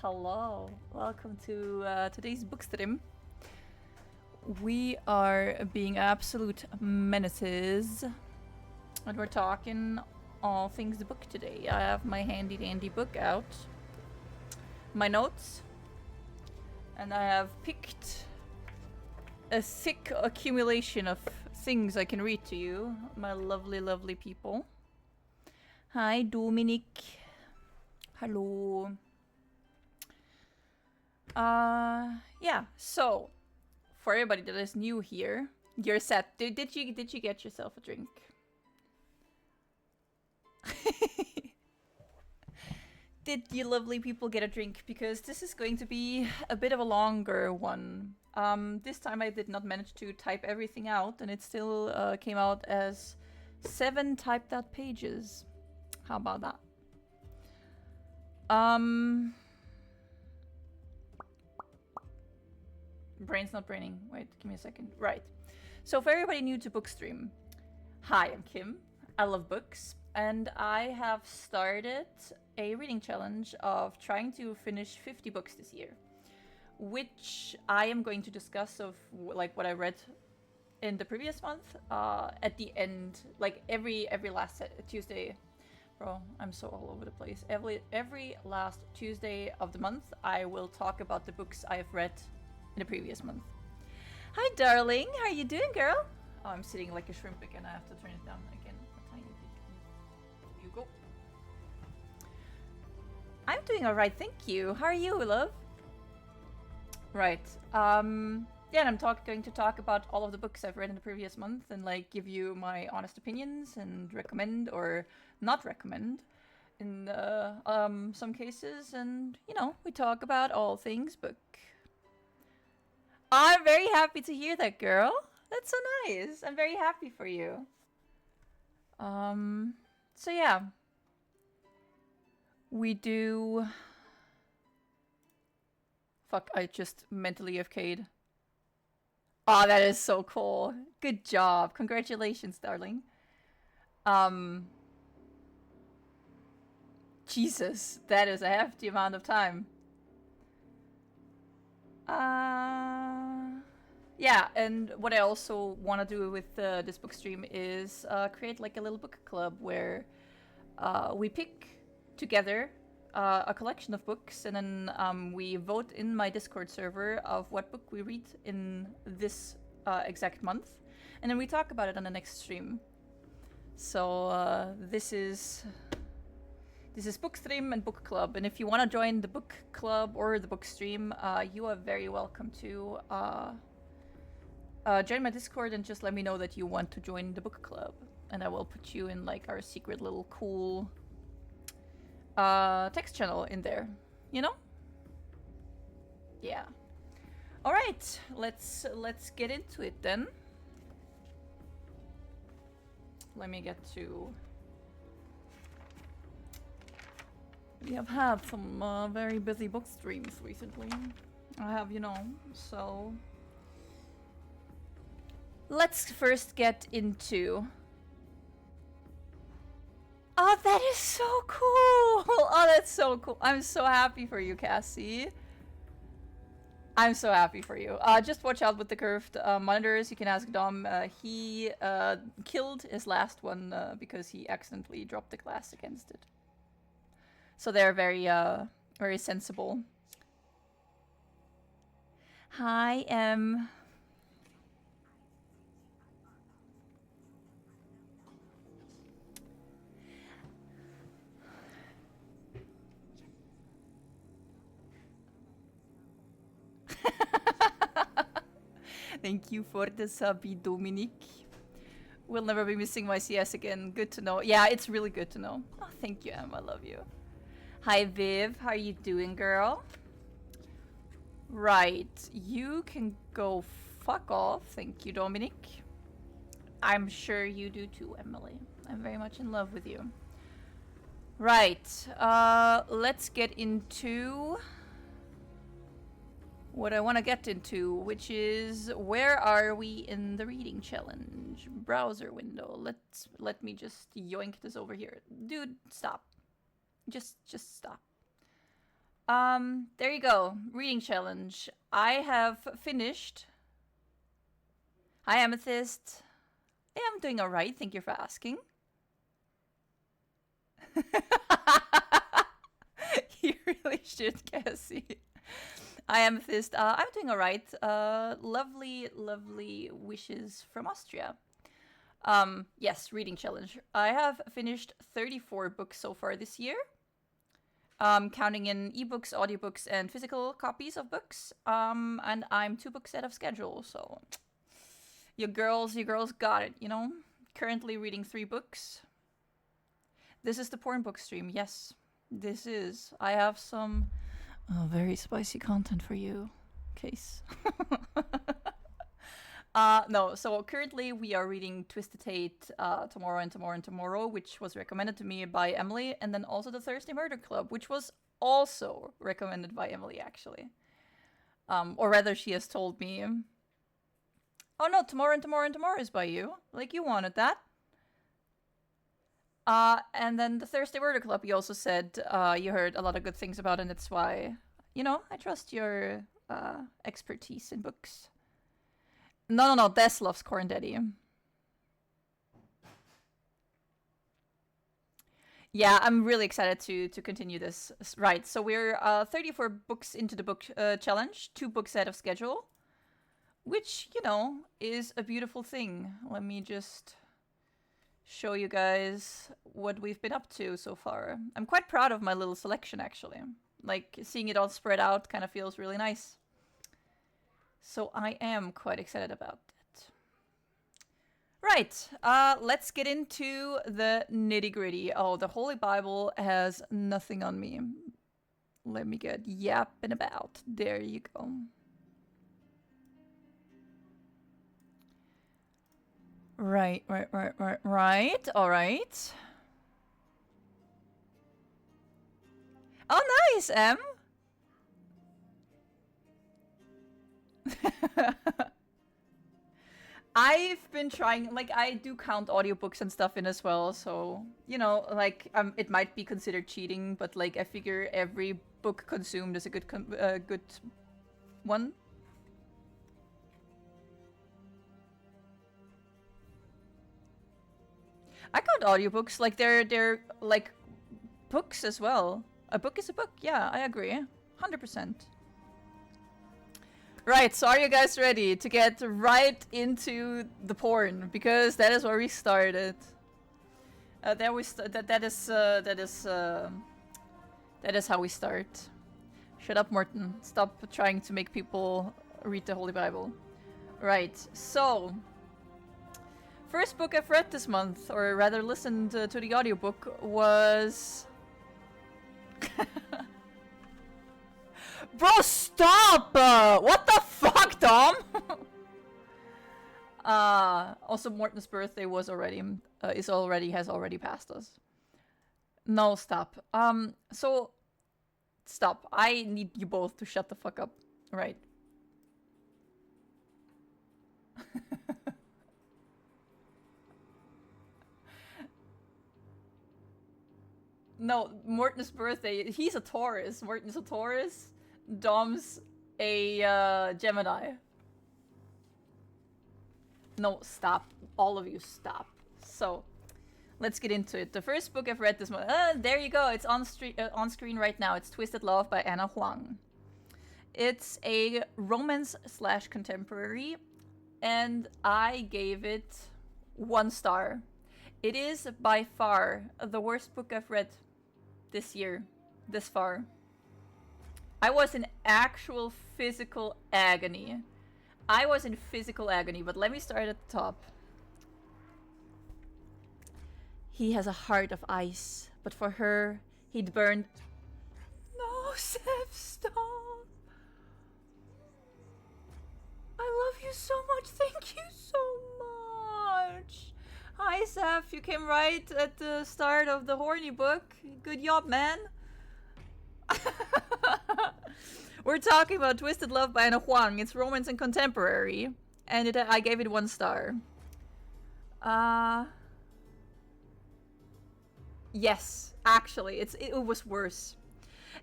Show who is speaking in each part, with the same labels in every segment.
Speaker 1: hello. Welcome to today's Bookstream. We are being absolute menaces. And we're talking all things book today. I have my handy dandy book out. My notes. And I have picked a thick accumulation of things I can read to you. My lovely, lovely people. Hi, Dominic. Hello. Yeah, so for everybody that is new here, you're set. Did you get yourself a drink? Did you lovely people get a drink? Because this is going to be a bit of a longer one. This time I did not manage to type everything out, and it still came out as 7 typed out pages. How about that? Brain's not braining. Wait, give me a second. Right. So for everybody new to Bookstream, hi, I'm Kim. I love books, and I have started a reading challenge of trying to finish 50 books this year, which I am going to discuss of like what I read in the previous month at the end, like every last Tuesday. Bro, I'm so all over the place. Every last Tuesday of the month, I will talk about the books I have read in the previous month. Hi, darling. How are you doing, girl? Oh, I'm sitting like a shrimp again. I have to turn it down again a tiny bit. You go. I'm doing all right, thank you. How are you, love? Right. Yeah, and I'm going to talk about all of the books I've read in the previous month and like give you my honest opinions and recommend or not recommend in some cases, and you know, we talk about all things book. I'm very happy to hear that, girl. That's so nice. I'm very happy for you. So yeah. We do... Fuck, I just mentally FK'd. Oh, that is so cool. Good job. Congratulations, darling. Jesus, that is a hefty amount of time. Yeah, and what I also want to do with this book stream is create like a little book club where we pick together a collection of books, and then we vote in my Discord server of what book we read in this exact month, and then we talk about it on the next stream. So this is Bookstream and Book Club, and if you want to join the Book Club or the Bookstream, you are very welcome to join my Discord and just let me know that you want to join the Book Club, and I will put you in like our secret little cool text channel in there, you know? Yeah. All right, let's get into it then. Let me get to... We have had some very busy book streams recently. I have, you know, so... Let's first get into... Oh, that is so cool! Oh, that's so cool. I'm so happy for you, Cassie. I'm so happy for you. Just watch out with the curved monitors. You can ask Dom. He killed his last one because he accidentally dropped the glass against it. So they're very, very sensible. Hi, Em. Thank you for the subby, Dominic. We'll never be missing my CS again. Good to know. Yeah, it's really good to know. Oh, thank you, Em. I love you. Hi, Viv. How are you doing, girl? Right. You can go fuck off. Thank you, Dominic. I'm sure you do too, Emily. I'm very much in love with you. Right. Let's get into what I want to get into, which is where are we in the reading challenge? Browser window. Let me just yoink this over here. Dude, stop. Just stop. There you go. Reading challenge. I have finished. Hi, Amethyst. Yeah, I'm doing alright. Thank you for asking. You really should, Cassie. Hi, Amethyst. I'm doing alright. Lovely, lovely wishes from Austria. Yes, reading challenge. I have finished 34 books so far this year. Counting in ebooks, audiobooks, and physical copies of books. And I'm 2 books out of schedule, so you girls got it, you know? Currently reading 3 books. This is the porn book stream, yes. This is. I have some very spicy content for you, Case. No, so currently we are reading Twisted Hate tomorrow and tomorrow and tomorrow, which was recommended to me by Emily, and then also the Thursday Murder Club, which was also recommended by Emily, actually. Or rather, she has told me, oh no, tomorrow and tomorrow and tomorrow is by you. Like, you wanted that. And then the Thursday Murder Club, you also said you heard a lot of good things about, and that's why, you know, I trust your expertise in books. No, Des loves Corn Daddy. Yeah, I'm really excited to continue this. Right, so we're 34 books into the book challenge, 2 books out of schedule, which, you know, is a beautiful thing. Let me just show you guys what we've been up to so far. I'm quite proud of my little selection, actually. Like, seeing it all spread out kind of feels really nice. So I am quite excited about that. Right, let's get into the nitty-gritty. Oh, the Holy Bible has nothing on me. Let me get yapping about. There you go. Right. All right. Oh, nice, Em. I've been trying, like, I do count audiobooks and stuff in as well, so, you know, like, it might be considered cheating, but, like, I figure every book consumed is a good good one. I count audiobooks, like, they're, like, books as well. A book is a book, yeah, I agree. 100%. Right, so are you guys ready to get right into the porn? Because that is where we started. That is how we start. Shut up, Morton. Stop trying to make people read the Holy Bible. Right, so first book I've read this month, or rather listened to the audiobook, was Bro, stop! What the fuck, Dom? Also, Morton's birthday was already, has already passed us. No, stop. So, stop. I need you both to shut the fuck up. Right. No, Morton's birthday, he's a Taurus. Morton's a Taurus. Dom's a Gemini. No, stop. All of you, stop. So, let's get into it. The first book I've read this month. There you go. It's on screen right now. It's Twisted Love by Anna Huang. It's a romance/contemporary, and I gave it 1 star. It is by far the worst book I've read this year, this far. I was in actual physical agony. But let me start at the top. He has a heart of ice, but for her, he'd burn. No, Seth, stop. I love you so much. Thank you so much. Hi, Seth. You came right at the start of the horny book. Good job, man. We're talking about Twisted Love by Anna Huang. It's romance and contemporary. And I gave it 1 star. Yes, actually, it was worse.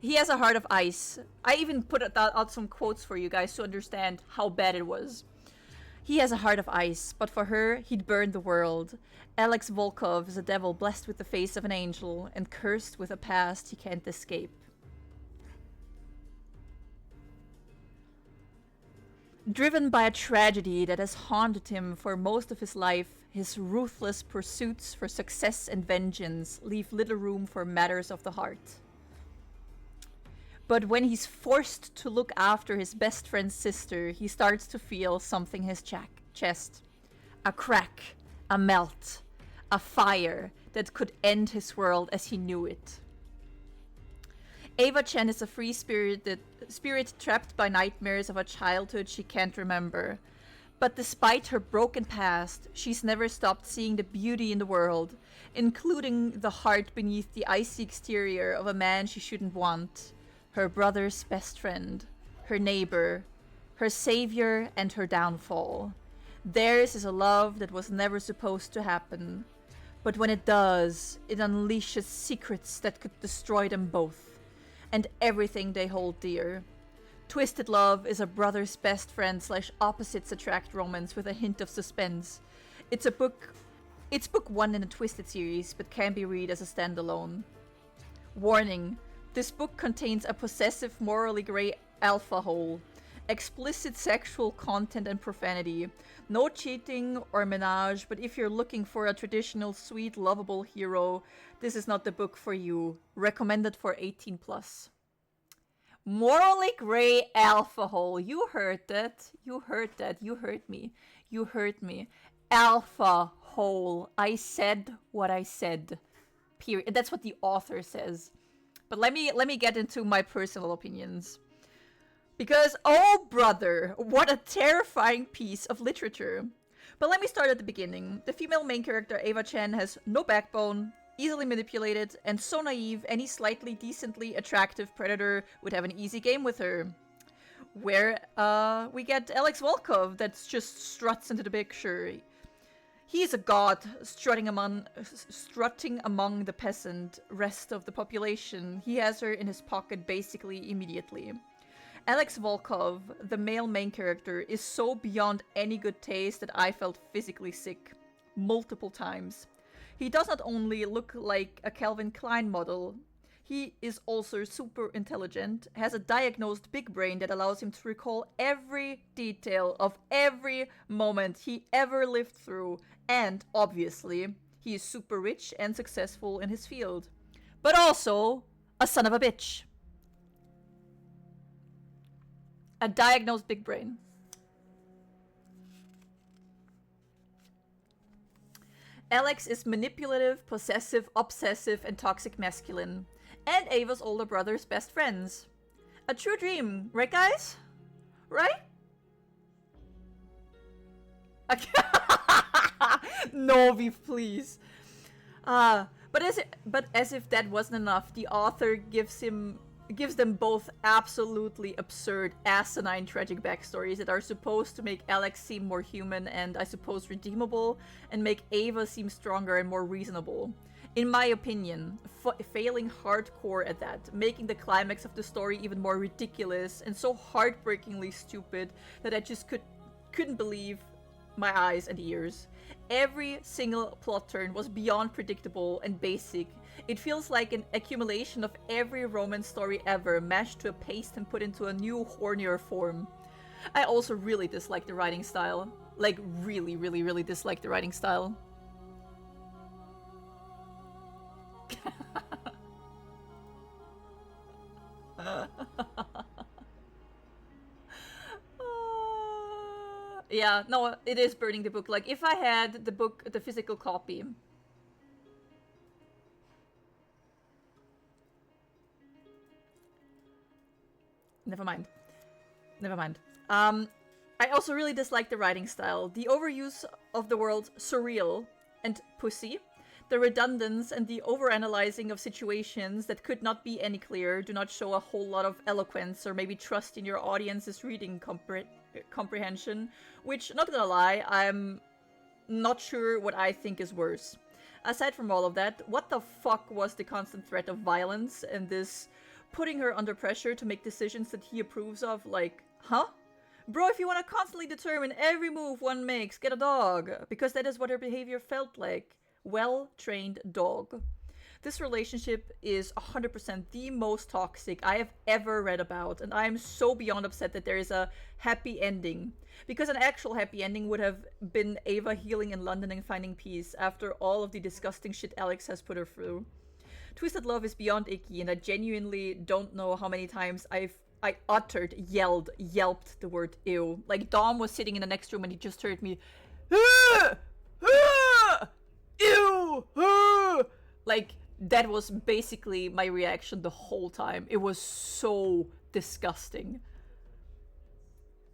Speaker 1: He has a heart of ice. I even put out some quotes for you guys to understand how bad it was. He has a heart of ice, but for her, he'd burn the world. Alex Volkov is a devil blessed with the face of an angel and cursed with a past he can't escape. Driven by a tragedy that has haunted him for most of his life, his ruthless pursuits for success and vengeance leave little room for matters of the heart. But when he's forced to look after his best friend's sister, he starts to feel something in his chest. A crack, a melt, a fire that could end his world as he knew it. Ava Chen is a free-spirited spirit trapped by nightmares of a childhood she can't remember. But despite her broken past, she's never stopped seeing the beauty in the world, including the heart beneath the icy exterior of a man she shouldn't want. Her brother's best friend, her neighbor, her savior, and her downfall. Theirs is a love that was never supposed to happen. But when it does, it unleashes secrets that could destroy them both, and everything they hold dear. Twisted Love is a brother's best friend / opposites attract romance with a hint of suspense. It's book 1 in a Twisted series, but can be read as a standalone. Warning. This book contains a possessive, morally grey alpha hole, explicit sexual content and profanity, no cheating or menage, but if you're looking for a traditional, sweet, lovable hero, this is not the book for you. Recommended for 18+. Morally grey alpha hole. You heard that. You heard that. You heard me. You heard me. Alpha hole. I said what I said. Period. That's what the author says. But let me get into my personal opinions. Because, oh brother, what a terrifying piece of literature. But let me start at the beginning. The female main character, Ava Chen, has no backbone, easily manipulated, and so naive any slightly decently attractive predator would have an easy game with her. Where we get Alex Volkov that just struts into the picture. He is a god, strutting among the peasant rest of the population. He has her in his pocket basically immediately. Alex Volkov, the male main character, is so beyond any good taste that I felt physically sick. Multiple times. He does not only look like a Calvin Klein model, he is also super intelligent, has a diagnosed big brain that allows him to recall every detail of every moment he ever lived through, and, obviously, he is super rich and successful in his field. But also, a son of a bitch. A diagnosed big brain. Alex is manipulative, possessive, obsessive, and toxic masculine. And Ava's older brother's best friends. A true dream, right guys? Right? No, beef, please. But as if that wasn't enough, the author gives them both absolutely absurd, asinine, tragic backstories that are supposed to make Alex seem more human and, I suppose, redeemable, and make Ava seem stronger and more reasonable. In my opinion, failing hardcore at that, making the climax of the story even more ridiculous and so heartbreakingly stupid that I just couldn't believe my eyes and ears. Every single plot turn was beyond predictable and basic. It feels like an accumulation of every romance story ever, mashed to a paste and put into a new, hornier form. I also really dislike the writing style. Like, really, really, really dislike the writing style. Yeah, no, it is burning the book. Like, if I had the book, the physical copy. Never mind. I also really dislike the writing style. The overuse of the words surreal and pussy, the redundance and the overanalyzing of situations that could not be any clearer do not show a whole lot of eloquence or maybe trust in your audience's reading comprehension, which, not gonna lie, I'm not sure what I think is worse. Aside from all of that, what the fuck was the constant threat of violence in this putting her under pressure to make decisions that he approves of, like, huh? Bro, if you want to constantly determine every move one makes, get a dog. Because that is what her behavior felt like. Well-trained dog. This relationship is 100% the most toxic I have ever read about, and I am so beyond upset that there is a happy ending. Because an actual happy ending would have been Ava healing in London and finding peace after all of the disgusting shit Alex has put her through. Twisted Love is beyond icky, and I genuinely don't know how many times I uttered, yelped the word ew. Like, Dom was sitting in the next room and he just heard me, ah! Ah! Ew! Ah! Like, that was basically my reaction the whole time. It was so disgusting.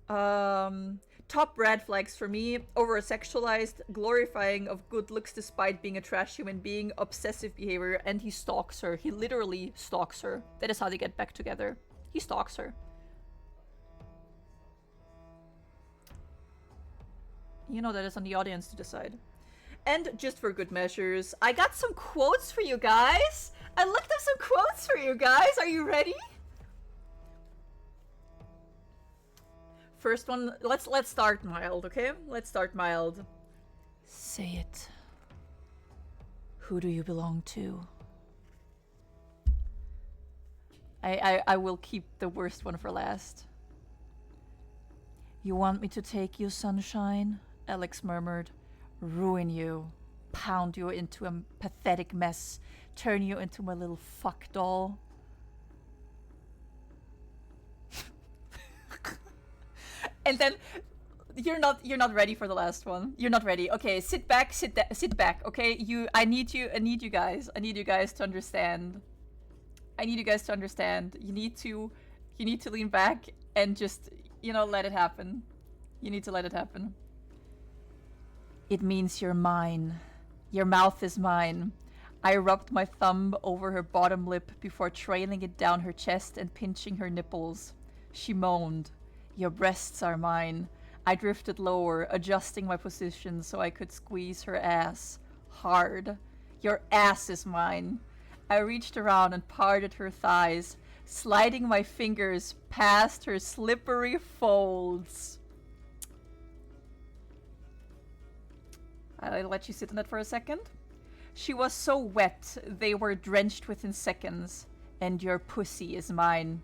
Speaker 1: Top red flags for me: over-sexualized, glorifying of good looks despite being a trash human being, obsessive behavior, and he stalks her. He literally stalks her. That is how they get back together. He stalks her. You know, that is on the audience to decide. And just for good measures, I got some quotes for you guys. I looked up some quotes for you guys. Are you ready? First one, let's start mild, okay? Let's start mild. Say it. Who do you belong to? I will keep the worst one for last. You want me to take you, sunshine? Alex murmured. Ruin you. Pound you into a pathetic mess. Turn you into my little fuck doll. And then you're not ready for the last one. You're not ready. Okay, sit back, sit back. Okay, I need you guys to understand. I need you guys to understand. You need to lean back and just, you know, let it happen. You need to let it happen. It means you're mine. Your mouth is mine. I rubbed my thumb over her bottom lip before trailing it down her chest and pinching her nipples. She moaned. Your breasts are mine. I drifted lower, adjusting my position so I could squeeze her ass. Hard. Your ass is mine. I reached around and parted her thighs, sliding my fingers past her slippery folds. I'll let you sit on that for a second. She was so wet, they were drenched within seconds. And your pussy is mine.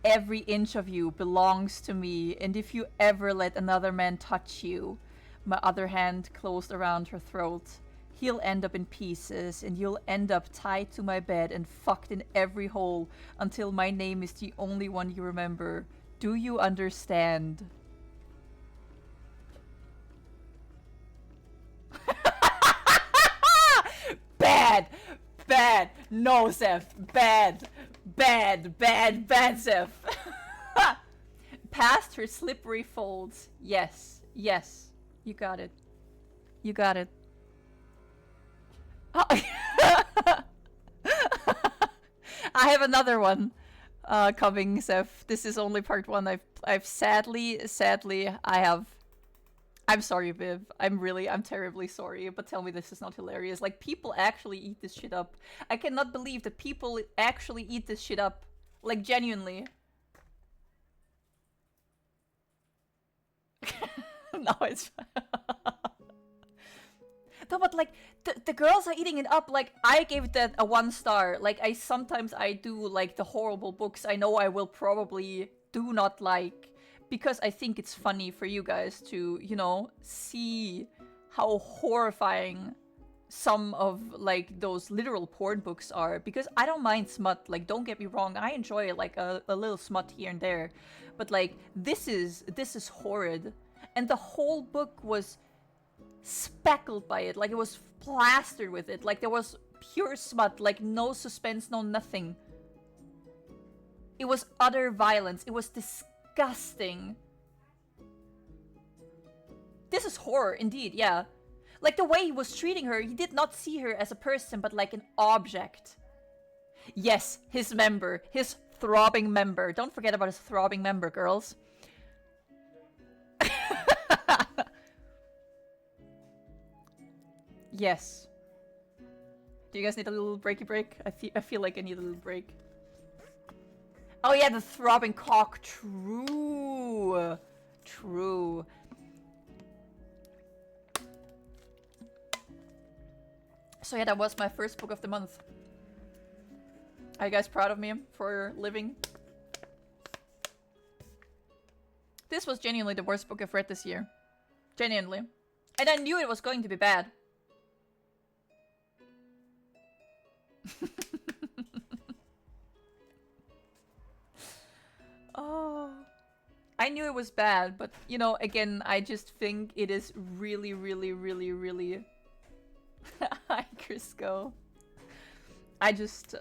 Speaker 1: Every inch of you belongs to me, and if you ever let another man touch you, my other hand closed around her throat, he'll end up in pieces, and you'll end up tied to my bed and fucked in every hole until my name is the only one you remember. Do you understand? Bad! Bad! No, Zeph! Bad! Bad, Zeph! Past her slippery folds. Yes, yes. You got it. You got it. Oh. I have another one coming, Zeph. This is only part one. I've sadly, I'm sorry, Viv. I'm terribly sorry, but tell me this is not hilarious. Like, people actually eat this shit up. I cannot believe that people actually eat this shit up. Like, genuinely. No, it's no, but like, the girls are eating it up. Like, I gave that a 1 star. Like, sometimes I do, like, the horrible books I know I will probably do not like. Because I think it's funny for you guys to, you know, see how horrifying some of, like, those literal porn books are. Because I don't mind smut, like, don't get me wrong, I enjoy, like, a little smut here and there. But, like, this is horrid. And the whole book was speckled by it, like, it was plastered with it. Like, there was pure smut, like, no suspense, no nothing. It was utter violence. It was disgusting. This is horror, indeed, yeah. Like, the way he was treating her, he did not see her as a person, but like an object. Yes, his member. His throbbing member. Don't forget about his throbbing member, girls. Yes. Do you guys need a little breaky break? I feel like I need a little break. Oh yeah, the throbbing cock. True. True. So yeah, that was my first book of the month. Are you guys proud of me for living? This was genuinely the worst book I've read this year. Genuinely. And I knew it was going to be bad. Oh. I knew it was bad, but, you know, again, I just think it is really, really, really, really... Hi, Crisco. I just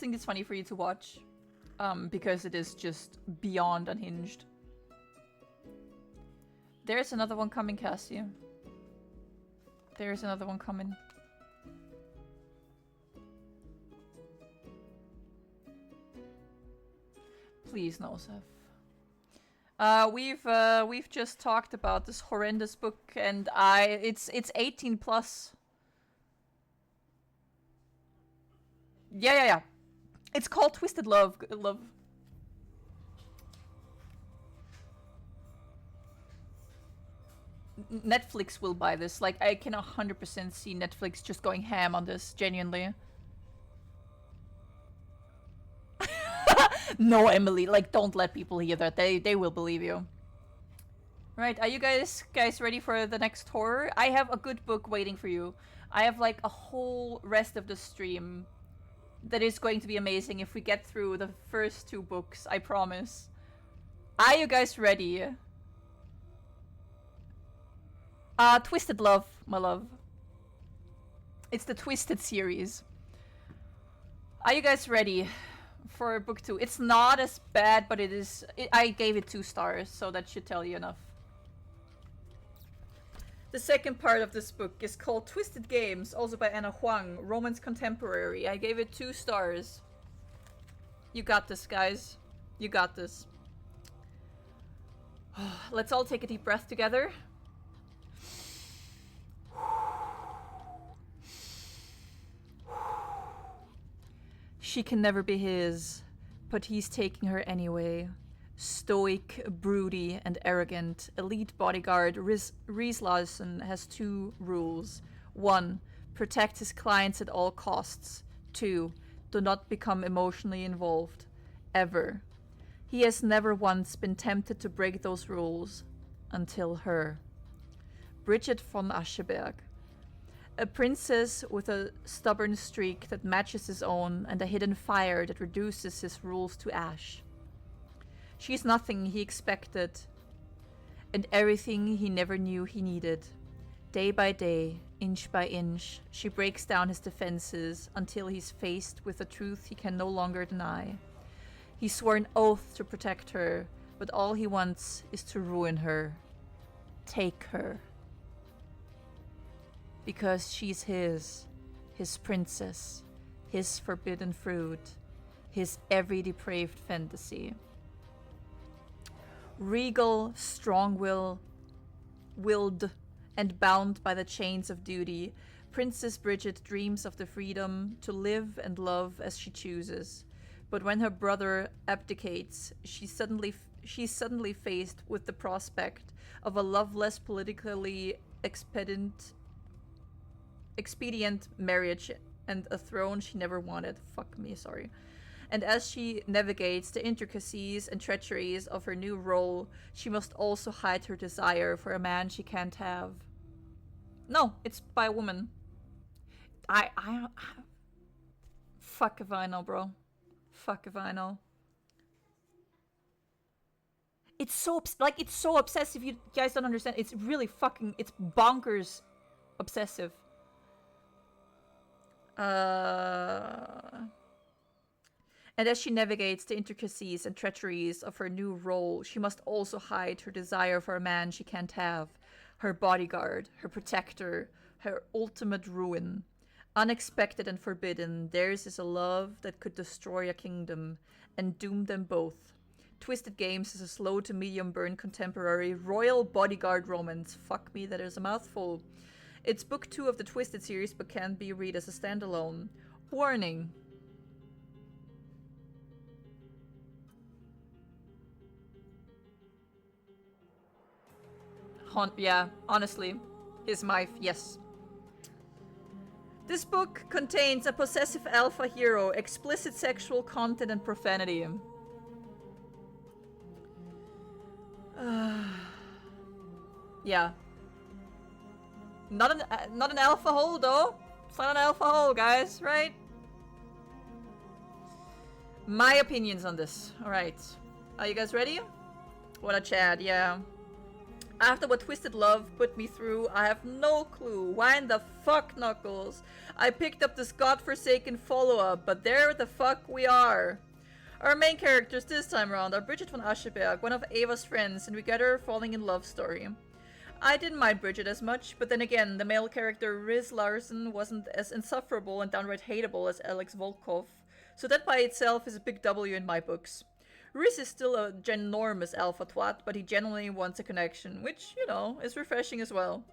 Speaker 1: think it's funny for you to watch. Because it is just beyond unhinged. There's another one coming, Cassie. There's another one coming. Please, no, Seth. We've just talked about this horrendous book, and it's 18 plus. Yeah. It's called Twisted Love. Netflix will buy this. Like, I can 100% see Netflix just going ham on this, genuinely. No, Emily, like, don't let people hear that. They will believe you. Right, are you guys ready for the next horror? I have a good book waiting for you. I have, like, a whole rest of the stream that is going to be amazing if we get through the first two books, I promise. Are you guys ready? Twisted Love, my love. It's the Twisted series. Are you guys ready for book 2? It's not as bad, but it is... I gave it 2 stars, so that should tell you enough. The second part of this book is called Twisted Games, also by Anna Huang, Romance Contemporary. I gave it 2 stars. You got this, guys. You got this. Let's all take a deep breath together. She can never be his, but he's taking her anyway. Stoic, broody, and arrogant, elite bodyguard Reese Larson has 2 rules. 1. Protect his clients at all costs. 2. Do not become emotionally involved. Ever. He has never once been tempted to break those rules. Until her. Bridget von Ascheberg. A princess with a stubborn streak that matches his own and a hidden fire that reduces his rules to ash. She's nothing he expected, and everything he never knew he needed. Day by day, inch by inch, she breaks down his defenses until he's faced with a truth he can no longer deny. He swore an oath to protect her, but all he wants is to ruin her. Take her. Because she's his princess, his forbidden fruit, his every depraved fantasy. Regal, strong-willed, and bound by the chains of duty, Princess Bridget dreams of the freedom to live and love as she chooses. But when her brother abdicates, she's suddenly faced with the prospect of a loveless, politically expedient marriage and a throne she never wanted. Fuck me, sorry. And as she navigates the intricacies and treacheries of her new role, she must also hide her desire for a man she can't have. No, it's by a woman. Fuck if I know, bro. Fuck if I know. It's so obsessive. You guys don't understand. It's really fucking, it's bonkers obsessive. And as she navigates the intricacies and treacheries of her new role, she must also hide her desire for a man she can't have, her bodyguard, her protector, her ultimate ruin. Unexpected and forbidden, theirs is a love that could destroy a kingdom and doom them both. Twisted Games is a slow to medium burn contemporary royal bodyguard romance. Fuck me, that is a mouthful. It's book 2 of the Twisted series, but can be read as a standalone. Warning. Yeah, honestly. His wife, yes. This book contains a possessive alpha hero, explicit sexual content and profanity. Yeah. Not an alpha hole though. It's not an alpha hole, guys, right? My opinions on this. Alright. Are you guys ready? What a chat, yeah. After what Twisted Love put me through, I have no clue why in the fuck, Knuckles, I picked up this godforsaken follow-up, but there the fuck we are. Our main characters this time around are Bridget von Ascheberg, one of Ava's friends, and we get her falling in love story. I didn't mind Bridget as much, but then again, the male character Riz Larson wasn't as insufferable and downright hateable as Alex Volkov, so that by itself is a big W in my books. Riz is still a ginormous alpha twat, but he genuinely wants a connection, which, you know, is refreshing as well.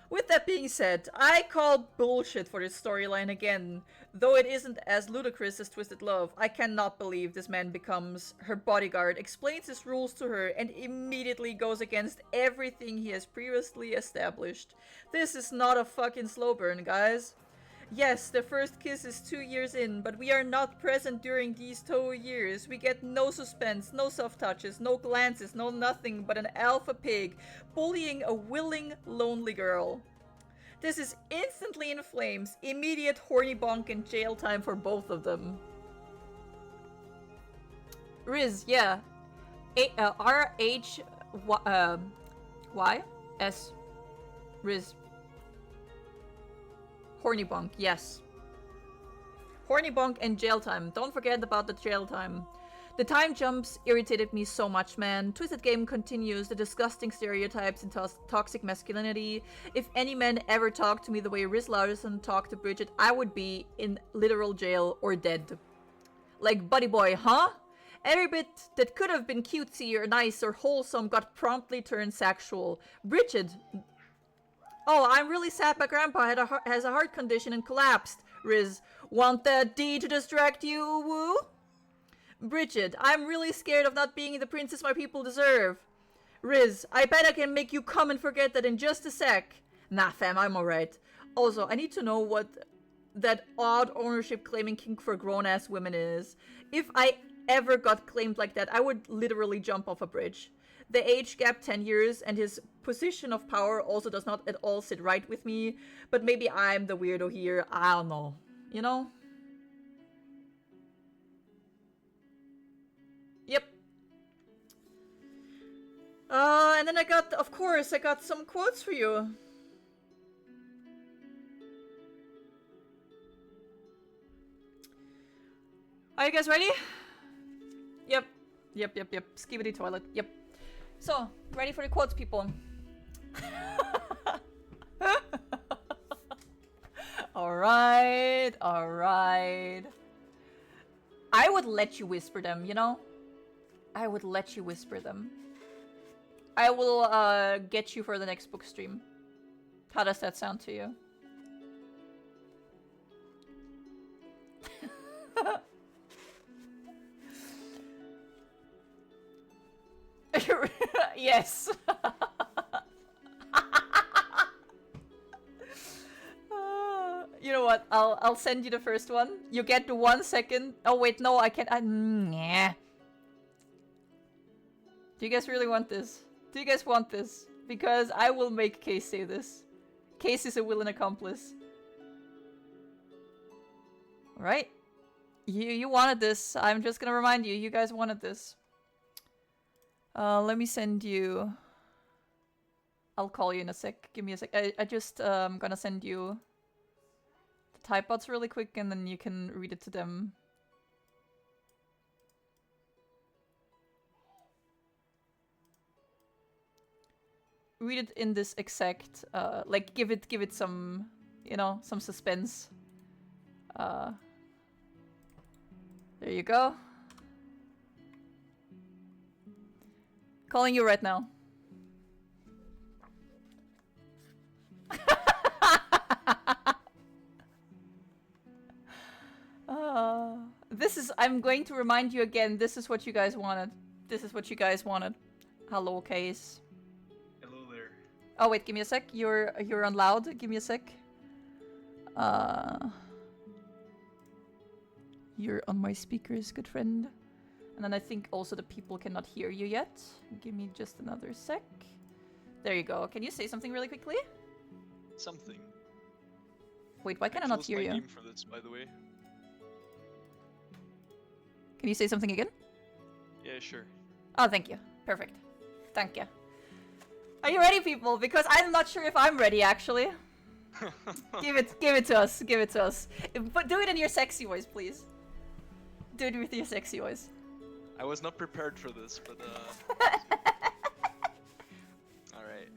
Speaker 1: With that being said, I call bullshit for this storyline again. Though it isn't as ludicrous as Twisted Love, I cannot believe this man becomes her bodyguard, explains his rules to her, and immediately goes against everything he has previously established. This is not a fucking slow burn, guys. Yes, the first kiss is 2 years in, but we are not present during these 2 years. We get no suspense, no soft touches, no glances, no nothing but an alpha pig bullying a willing, lonely girl. This is instantly in flames, immediate horny bonk and jail time for both of them. Riz, yeah. R-H-Y-S. Riz. Horny bonk, yes. Horny bonk and jail time. Don't forget about the jail time. The time jumps irritated me so much, man. Twisted Game continues the disgusting stereotypes and toxic masculinity. If any man ever talked to me the way Riz Larson talked to Bridget, I would be in literal jail or dead. Like, buddy boy, huh? Every bit that could have been cutesy or nice or wholesome got promptly turned sexual. Bridget... Oh, I'm really sad my grandpa has a heart condition and collapsed. Riz, want that D to distract you, woo? Bridget, I'm really scared of not being the princess my people deserve. Riz, I bet I can make you come and forget that in just a sec. Nah, fam, I'm alright. Also, I need to know what that odd ownership claiming kink for grown-ass women is. If I ever got claimed like that, I would literally jump off a bridge. The age gap 10 years and his position of power also does not at all sit right with me, but maybe I'm the weirdo here, I don't know. You know? Yep. And then I got some quotes for you. Are you guys ready? Yep. Skibidi toilet. Yep. So, ready for the quotes, people. Alright. I would let you whisper them, you know? I would let you whisper them. I will get you for the next book stream. How does that sound to you? Yes. You know what? I'll send you the first one. You get the 1 second. Oh wait, no, I can't. Yeah. Do you guys really want this? Do you guys want this? Because I will make Case say this. Case is a willing accomplice. Alright. You wanted this. I'm just gonna remind you. You guys wanted this. Let me send you... I'll call you in a sec. Give me a sec. I just gonna send you the type bots really quick and then you can read it to them. Read it in this exact, like give it some, you know, some suspense. There you go. Calling you right now. This is, I'm going to remind you again, this is what you guys wanted. This is what you guys wanted. Hello, Case.
Speaker 2: Hello there.
Speaker 1: Oh wait, give me a sec. You're on loud. Give me a sec. You're on my speakers, good friend. And then I think also the people cannot hear you yet. Give me just another sec. There you go. Can you say something really quickly?
Speaker 2: Something.
Speaker 1: Wait, why can I not hear you?
Speaker 2: Name for this, by the way.
Speaker 1: Can you say something again?
Speaker 2: Yeah, sure.
Speaker 1: Oh, thank you. Perfect. Thank you. Are you ready, people? Because I'm not sure if I'm ready, actually. Give it to us. Give it to us. But do it in your sexy voice, please. Do it with your sexy voice.
Speaker 2: I was not prepared for this, but Alright.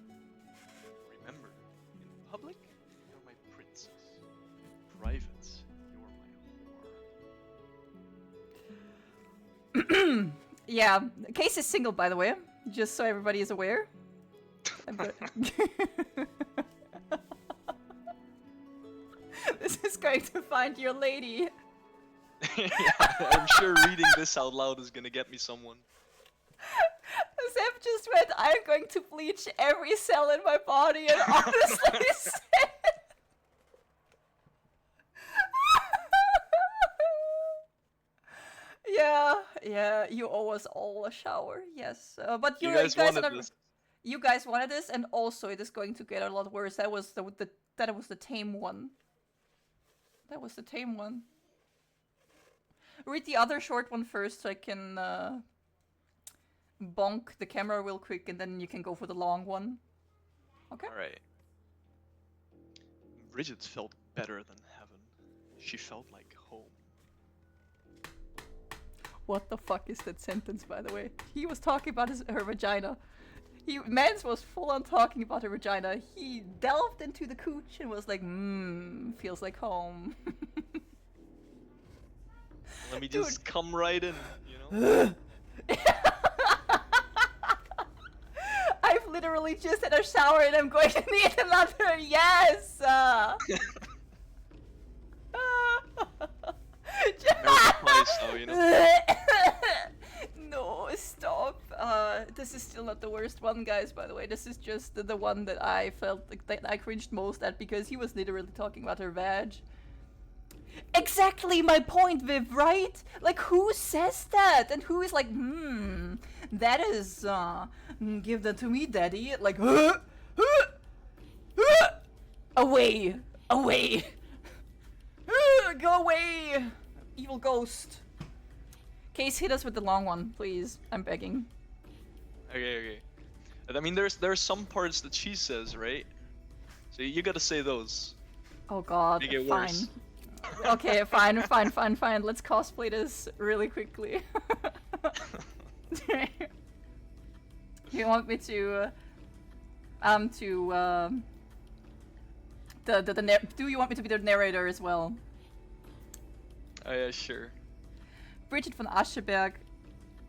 Speaker 2: Remember, in public, you're my princess. In private, you're my whore.
Speaker 1: Yeah, Case is single, by the way. Just so everybody is aware. This is going to find your lady.
Speaker 2: Yeah, I'm sure reading this out loud is gonna get me someone.
Speaker 1: Zep just went, I'm going to bleach every cell in my body and honestly said... Yeah, you owe us all a shower, yes. But you guys wanted this. You guys wanted this, and also it is going to get a lot worse. That was the tame one. That was the tame one. Read the other short one first so I can bonk the camera real quick and then you can go for the long one. Okay?
Speaker 2: Alright. Bridget felt better than heaven. She felt like home.
Speaker 1: What the fuck is that sentence, by the way? He was talking about her vagina. Mans was full on talking about her vagina. He delved into the cooch and was like, feels like home.
Speaker 2: Let me just come right in, you know?
Speaker 1: I've literally just had a shower and I'm going to need another. Yes!
Speaker 2: You know?
Speaker 1: No, stop. This is still not the worst one, guys, by the way. This is just the one that I felt like that I cringed most at because he was literally talking about her vag. Exactly my point, Viv, right? Like, who says that? And who is like, that is, give that to me, daddy. Like, away, away, go away, evil ghost. Case, hit us with the long one, please. I'm begging.
Speaker 2: Okay. I mean, there's some parts that she says, right? So you gotta say those.
Speaker 1: Oh god,
Speaker 2: Make it
Speaker 1: fine.
Speaker 2: worse.
Speaker 1: Okay, fine. Let's cosplay this really quickly. You want me to, do you want me to be the narrator as well?
Speaker 2: Oh yeah, sure.
Speaker 1: Bridget von Ascheberg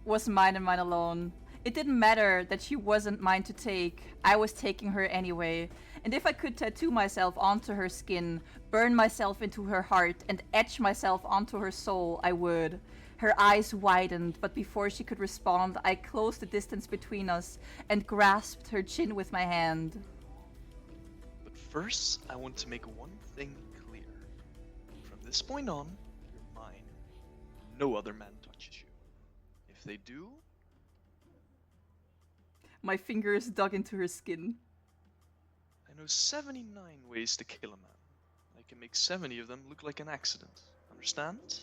Speaker 1: was mine and mine alone. It didn't matter that she wasn't mine to take. I was taking her anyway. And if I could tattoo myself onto her skin, burn myself into her heart, and etch myself onto her soul, I would. Her eyes widened, but before she could respond, I closed the distance between us and grasped her chin with my hand.
Speaker 2: But first, I want to make one thing clear. From this point on, you're mine. No other man touches you. If they do...
Speaker 1: My fingers dug into her skin.
Speaker 2: I know 79 ways to kill a man. I can make 70 of them look like an accident. Understand?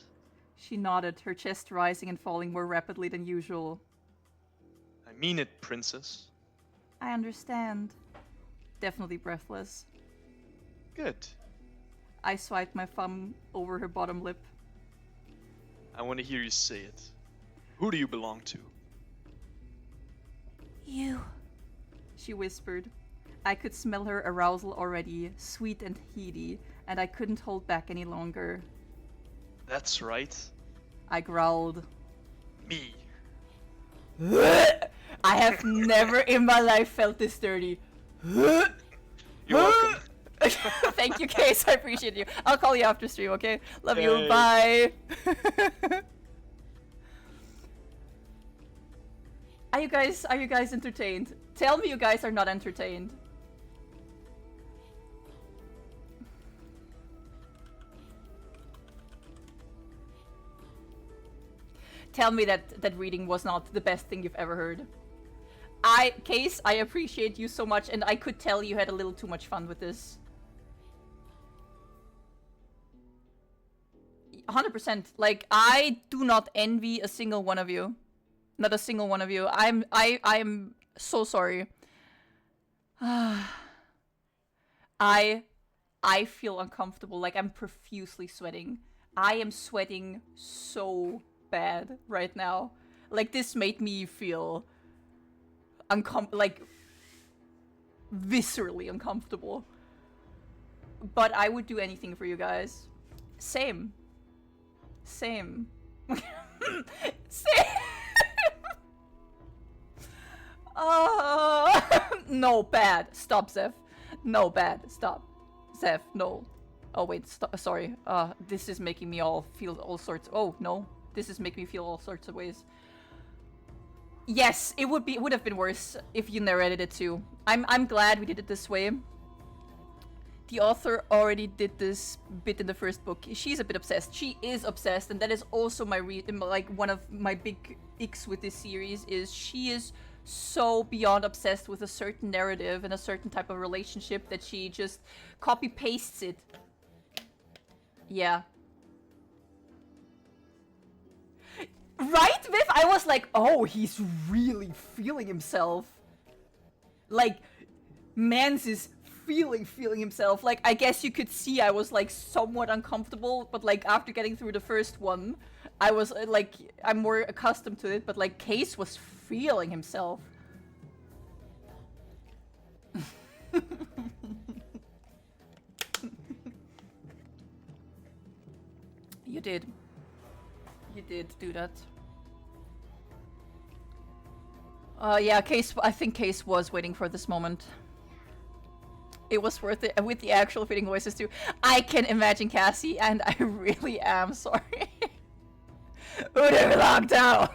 Speaker 1: She nodded, her chest rising and falling more rapidly than usual.
Speaker 2: I mean it, princess.
Speaker 1: I understand. Definitely breathless.
Speaker 2: Good.
Speaker 1: I swiped my thumb over her bottom lip.
Speaker 2: I want to hear you say it. Who do you belong to?
Speaker 1: You, she whispered. I could smell her arousal already, sweet and heady, and I couldn't hold back any longer.
Speaker 2: That's right.
Speaker 1: I growled.
Speaker 2: Me.
Speaker 1: I have never in my life felt this dirty.
Speaker 2: You're welcome.
Speaker 1: Thank you, Case. I appreciate you. I'll call you after stream, okay? Love you.
Speaker 2: Yay.
Speaker 1: Bye. Are you guys entertained? Tell me you guys are not entertained. tell me that reading was not the best thing you've ever heard. Case, I appreciate you so much, and I could tell you had a little too much fun with this. 100%. Like, I do not envy a single one of you. Not a single one of you. I'm so sorry. I feel uncomfortable. Like, I'm profusely sweating. I am sweating so bad right now. Like, this made me feel like viscerally uncomfortable. But I would do anything for you guys. Same. Same. Same. No, bad. Stop, Zeph. No, bad. Stop. Zeph, no. Oh, wait, sorry. This is making me all feel all sorts. Oh, no. This is making me feel all sorts of ways. Yes, it would have been worse if you narrated it too. I'm glad we did it this way. The author already did this bit in the first book. She's a bit obsessed. She is obsessed, and that is also my like one of my big icks with this series is she is so beyond obsessed with a certain narrative and a certain type of relationship that she just copy pastes it. Yeah. Right, Viv? I was like, oh, he's really feeling himself. Like, Mans is feeling himself. Like, I guess you could see I was like somewhat uncomfortable, but like after getting through the first one, I was like, I'm more accustomed to it, but like Case was feeling himself. You did. You did do that. Yeah, Case, I think Case was waiting for this moment. It was worth it, with the actual fitting voices too. I can imagine Cassie, and I really am sorry. Who did we lock down?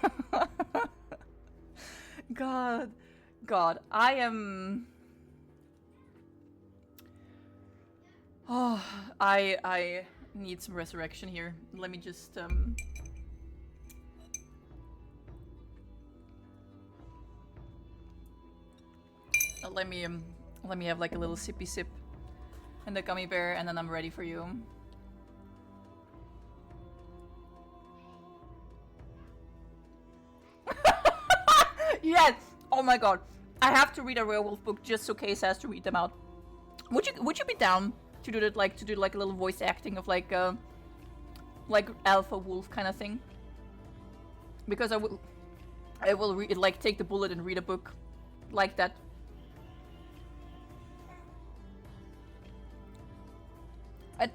Speaker 1: God, I am... Oh, I need some resurrection here. Let me just, let me have like a little sippy sip and the gummy bear, and then I'm ready for you. Yes! Oh my god. I have to read a werewolf book just so Case has to read them out. Would you be down to do that, like, to do like a little voice acting of like alpha wolf kind of thing? Because I will like take the bullet and read a book like that.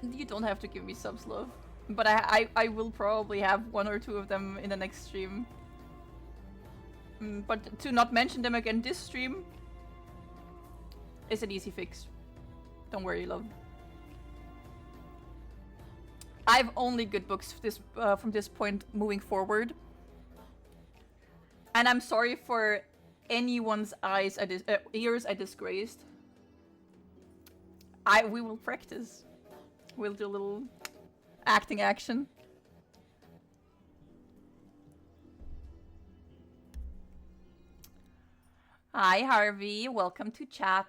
Speaker 1: You don't have to give me subs, love. But I will probably have one or two of them in the next stream. But to not mention them again this stream is an easy fix. Don't worry, love. I have only good books from this point moving forward. And I'm sorry for anyone's ears I disgraced. We will practice. We'll do a little acting action. Hi, Harvey. Welcome to chat.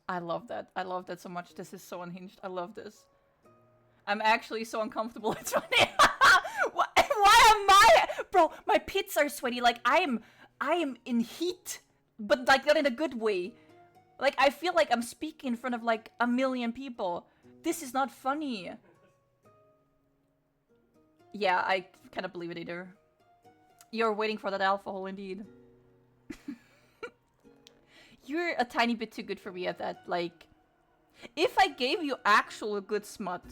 Speaker 1: I love that. I love that so much. This is so unhinged. I love this. I'm actually so uncomfortable. It's funny. Why am I... Bro, my pits are sweaty. Like, I am in heat. But, like, not in a good way. Like, I feel like I'm speaking in front of, like, 1 million people. This is not funny. Yeah, I cannot believe it either. You're waiting for that alcohol, indeed. You're a tiny bit too good for me at that. Like, if I gave you actual good smut...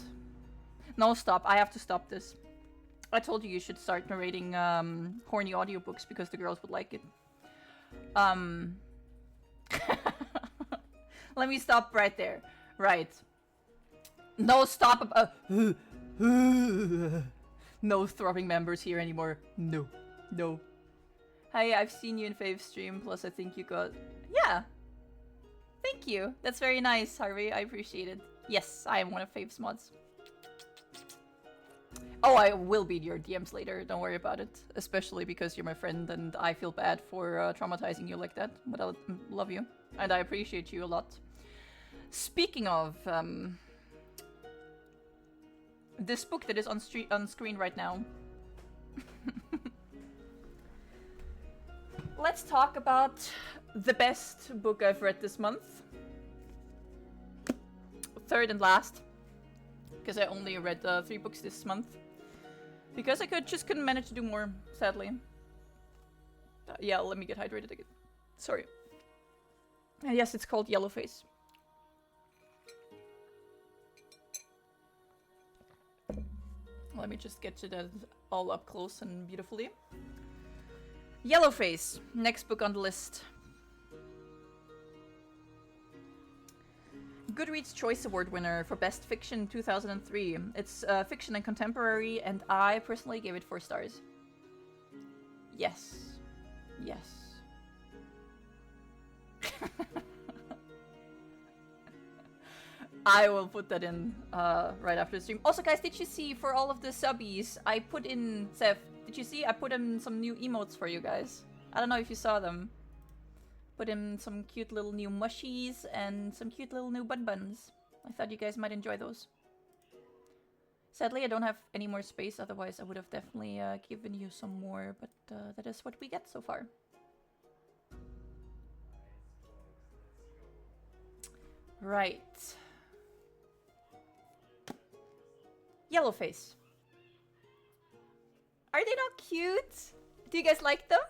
Speaker 1: No, stop. I have to stop this. I told you should start narrating horny audiobooks because the girls would like it. Let me stop right there. Right. No, stop. No throbbing members here anymore. No. No. Hey, I've seen you in Fave's stream, plus I think you got... Yeah. Thank you. That's very nice, Harvey. I appreciate it. Yes, I am one of Fave's mods. Oh, I will be in your DMs later. Don't worry about it. Especially because you're my friend and I feel bad for traumatizing you like that. But I love you. And I appreciate you a lot. Speaking of... this book that is on screen right now. Let's talk about the best book I've read this month. Third and last. Because I only read 3 books this month. Because I couldn't manage to do more, sadly. Yeah, let me get hydrated again. Sorry. And yes, it's called Yellowface. Let me just get to that all up close and beautifully. Yellowface, next book on the list. Goodreads Choice Award winner for Best Fiction 2003. It's fiction and contemporary, and I personally gave it 4 stars. Yes. Yes. I will put that in right after the stream. Also, guys, did you see for all of the subbies, I put in... Seth, did you see? I put in some new emotes for you guys. I don't know if you saw them. Put in some cute little new mushies and some cute little new buns. I thought you guys might enjoy those. Sadly, I don't have any more space, otherwise I would have definitely given you some more, but that is what we get so far. Right. Yellowface. Are they not cute? Do you guys like them?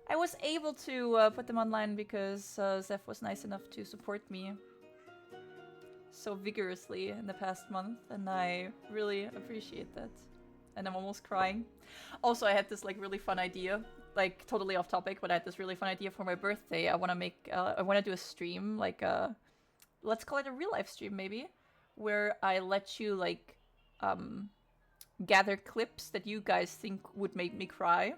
Speaker 1: I was able to put them online because Zeph was nice enough to support me so vigorously in the past month, and I really appreciate that. And I'm almost crying. Also, I had this like really fun idea, like totally off topic, but I had this really fun idea for my birthday. I want to make, I want to do a stream, like let's call it a real life stream maybe, where I let you like gather clips that you guys think would make me cry.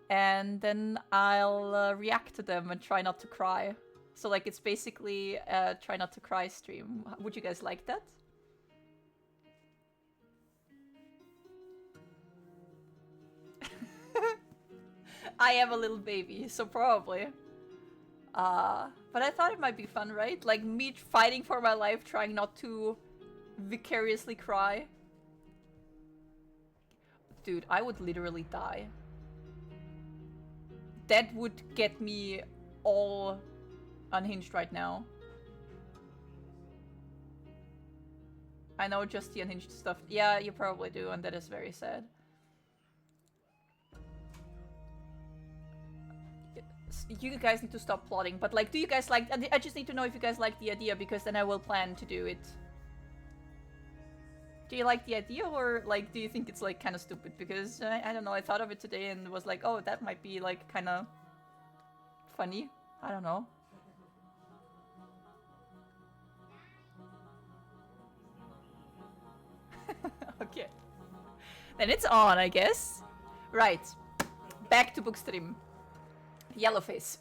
Speaker 1: And then I'll react to them and try not to cry. So like it's basically a try not to cry stream. Would you guys like that? I am a little baby, so probably. But I thought it might be fun, right? Like me fighting for my life, trying not to vicariously cry. Dude, I would literally die. That would get me all unhinged right now. I know just the unhinged stuff. Yeah, you probably do, and that is very sad. You guys need to stop plotting, but like, do you guys like... I just need to know if you guys like the idea, because then I will plan to do it. Do you like the idea, or like, do you think it's like kind of stupid? Because I don't know, I thought of it today and was like, oh, that might be like kind of funny. I don't know. Okay. Then it's on, I guess. Right. Back to Bookstream. Yellowface.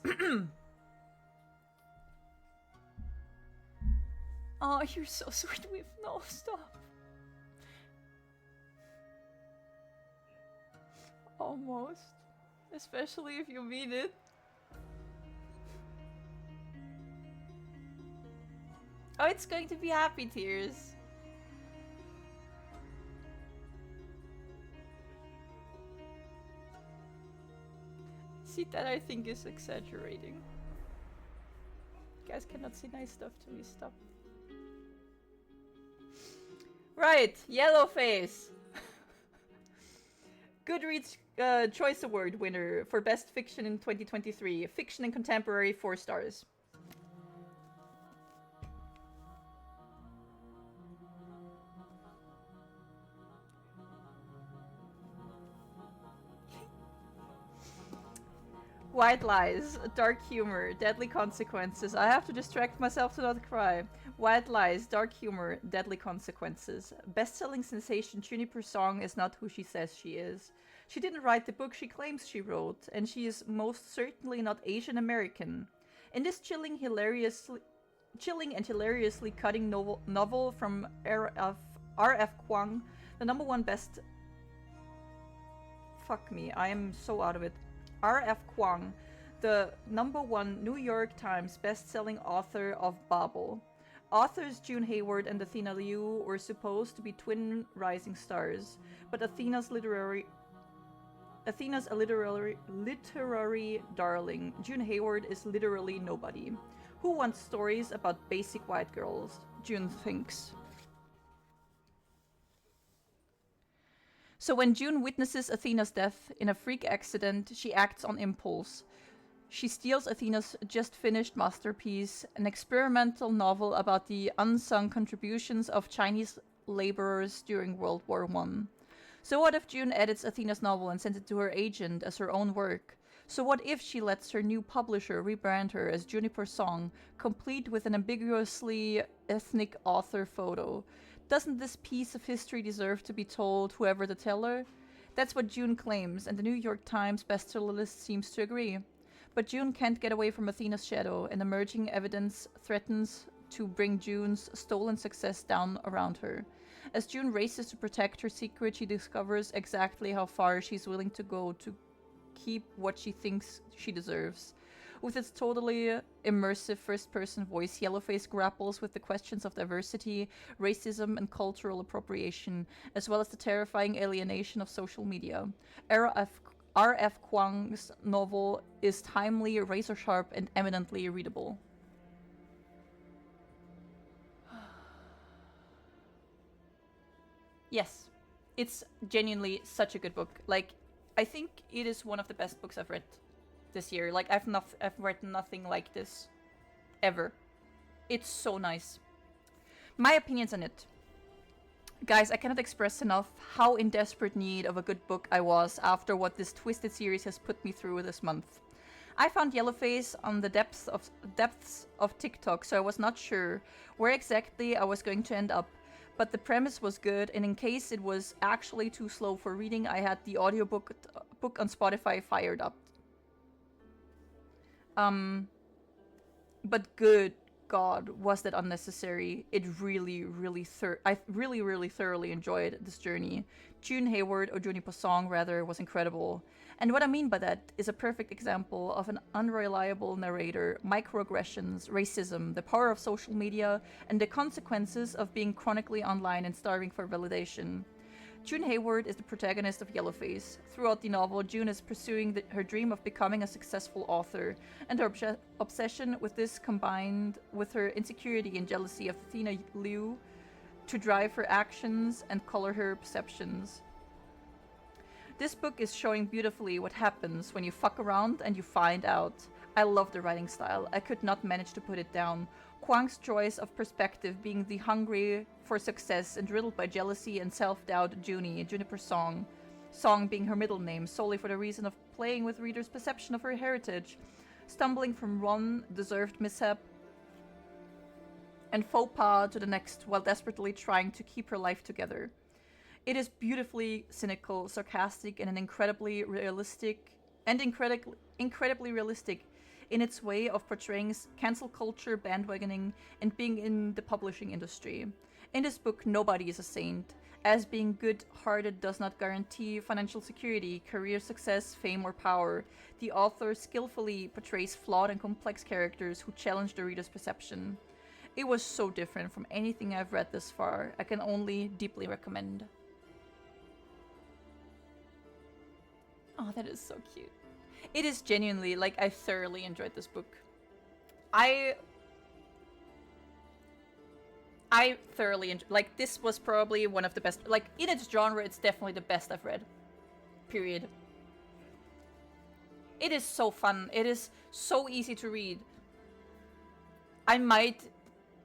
Speaker 1: Oh, you're so sweet with no stop. Almost. Especially if you mean it. Oh, it's going to be happy tears. See, that I think is exaggerating. You guys cannot see nice stuff to me, stop. Right, Yellowface. Goodreads Choice Award winner for Best Fiction in 2023. Fiction and Contemporary, 4 stars. White lies, dark humor, deadly consequences. I have to distract myself to not cry. White lies, dark humor, deadly consequences. Best-selling sensation Juniper Song is not who she says she is. She didn't write the book she claims she wrote, and she is most certainly not Asian American. In this chilling and hilariously cutting novel from era of R.F. Kuang, the number one best... Fuck me, I am so out of it. R.F. Kuang, the number one New York Times best-selling author of Babel. Authors June Hayward and Athena Liu were supposed to be twin rising stars, but Athena's a literary darling. June Hayward is literally nobody. Who wants stories about basic white girls? June thinks. So when June witnesses Athena's death in a freak accident, she acts on impulse. She steals Athena's just-finished masterpiece, an experimental novel about the unsung contributions of Chinese laborers during World War I. So what if June edits Athena's novel and sends it to her agent as her own work? So what if she lets her new publisher rebrand her as Juniper Song, complete with an ambiguously ethnic author photo? Doesn't this piece of history deserve to be told, whoever the teller? That's what June claims, and the New York Times bestseller list seems to agree. But June can't get away from Athena's shadow, and emerging evidence threatens to bring June's stolen success down around her. As June races to protect her secret, she discovers exactly how far she's willing to go to keep what she thinks she deserves. With its totally immersive first-person voice, Yellowface grapples with the questions of diversity, racism, and cultural appropriation, as well as the terrifying alienation of social media. R.F. Kuang's novel is timely, razor-sharp, and eminently readable. Yes, it's genuinely such a good book. Like, I think it is one of the best books I've read this year. Like, I've read nothing like this ever. It's so nice. My opinions on it. Guys, I cannot express enough how in desperate need of a good book I was after what this Twisted series has put me through this month. I found Yellowface on the depths of TikTok, so I was not sure where exactly I was going to end up. But the premise was good, and in case it was actually too slow for reading, I had the audiobook on Spotify fired up. But good God, was that unnecessary. It really thoroughly enjoyed this journey. June Hayward, or Juniper Song rather, was incredible. And what I mean by that is a perfect example of an unreliable narrator, microaggressions, racism, the power of social media, and the consequences of being chronically online and starving for validation. June Hayward is the protagonist of Yellowface. Throughout the novel, June is pursuing her dream of becoming a successful author, and her obsession with this combined with her insecurity and jealousy of Athena Liu to drive her actions and color her perceptions. This book is showing beautifully what happens when you fuck around and you find out. I love the writing style. I could not manage to put it down. Kuang's choice of perspective being the hungry for success and riddled by jealousy and self-doubt Juniper Song. Song being her middle name solely for the reason of playing with readers' perception of her heritage, stumbling from one deserved mishap and faux pas to the next while desperately trying to keep her life together. It is beautifully cynical, sarcastic, and incredibly realistic in its way of portraying cancel culture, bandwagoning, and being in the publishing industry. In this book, nobody is a saint, as being good-hearted does not guarantee financial security, career success, fame, or power. The author skillfully portrays flawed and complex characters who challenge the reader's perception. It was so different from anything I've read this far. I can only deeply recommend. Oh, that is so cute. It is genuinely, like, I thoroughly enjoyed this book. I thoroughly enjoyed, like, this was probably one of the best, like, in its genre, it's definitely the best I've read. Period. It is so fun. It is so easy to read. I might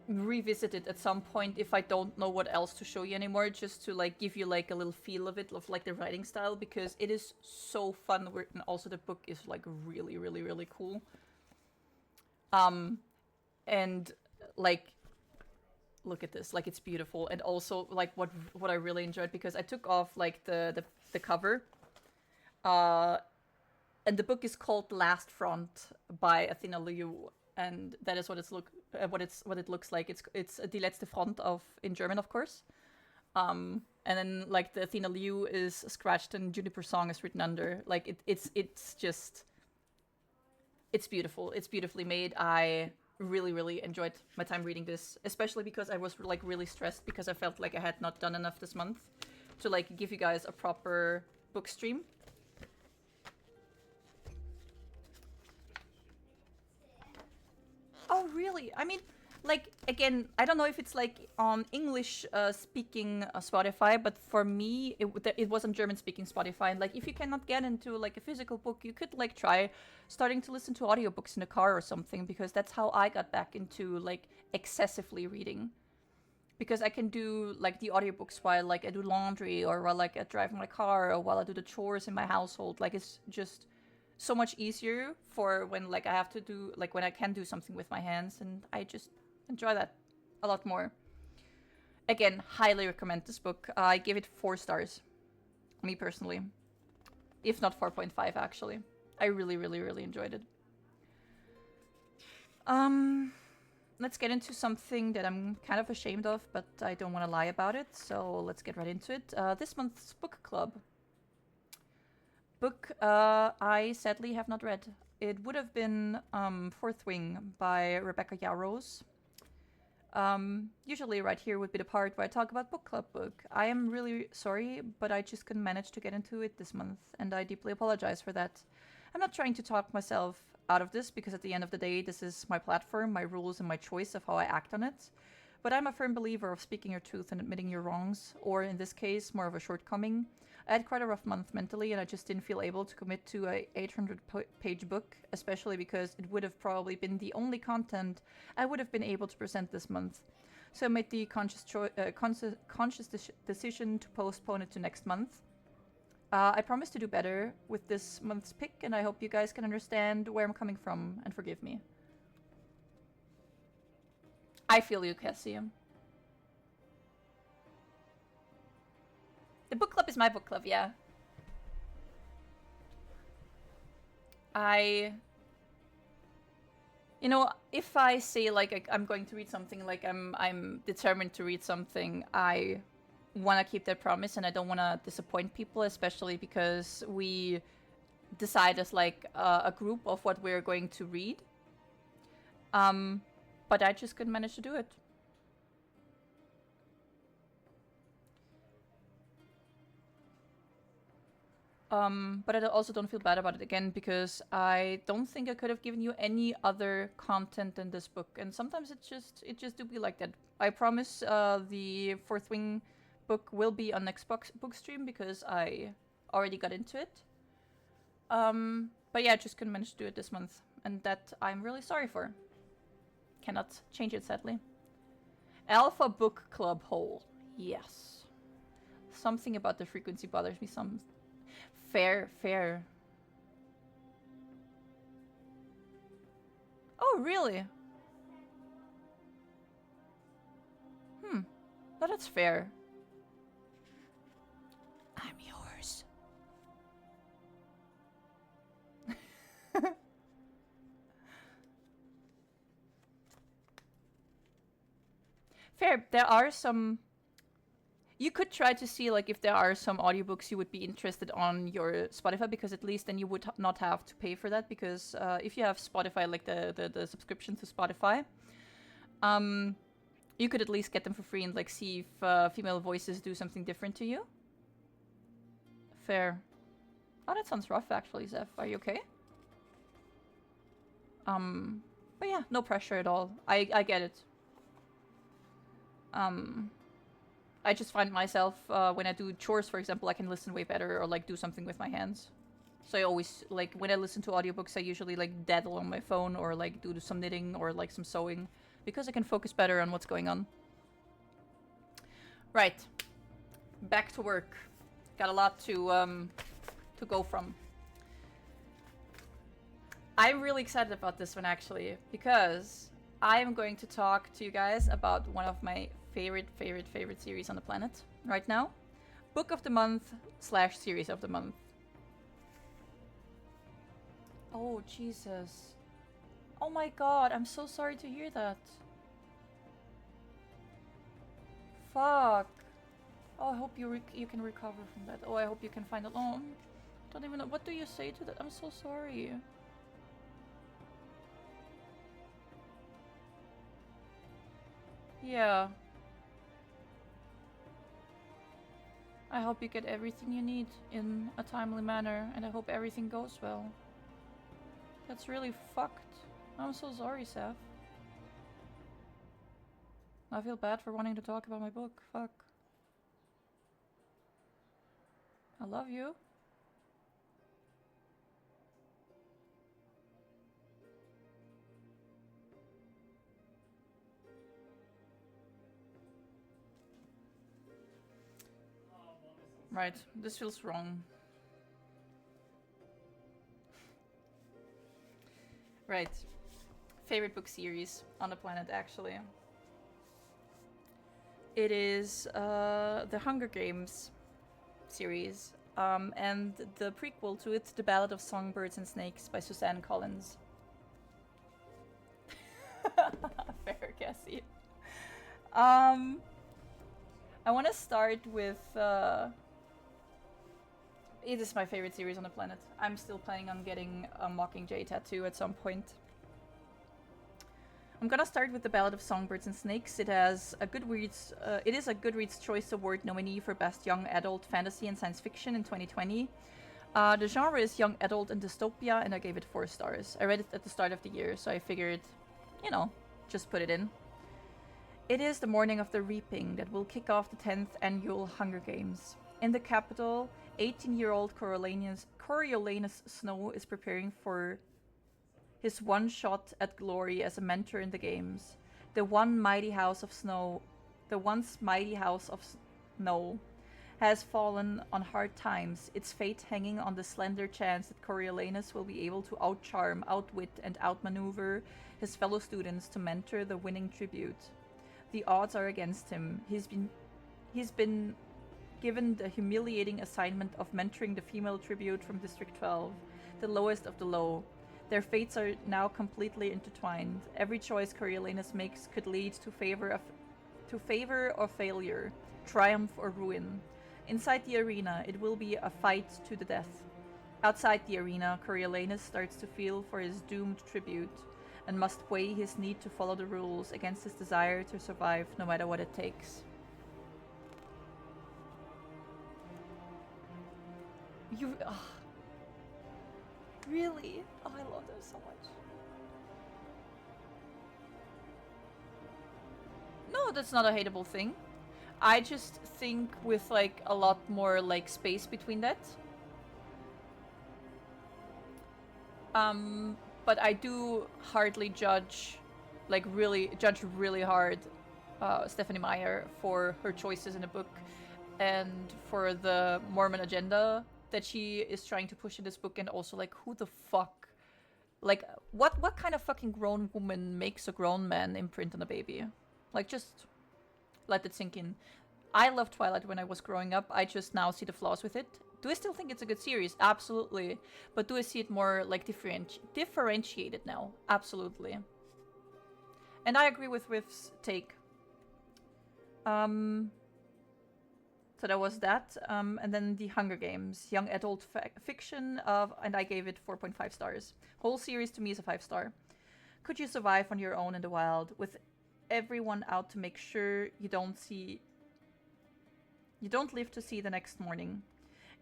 Speaker 1: revisit it at some point if I don't know what else to show you anymore, just to like give you like a little feel of it, of like the writing style, because it is so fun written. Also the book is like really cool. And like look at this, like it's beautiful. And also like what I really enjoyed, because I took off like the cover, and the book is called Last Front by Athena Liu, and that is what it looks like. It's Die letzte Front in German, of course. And then like the Athena Liu is scratched and Juniper Song is written under. Like it's just it's beautiful. It's beautifully made. I really enjoyed my time reading this, especially because I was like really stressed because I felt like I had not done enough this month to like give you guys a proper book stream. Oh really? I mean, like again, I don't know if it's like on English speaking Spotify, but for me it was on German speaking Spotify. And like if you cannot get into like a physical book, you could like try starting to listen to audiobooks in the car or something, because that's how I got back into like excessively reading. Because I can do like the audiobooks while like I do laundry, or while like I drive my car, or while I do the chores in my household. Like it's just so much easier for when like I have to do like when I can do something with my hands, and I just enjoy that a lot more. Again, highly recommend this book. I give it 4 stars, me personally, if not 4.5 actually. I really enjoyed it. Let's get into something that I'm kind of ashamed of, but I don't want to lie about it, so let's get right into it. This month's book club. Book I sadly have not read. It would have been Fourth Wing by Rebecca Yarros. Usually right here would be the part where I talk about book club book. I am really sorry, but I just couldn't manage to get into it this month, and I deeply apologize for that. I'm not trying to talk myself out of this, because at the end of the day, this is my platform, my rules, and my choice of how I act on it. But I'm a firm believer of speaking your truth and admitting your wrongs, or in this case, more of a shortcoming. I had quite a rough month mentally, and I just didn't feel able to commit to a 800-page book, especially because it would have probably been the only content I would have been able to present this month. So I made the conscious decision to postpone it to next month. I promise to do better with this month's pick, and I hope you guys can understand where I'm coming from and forgive me. I feel you, Cassie. The book club is my book club, yeah. You know, if I say like I'm going to read something, like I'm determined to read something, I want to keep that promise, and I don't want to disappoint people, especially because we decide as like a group of what we're going to read. But I just couldn't manage to do it. But I also don't feel bad about it again, because I don't think I could have given you any other content than this book, and sometimes it just do be like that. I promise the Fourth Wing book will be on next Bookstream, because I already got into it. But yeah, I just couldn't manage to do it this month, and that I'm really sorry for. Cannot change it, sadly. Alpha Book Club hole. Yes. Something about the frequency bothers me some. Fair. Oh, really? No, that's fair. I'm yours. Fair. There are some... You could try to see like if there are some audiobooks you would be interested on your Spotify, because at least then you would not have to pay for that, because if you have Spotify, like the subscription to Spotify, you could at least get them for free and like see if female voices do something different to you. Fair. Oh, that sounds rough actually, Zeph. Are you okay? But yeah, no pressure at all. I get it. I just find myself, when I do chores, for example, I can listen way better, or like do something with my hands. So I always, like, when I listen to audiobooks, I usually like daddle on my phone, or like do some knitting, or like some sewing, because I can focus better on what's going on. Right. Back to work. Got a lot to go from. I'm really excited about this one, actually, because I'm going to talk to you guys about one of my favorite series on the planet right now. Book of the month / series of the month. Oh, Jesus. Oh my god, I'm so sorry to hear that. Fuck. Oh, I hope you can recover from that. Oh, I hope you can find it. Oh, don't even know. What do you say to that? I'm so sorry. Yeah. I hope you get everything you need in a timely manner, and I hope everything goes well. That's really fucked. I'm so sorry, Seth. I feel bad for wanting to talk about my book. Fuck. I love you. Right, this feels wrong. Right. Favorite book series on the planet, actually. It is the Hunger Games series, and the prequel to it, The Ballad of Songbirds and Snakes by Suzanne Collins. Fair, Cassie. I want to start with. It is my favorite series on the planet. I'm still planning on getting a Mockingjay tattoo at some point. I'm gonna start with The Ballad of Songbirds and Snakes. It has a Goodreads. It is a Goodreads Choice Award nominee for Best Young Adult Fantasy and Science Fiction in 2020. The genre is young adult and dystopia, and I gave it 4 stars. I read it at the start of the year, so I figured, you know, just put it in. It is the morning of the reaping that will kick off the 10th annual Hunger Games. In the capital, 18-year-old Coriolanus Snow is preparing for his one shot at glory as a mentor in the games. The once mighty house of Snow has fallen on hard times, its fate hanging on the slender chance that Coriolanus will be able to outcharm, outwit, and outmaneuver his fellow students to mentor the winning tribute. The odds are against him. He's been given the humiliating assignment of mentoring the female tribute from District 12, the lowest of the low. Their fates are now completely intertwined. Every choice Coriolanus makes could lead to favor or failure, triumph or ruin. Inside the arena, it will be a fight to the death. Outside the arena, Coriolanus starts to feel for his doomed tribute and must weigh his need to follow the rules against his desire to survive no matter what it takes. Really? Oh, I love them so much. No, that's not a hateable thing. I just think with like a lot more like space between that. But I do hardly judge, like really hard, Stephanie Meyer for her choices in the book, and for the Mormon agenda that she is trying to push in this book, and also like who the fuck, like what kind of fucking grown woman makes a grown man imprint on a baby? Like, just let it sink in. I loved Twilight when I was growing up. I just now see the flaws with it. Do I still think it's a good series? Absolutely. But do I see it more like differentiated now? Absolutely. And I agree with Riff's take. So that was that. And then The Hunger Games, young adult fiction and I gave it 4.5 stars. Whole series to me is a 5-star. Could you survive on your own in the wild with everyone out to make sure you don't live to see the next morning?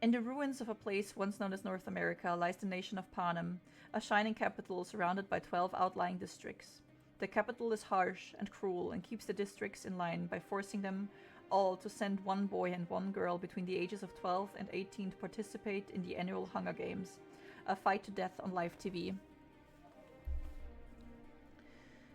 Speaker 1: In the ruins of a place once known as North America lies the nation of Panem, a shining capital surrounded by 12 outlying districts. The capital is harsh and cruel and keeps the districts in line by forcing them all to send one boy and one girl between the ages of 12 and 18 to participate in the annual Hunger Games, a fight to death on live TV.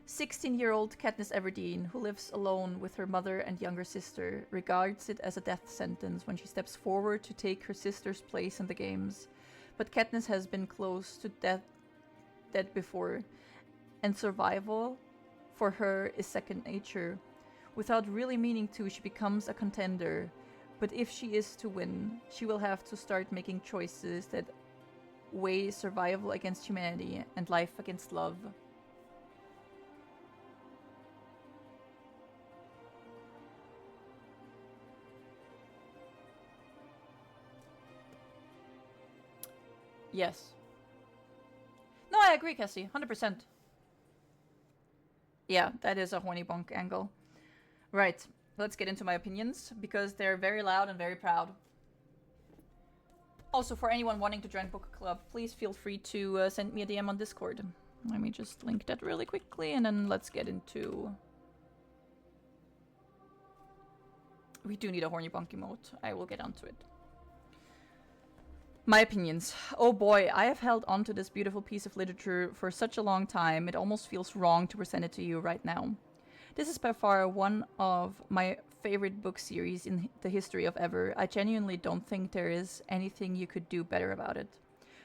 Speaker 1: 16-year-old Katniss Everdeen, who lives alone with her mother and younger sister, regards it as a death sentence when she steps forward to take her sister's place in the games. But Katniss has been close to dead before, and survival for her is second nature. Without really meaning to, she becomes a contender. But if she is to win, she will have to start making choices that weigh survival against humanity and life against love. Yes. No, I agree, Cassie. 100%. Yeah, that is a horny bonk angle. Right. Let's get into my opinions, because they're very loud and very proud. Also, for anyone wanting to join Book Club, please feel free to send me a DM on Discord. Let me just link that really quickly, and then let's get into... We do need a horny bonk emote. I will get onto it. My opinions. Oh boy, I have held onto this beautiful piece of literature for such a long time, it almost feels wrong to present it to you right now. This is by far one of my favorite book series in the history of ever. I genuinely don't think there is anything you could do better about it.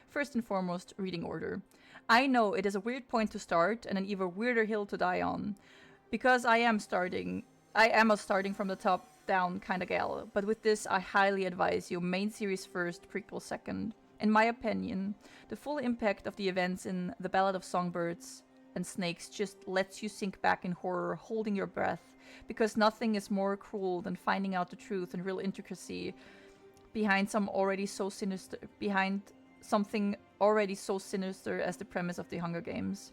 Speaker 1: First and foremost, reading order. I know it is a weird point to start and an even weirder hill to die on, because I am a starting from the top down kind of gal, but with this I highly advise you main series first, prequel second. In my opinion, the full impact of the events in The Ballad of Songbirds and Snakes just lets you sink back in horror, holding your breath, because nothing is more cruel than finding out the truth and real intricacy behind something already so sinister as the premise of the Hunger Games.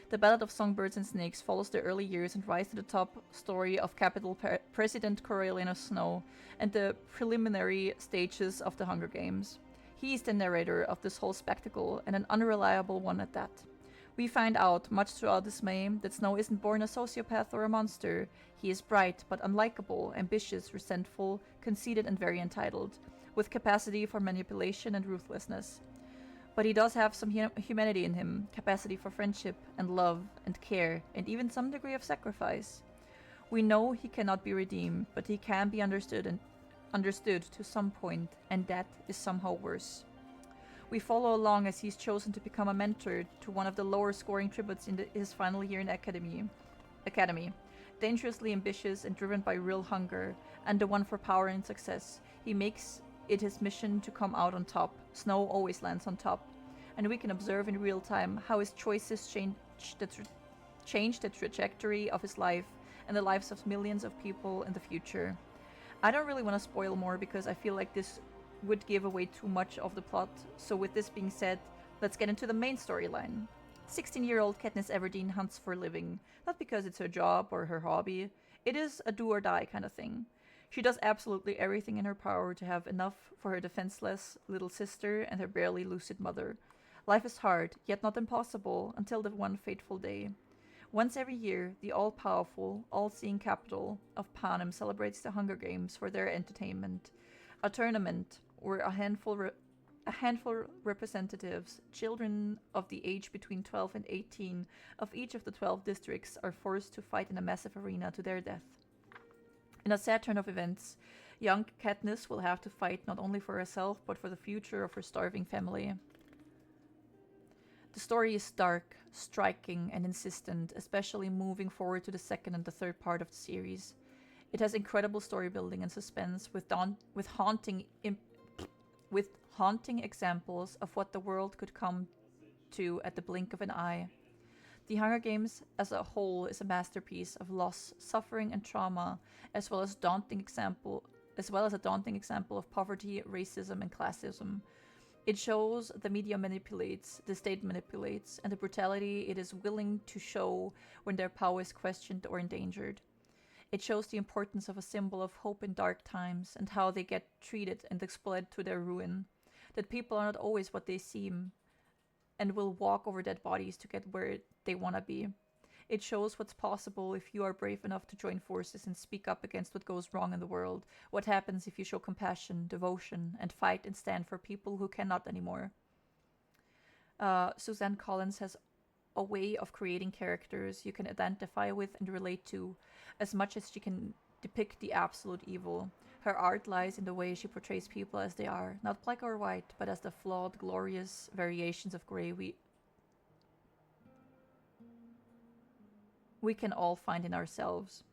Speaker 1: The Ballad of Songbirds and Snakes follows the early years and rise to the top story of Capitol President Coriolanus Snow and the preliminary stages of the Hunger Games. He is the narrator of this whole spectacle, and an unreliable one at that. We find out, much to our dismay, that Snow isn't born a sociopath or a monster. He is bright, but unlikable, ambitious, resentful, conceited, and very entitled, with capacity for manipulation and ruthlessness. But he does have some humanity in him, capacity for friendship and love and care, and even some degree of sacrifice. We know he cannot be redeemed, but he can be understood to some point, and that is somehow worse. We follow along as he's chosen to become a mentor to one of the lower scoring tributes in his final year in academy. Dangerously ambitious and driven by real hunger, and the one for power and success. He makes it his mission to come out on top. Snow always lands on top. And we can observe in real time how his choices change the trajectory of his life and the lives of millions of people in the future. I don't really want to spoil more because I feel like this would give away too much of the plot, so with this being said, let's get into the main storyline. 16-year-old Katniss Everdeen hunts for a living, not because it's her job or her hobby. It is a do-or-die kind of thing. She does absolutely everything in her power to have enough for her defenseless little sister and her barely lucid mother. Life is hard, yet not impossible, until the one fateful day. Once every year, the all-powerful, all-seeing capital of Panem celebrates the Hunger Games for their entertainment. A tournament where a handful representatives, children of the age between 12 and 18 of each of the 12 districts, are forced to fight in a massive arena to their death. In a sad turn of events, young Katniss will have to fight not only for herself, but for the future of her starving family. The story is dark, striking, and insistent, especially moving forward to the second and the third part of the series. It has incredible story building and suspense with haunting examples of what the world could come to at the blink of an eye. The Hunger Games as a whole is a masterpiece of loss, suffering, and trauma, as well as a daunting example of poverty, racism, and classism. It shows the media manipulates, the state manipulates, and the brutality it is willing to show when their power is questioned or endangered. It shows the importance of a symbol of hope in dark times and how they get treated and exploited to their ruin. That people are not always what they seem and will walk over dead bodies to get where they want to be. It shows what's possible if you are brave enough to join forces and speak up against what goes wrong in the world. What happens if you show compassion, devotion, and fight and stand for people who cannot anymore. Suzanne Collins has a way of creating characters you can identify with and relate to, as much as she can depict the absolute evil. Her art lies in the way she portrays people as they are, not black or white, but as the flawed, glorious variations of gray we can all find in ourselves.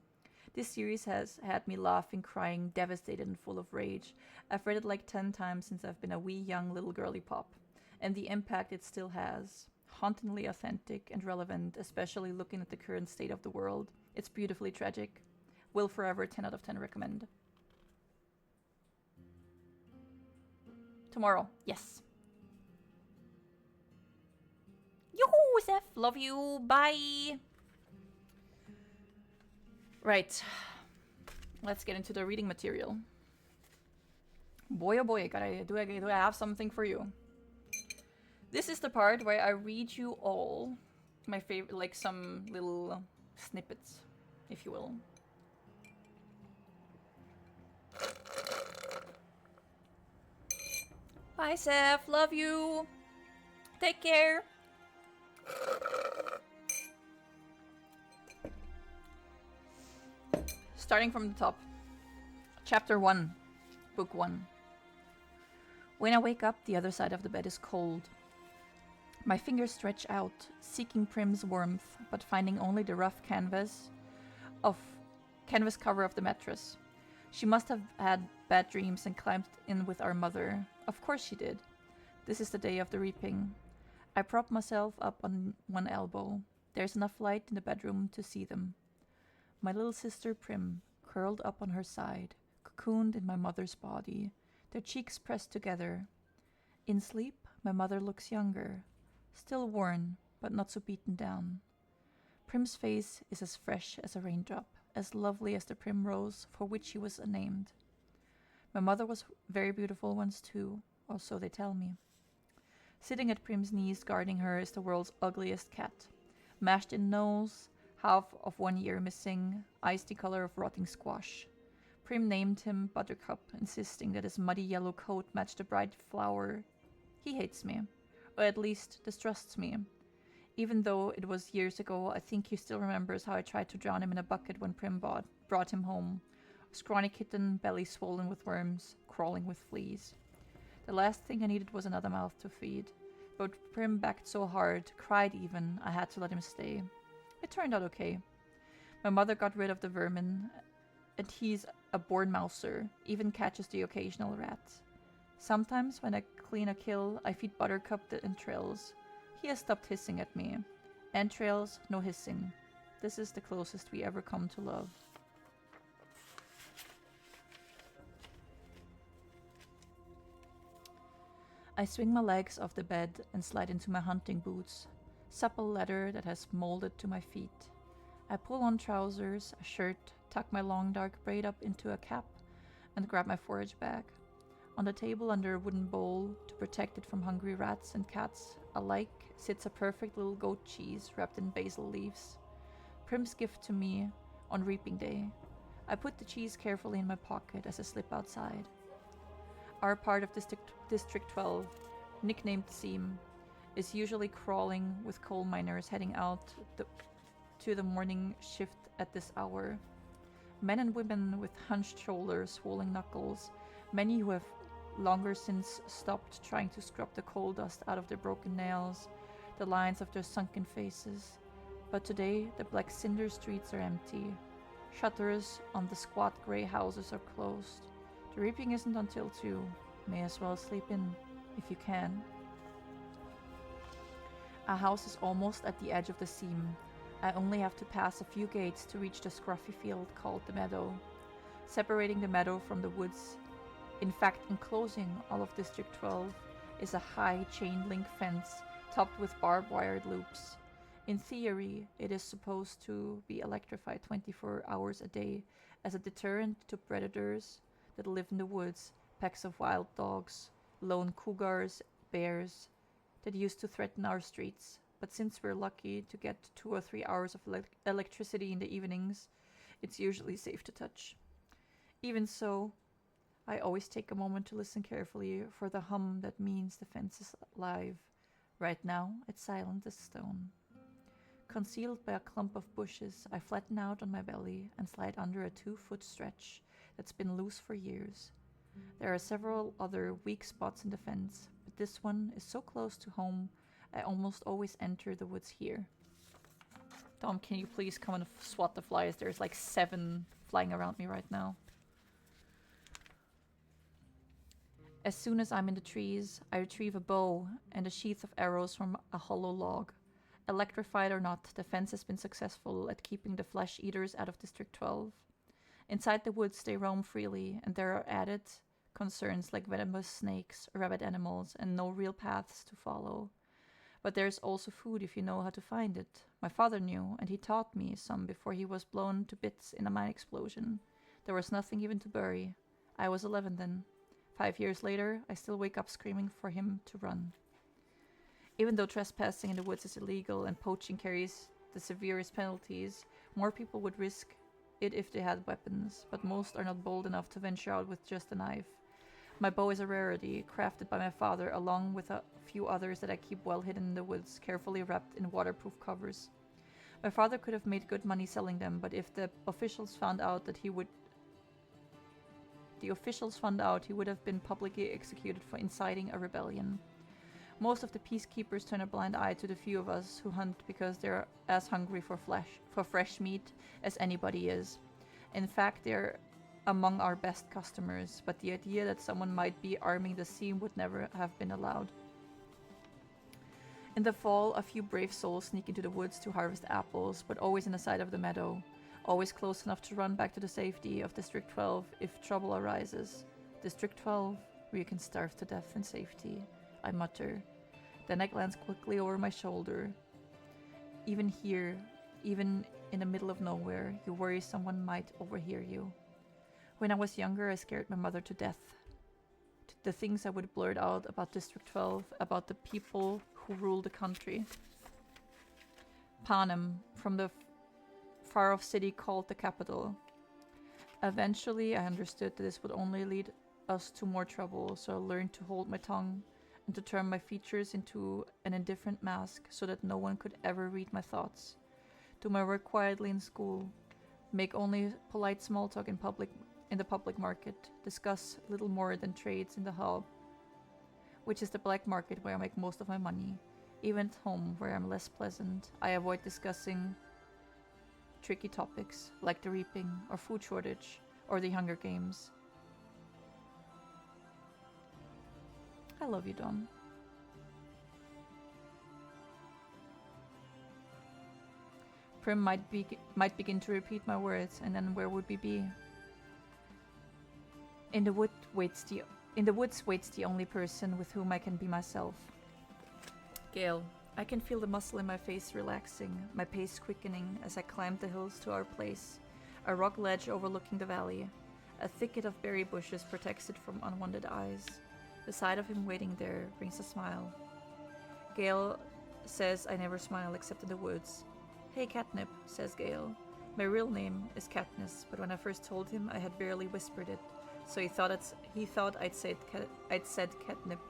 Speaker 1: This series has had me laughing, crying, devastated, and full of rage. I've read it like 10 times since I've been a wee young little girly pop, and the impact it still has. Hauntingly authentic and relevant, especially looking at the current state of the world. It's beautifully tragic. Will forever 10 out of 10 recommend. Tomorrow, yes. Seth. Love you. Bye. Right. Let's get into the reading material. Boy, oh boy, do I have something for you? This is the part where I read you all my favorite, like some little snippets, if you will. Bye, Seth. Love you. Take care. Starting from the top. Chapter 1. Book 1. When I wake up, the other side of the bed is cold. My fingers stretch out, seeking Prim's warmth, but finding only the rough canvas cover of the mattress. She must have had bad dreams and climbed in with our mother. Of course she did. This is the day of the reaping. I prop myself up on one elbow. There's enough light in the bedroom to see them. My little sister Prim, curled up on her side, cocooned in my mother's body, their cheeks pressed together. In sleep, my mother looks younger, still worn, but not so beaten down. Prim's face is as fresh as a raindrop, as lovely as the primrose for which she was named. My mother was very beautiful once too, or so they tell me. Sitting at Prim's knees guarding her is the world's ugliest cat. Mashed in nose, half of one ear missing, eyes the color of rotting squash. Prim named him Buttercup, insisting that his muddy yellow coat matched the bright flower. He hates me, or at least distrusts me. Even though it was years ago, I think he still remembers how I tried to drown him in a bucket when Prim brought him home. A scrawny kitten, belly swollen with worms, crawling with fleas. The last thing I needed was another mouth to feed. But Prim backed so hard, cried even, I had to let him stay. It turned out okay. My mother got rid of the vermin, and he's a born mouser, even catches the occasional rat. Sometimes when I clean a kill, I feed Buttercup the entrails. He has stopped hissing at me. Entrails, no hissing. This is the closest we ever come to love. I swing my legs off the bed and slide into my hunting boots, supple leather that has molded to my feet. I pull on trousers, a shirt, tuck my long dark braid up into a cap, and grab my forage bag. On the table under a wooden bowl, to protect it from hungry rats and cats alike, sits a perfect little goat cheese wrapped in basil leaves. Prim's gift to me on reaping day. I put the cheese carefully in my pocket as I slip outside. Our part of District 12, nicknamed Seam, is usually crawling with coal miners heading out to the morning shift at this hour. Men and women with hunched shoulders, swollen knuckles, many who have longer since stopped trying to scrub the coal dust out of their broken nails, the lines of their sunken faces. But today, the black cinder streets are empty. Shutters on the squat grey houses are closed. The reaping isn't until 2. May as well sleep in, if you can. Our house is almost at the edge of the seam. I only have to pass a few gates to reach the scruffy field called the meadow. Separating the meadow from the woods, in fact enclosing all of District 12, is a high chain-link fence topped with barbed-wired loops. In theory, it is supposed to be electrified 24 hours a day as a deterrent to predators that live in the woods, packs of wild dogs, lone cougars, bears, that used to threaten our streets. But since we're lucky to get 2 or 3 hours of electricity in the evenings, it's usually safe to touch. Even so, I always take a moment to listen carefully for the hum that means the fence is alive. Right now, it's silent as stone. Concealed by a clump of bushes, I flatten out on my belly and slide under a 2-foot stretch that's been loose for years. There are several other weak spots in the fence, but this one is so close to home, I almost always enter the woods here. Tom, can you please come and swat the flies? There's like 7 flying around me right now. As soon as I'm in the trees, I retrieve a bow and a sheath of arrows from a hollow log. Electrified or not, the fence has been successful at keeping the flesh eaters out of District 12. Inside the woods they roam freely, and there are added concerns like venomous snakes, rabid animals, and no real paths to follow. But there's also food if you know how to find it. My father knew, and he taught me some before he was blown to bits in a mine explosion. There was nothing even to bury. I was 11 then. 5 years later, I still wake up screaming for him to run. Even though trespassing in the woods is illegal and poaching carries the severest penalties, more people would risk it if they had weapons, but most are not bold enough to venture out with just a knife. My bow is a rarity, crafted by my father, along with a few others that I keep well hidden in the woods, carefully wrapped in waterproof covers. My father could have made good money selling them, but if the officials found out he would have been publicly executed for inciting a rebellion. Most of the peacekeepers turn a blind eye to the few of us who hunt because they're as hungry for fresh meat as anybody is. In fact, they're among our best customers, but the idea that someone might be arming the scene would never have been allowed. In the fall, a few brave souls sneak into the woods to harvest apples, but always in the side of the meadow, always close enough to run back to the safety of District 12 if trouble arises. District 12, where you can starve to death in safety, I mutter. Then I glance quickly over my shoulder. Even here, even in the middle of nowhere, you worry someone might overhear you. When I was younger, I scared my mother to death. The things I would blurt out about District 12, about the people who rule the country. Panem, from the far-off city called the capital. Eventually, I understood that this would only lead us to more trouble, so I learned to hold my tongue and to turn my features into an indifferent mask so that no one could ever read my thoughts. Do my work quietly in school, make only polite small talk in the public market, discuss little more than trades in the hub, which is the black market where I make most of my money. Even at home, where I'm less pleasant, I avoid discussing tricky topics like the reaping or food shortage or the Hunger Games. I love you, Don. Prim might begin to repeat my words, and then where would we be? In the woods waits the only person with whom I can be myself. Gale. I can feel the muscle in my face relaxing, my pace quickening as I climb the hills to our place, a rock ledge overlooking the valley. A thicket of berry bushes protects it from unwanted eyes. The sight of him waiting there brings a smile. Gale says I never smile except in the woods. Hey Catnip, says Gale. My real name is Katniss, but when I first told him I had barely whispered it, so he thought I'd said Catnip.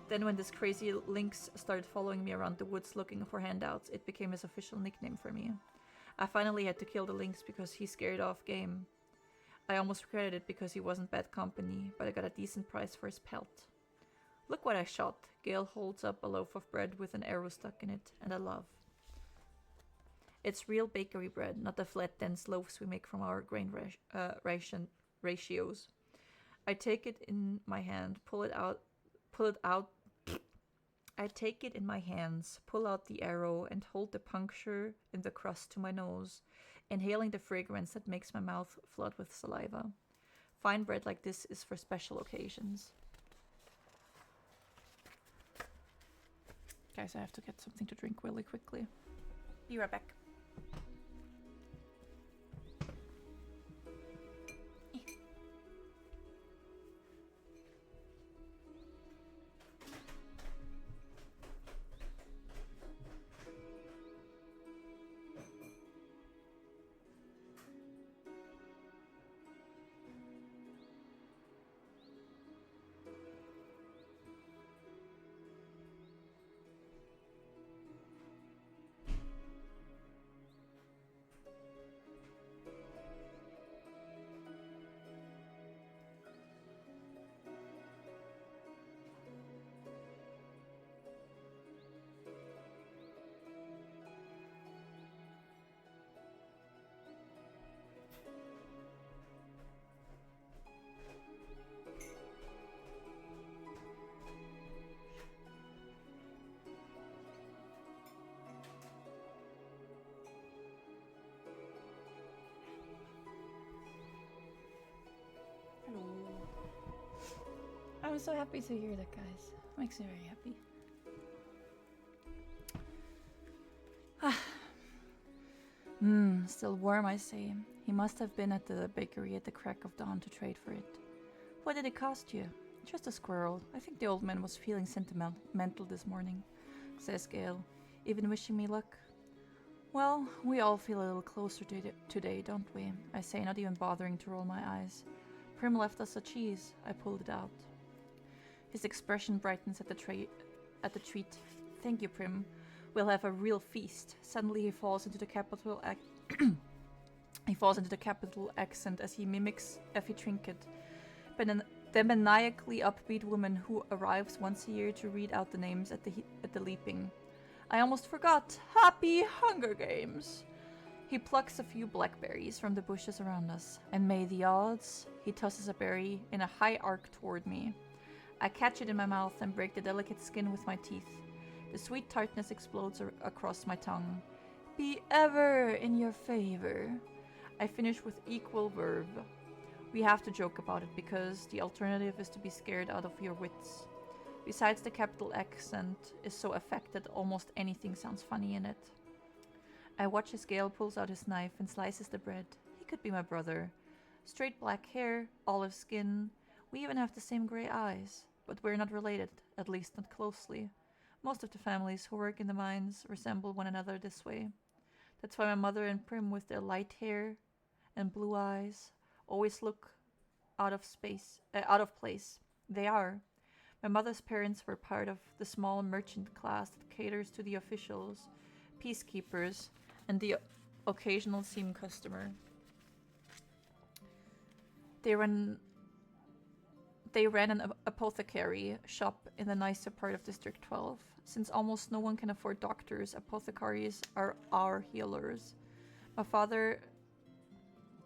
Speaker 1: Then when this crazy lynx started following me around the woods looking for handouts, it became his official nickname for me. I finally had to kill the lynx because he scared off game. I almost regretted it because he wasn't bad company, but I got a decent price for his pelt. Look what I shot. Gale holds up a loaf of bread with an arrow stuck in it, and I love. It's real bakery bread, not the flat, dense loaves we make from our grain ratios. I take it in my hand, I take it in my hands, pull out the arrow, and hold the puncture in the crust to my nose, inhaling the fragrance that makes my mouth flood with saliva. Fine bread like this is for special occasions. Guys, I have to get something to drink really quickly. Be right back. I'm so happy to hear that, guys. Makes me very happy. Still warm, I say. He must have been at the bakery at the crack of dawn to trade for it. What did it cost you? Just a squirrel. I think the old man was feeling sentimental this morning, says Gale, even wishing me luck. Well, we all feel a little closer today, don't we? I say, not even bothering to roll my eyes. Prim left us a cheese. I pulled it out. His expression brightens at the treat. Thank you, Prim. We'll have a real feast. Suddenly he falls into the capital accent as he mimics Effie Trinket, the maniacally upbeat woman who arrives once a year to read out the names at the leaping. I almost forgot. Happy Hunger Games! He plucks a few blackberries from the bushes around us, and may the odds... He tosses a berry in a high arc toward me. I catch it in my mouth and break the delicate skin with my teeth. The sweet tartness explodes across my tongue. Be ever in your favor. I finish with equal verve. We have to joke about it because the alternative is to be scared out of your wits. Besides, the capital accent is so affected almost anything sounds funny in it. I watch as Gale pulls out his knife and slices the bread. He could be my brother. Straight black hair, olive skin. We even have the same gray eyes. But we're not related, at least not closely. Most of the families who work in the mines resemble one another this way. That's why my mother and Prim, with their light hair and blue eyes, always look out of place. They are. My mother's parents were part of the small merchant class that caters to the officials, peacekeepers, and the occasional seam customer. They ran an apothecary shop in the nicer part of District 12. Since almost no one can afford doctors, apothecaries are our healers. My father...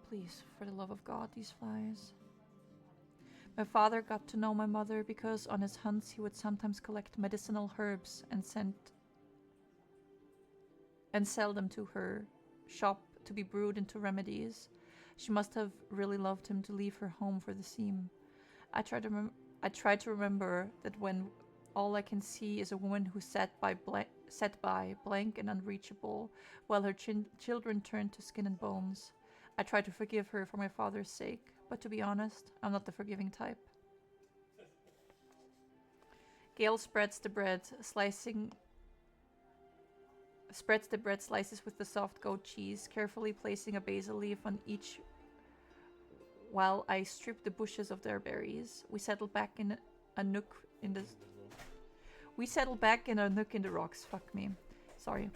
Speaker 1: Please, for the love of God, these flies. My father got to know my mother because on his hunts he would sometimes collect medicinal herbs and sell them to her shop to be brewed into remedies. She must have really loved him to leave her home for the seam. I try to remember that when all I can see is a woman who sat by blank and unreachable, while her children turned to skin and bones. I try to forgive her for my father's sake, but to be honest, I'm not the forgiving type. Gale spreads the bread slices with the soft goat cheese, carefully placing a basil leaf on each while I strip the bushes of their berries. We settle back in a nook in the rocks. Fuck me. Sorry.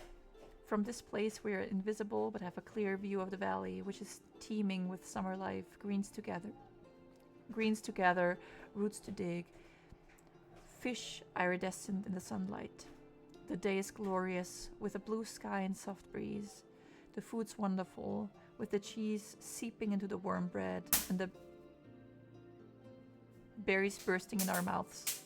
Speaker 1: From this place we are invisible but have a clear view of the valley, which is teeming with summer life. Greens to gather, roots to dig, fish iridescent in the sunlight. The day is glorious, with a blue sky and soft breeze. The food's wonderful, with the cheese seeping into the warm bread and the berries bursting in our mouths.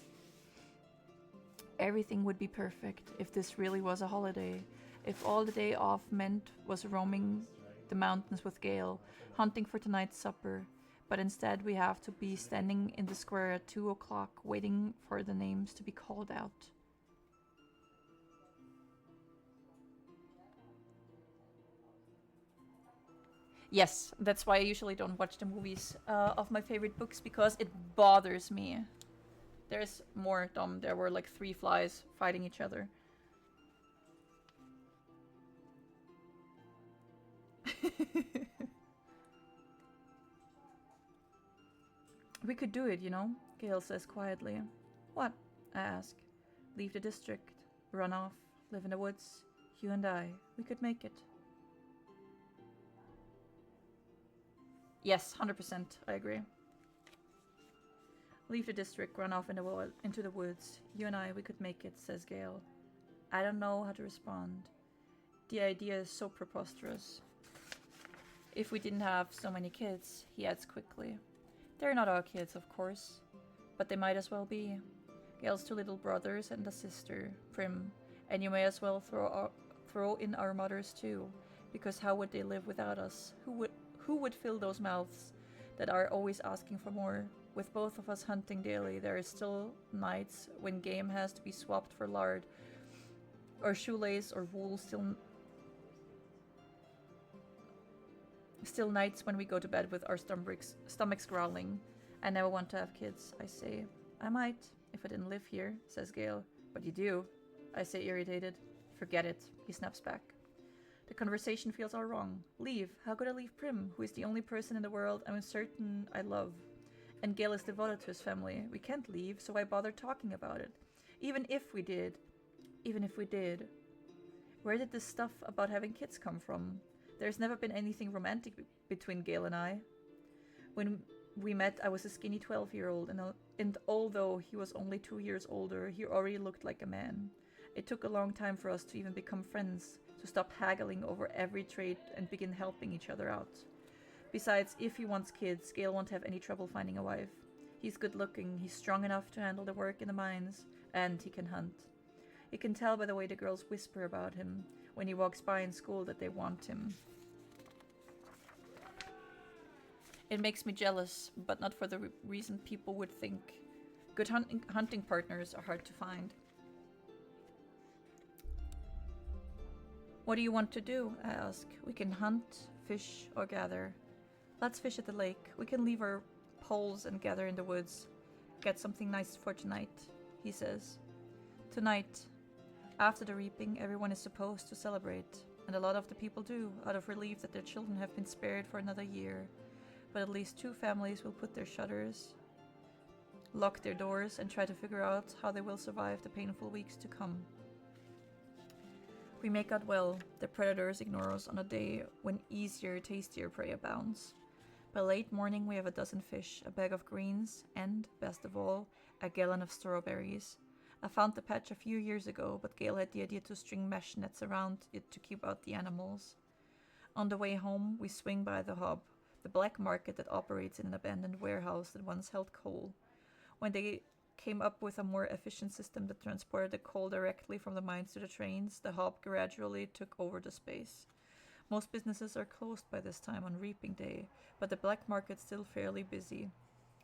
Speaker 1: Everything would be perfect if this really was a holiday. If all the day off meant was roaming the mountains with Gale, hunting for tonight's supper. But instead we have to be standing in the square at 2 o'clock, waiting for the names to be called out. Yes, that's why I usually don't watch the movies of my favorite books, because it bothers me. There's more, Dom. There were like 3 flies fighting each other. We could do it, you know, Gale says quietly. What? I ask. Leave the district, run off, live in the woods. You and I, we could make it. Yes, 100%, I agree. Leave the district, run off into the woods. You and I, we could make it, says Gale. I don't know how to respond. The idea is so preposterous. If we didn't have so many kids, he adds quickly. They're not our kids, of course, but they might as well be. Gale's 2 little brothers and a sister, Prim, and you may as well throw in our mothers too, because how would they live without us? Who would fill those mouths that are always asking for more? With both of us hunting daily, there is still nights when game has to be swapped for lard, or shoelace or wool Still nights when we go to bed with our stomachs growling. I never want to have kids, I say. I might, if I didn't live here, says Gale. But you do, I say, irritated. Forget it, he snaps back. The conversation feels all wrong. Leave? How could I leave Prim, who is the only person in the world I'm certain I love? And Gale is devoted to his family. We can't leave, so why bother talking about it? Even if we did. Where did this stuff about having kids come from? There's never been anything romantic between Gale and I. When we met, I was a skinny 12-year-old, and although he was only 2 years older, he already looked like a man. It took a long time for us to even become friends, to stop haggling over every trait and begin helping each other out. Besides, if he wants kids, Gale won't have any trouble finding a wife. He's good looking, he's strong enough to handle the work in the mines, and he can hunt. You can tell by the way the girls whisper about him when he walks by in school that they want him. It makes me jealous, but not for the reason people would think. Good hunting partners are hard to find. What do you want to do? I ask. We can hunt, fish, or gather. Let's fish at the lake. We can leave our poles and gather in the woods. Get something nice for tonight, he says. Tonight, after the reaping, everyone is supposed to celebrate, and a lot of the people do, out of relief that their children have been spared for another year. But at least 2 families will put their shutters, lock their doors, and try to figure out how they will survive the painful weeks to come. We make out well. The predators ignore us on a day when easier, tastier prey abounds. By late morning we have a dozen fish, a bag of greens, and, best of all, a gallon of strawberries. I found the patch a few years ago, but Gale had the idea to string mesh nets around it to keep out the animals. On the way home, we swing by the hub, the black market that operates in an abandoned warehouse that once held coal. When they came up with a more efficient system that transported the coal directly from the mines to the trains, the hub gradually took over the space. Most businesses are closed by this time on reaping day, but the black market's still fairly busy.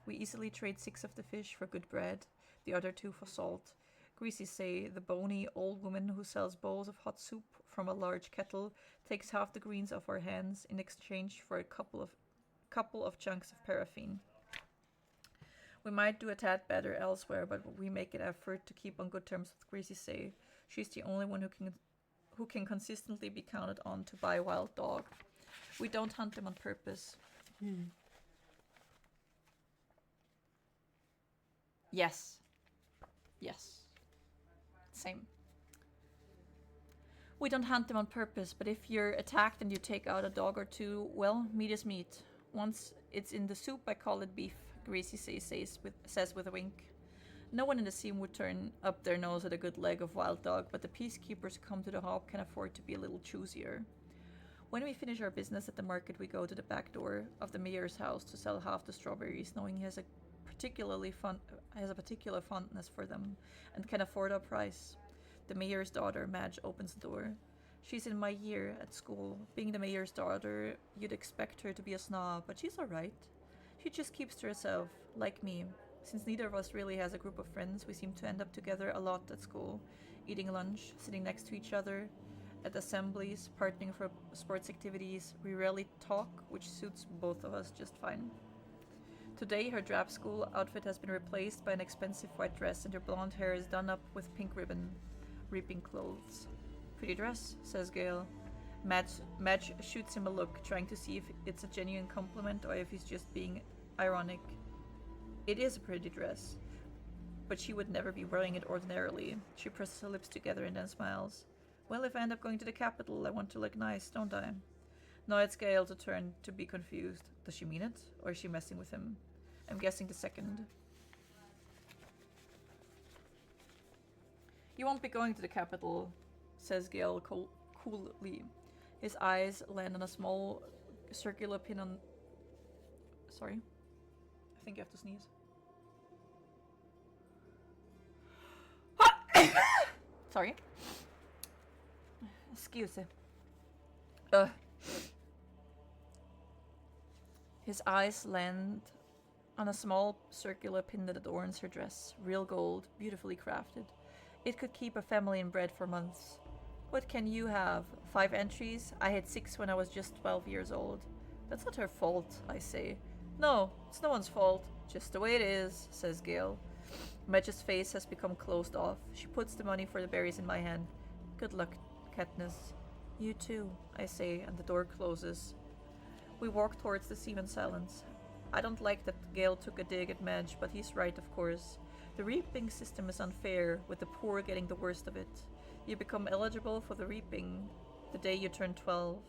Speaker 1: We easily trade 6 of the fish for good bread, the other 2 for salt. Greasy say, the bony old woman who sells bowls of hot soup from a large kettle, takes half the greens off our hands in exchange for a couple of chunks of paraffin. We might do a tad better elsewhere, but we make an effort to keep on good terms with Greasy say. She's the only one who can consistently be counted on to buy wild dog. We don't hunt them on purpose. Yes. Same. We don't hunt them on purpose, but if you're attacked and you take out a dog or 2, well, meat is meat. Once it's in the soup, I call it beef, Greasy says with a wink. No one in the scene would turn up their nose at a good leg of wild dog, but the peacekeepers who come to the hop can afford to be a little choosier. When we finish our business at the market, we go to the back door of the mayor's house to sell half the strawberries, knowing he has a particular fondness for them and can afford our price. The mayor's daughter, Madge, opens the door. She's in my year at school. Being the mayor's daughter, you'd expect her to be a snob, but she's alright. She just keeps to herself, like me. Since neither of us really has a group of friends, we seem to end up together a lot at school, eating lunch, sitting next to each other, at assemblies, partnering for sports activities. We rarely talk, which suits both of us just fine. Today, her drab school outfit has been replaced by an expensive white dress, and her blonde hair is done up with pink ribbon. Reaping clothes. Pretty dress, says Gale. Madge shoots him a look, trying to see if it's a genuine compliment or if he's just being ironic. It is a pretty dress, but she would never be wearing it ordinarily. She presses her lips together and then smiles. Well, if I end up going to the capital, I want to look nice, don't I? Now it's Gale's turn to be confused. Does she mean it, or is she messing with him? I'm guessing the second. You won't be going to the capital, says Gale coolly. His eyes land on a small circular pin on... Sorry. I think you have to sneeze. Sorry. Excuse me. His eyes land on a small circular pin that adorns her dress. Real gold, beautifully crafted. It could keep a family in bread for months. What can you have? 5 entries? I had 6 when I was just 12 years old. That's not her fault, I say. No, it's no one's fault. Just the way it is, says Gale. Madge's face has become closed off. She puts the money for the berries in my hand. Good luck, Katniss. You too, I say, and the door closes. We walk towards the seam in silence. I don't like that Gale took a dig at Madge, but he's right, of course. The reaping system is unfair, with the poor getting the worst of it. You become eligible for the reaping the day you turn 12.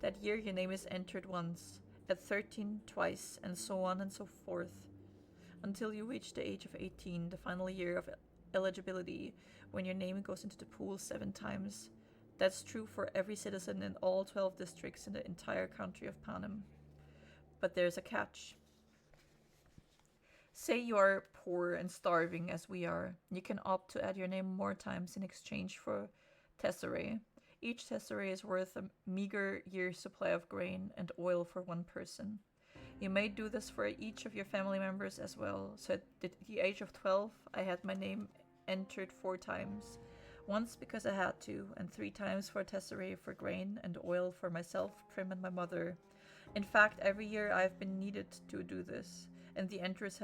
Speaker 1: That year your name is entered once, at 13 twice, and so on and so forth. Until you reach the age of 18, the final year of eligibility, when your name goes into the pool 7 times. That's true for every citizen in all 12 districts in the entire country of Panem. But there's a catch. Say you are poor and starving as we are. You can opt to add your name more times in exchange for tesserae. Each tesserae is worth a meager year's supply of grain and oil for one person. You may do this for each of your family members as well. So at the age of 12, I had my name entered 4 times. Once because I had to, and 3 times for tesserae for grain and oil for myself, Prim, and my mother. In fact, every year I have been needed to do this, and the entries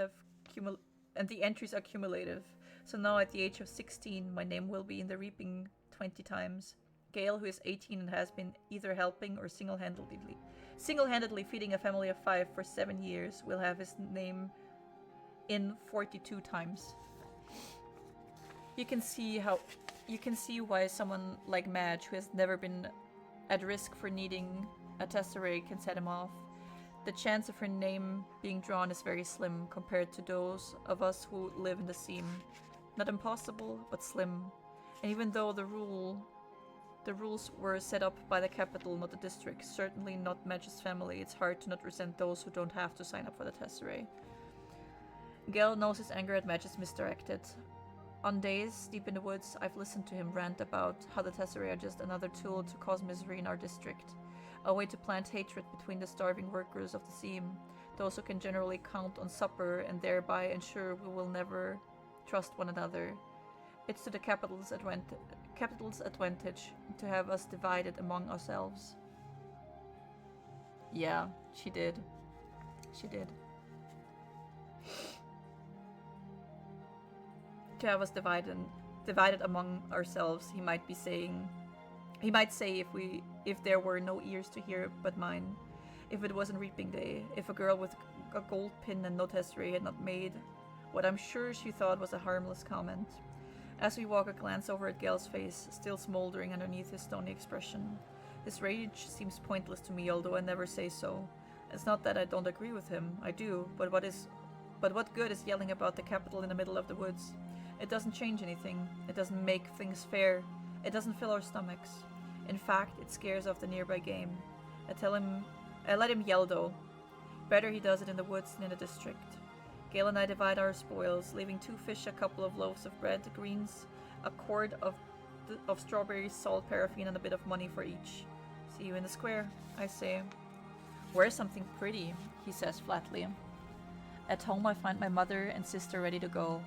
Speaker 1: are cumulative. So now at the age of 16, my name will be in the reaping 20 times. Gale, who is 18 and has been either helping or single-handedly feeding a family of 5 for 7 years, will have his name in 42 times. You can see why someone like Madge, who has never been at risk for needing a tesserae, can set him off. The chance of her name being drawn is very slim compared to those of us who live in the seam. Not impossible, but slim. And even though the rules were set up by the capital, not the district, certainly not Madge's family, it's hard to not resent those who don't have to sign up for the tesserae. Gale knows his anger at Madge is misdirected. On days deep in the woods, I've listened to him rant about how the tesserae are just another tool to cause misery in our district. A way to plant hatred between the starving workers of the seam, those who can generally count on supper and thereby ensure we will never trust one another. It's to the capital's advantage to have us divided among ourselves. Yeah, she did. She did. To have us divided among ourselves, he might say if there were no ears to hear but mine, if it wasn't reaping day, if a girl with a gold pin and no tesserae had not made what I'm sure she thought was a harmless comment. As we walk, a glance over at Gale's face, still smoldering underneath his stony expression. His rage seems pointless to me, although I never say so. It's not that I don't agree with him, I do, but what good is yelling about the capital in the middle of the woods? It doesn't change anything. It doesn't make things fair. It doesn't fill our stomachs. In fact, it scares off the nearby game. I let him yell though. Better he does it in the woods than in the district. Gale and I divide our spoils, leaving 2 fish, a couple of loaves of bread, greens, a quart of strawberries, salt, paraffin, and a bit of money for each. See you in the square, I say. Wear something pretty, he says flatly. At home I find my mother and sister ready to go.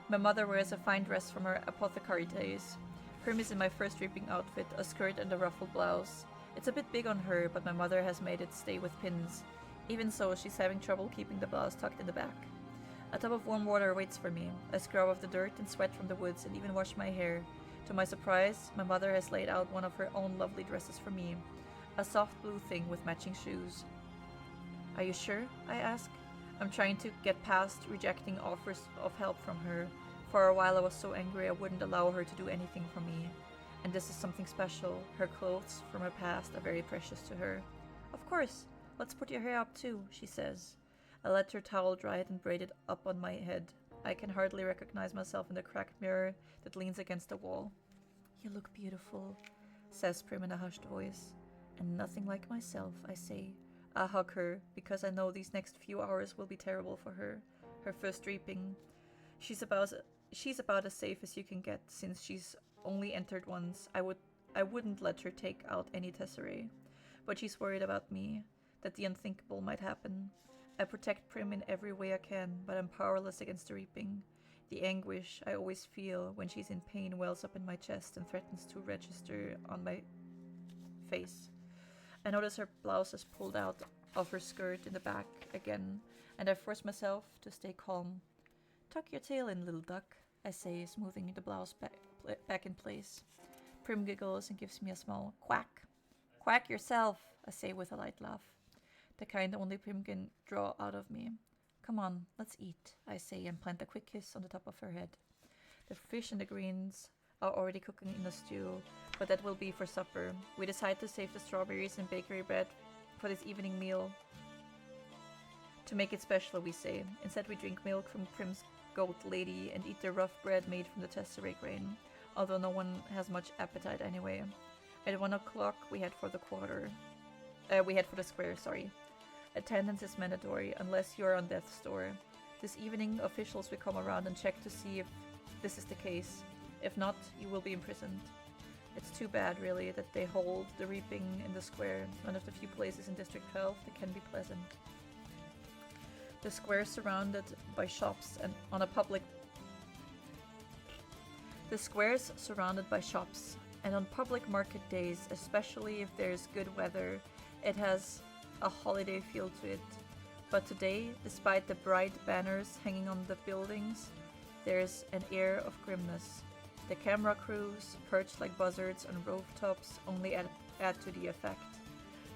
Speaker 1: My mother wears a fine dress from her apothecary days. Prim is in my first reaping outfit, a skirt and a ruffled blouse. It's a bit big on her, but my mother has made it stay with pins. Even so, she's having trouble keeping the blouse tucked in the back. A tub of warm water waits for me. I scrub off the dirt and sweat from the woods and even wash my hair. To my surprise, my mother has laid out one of her own lovely dresses for me. A soft blue thing with matching shoes. Are you sure? I ask. I'm trying to get past rejecting offers of help from her. For a while I was so angry I wouldn't allow her to do anything for me. And this is something special. Her clothes from her past are very precious to her. Of course. Let's put your hair up too, she says. I let her towel dry it and braid it up on my head. I can hardly recognize myself in the cracked mirror that leans against the wall. You look beautiful, says Prim in a hushed voice. And nothing like myself, I say. I hug her, because I know these next few hours will be terrible for her. Her first reaping. She's about as safe as you can get, since she's only entered once. I wouldn't let her take out any tesserae. But she's worried about me, that the unthinkable might happen. I protect Prim in every way I can, but I'm powerless against the reaping. The anguish I always feel when she's in pain wells up in my chest and threatens to register on my face. I notice her blouse is pulled out of her skirt in the back again, and I force myself to stay calm. Tuck your tail in, little duck, I say, smoothing the blouse back in place. Prim giggles and gives me a small quack. Quack yourself, I say with a light laugh, the kind only Prim can draw out of me. Come on, let's eat, I say, and plant a quick kiss on the top of her head. The fish and the greens are already cooking in the stew, but that will be for supper. We decide to save the strawberries and bakery bread for this evening meal. To make it special, we say. Instead, we drink milk from Prim's goat lady and eat the rough bread made from the tesserae grain, although no one has much appetite anyway. At 1 o'clock, we head for the square, sorry. Attendance is mandatory unless you're on death's door. This evening, officials will come around and check to see if this is the case. If not, you will be imprisoned. It's too bad, really, that they hold the reaping in the square, one of the few places in District 12 that can be pleasant. The square is surrounded by shops and on public market days, especially if there's good weather, it has a holiday feel to it. But today, despite the bright banners hanging on the buildings, there's an air of grimness. The camera crews, perched like buzzards on rooftops, only add to the effect.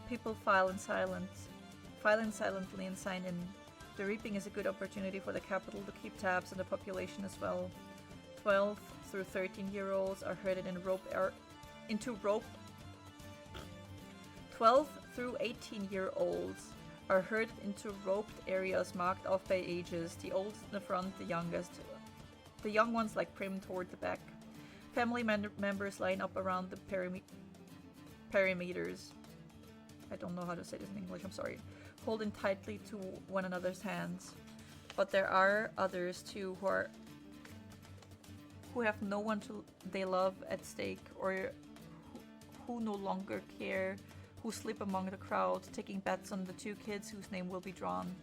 Speaker 1: People file in silently and sign in. The reaping is a good opportunity for the capital to keep tabs on the population as well. 12 through 13-year-olds are herded into 12 through 18-year-olds are herded into roped areas marked off by ages, the oldest in the front, the youngest. The young ones like Prim toward the back. Family members line up around the perimeters. I don't know how to say this in English, I'm sorry. Holding tightly to one another's hands. But there are others too who have no one they love at stake, or who no longer care, who slip among the crowd, taking bets on the 2 kids whose name will be drawn.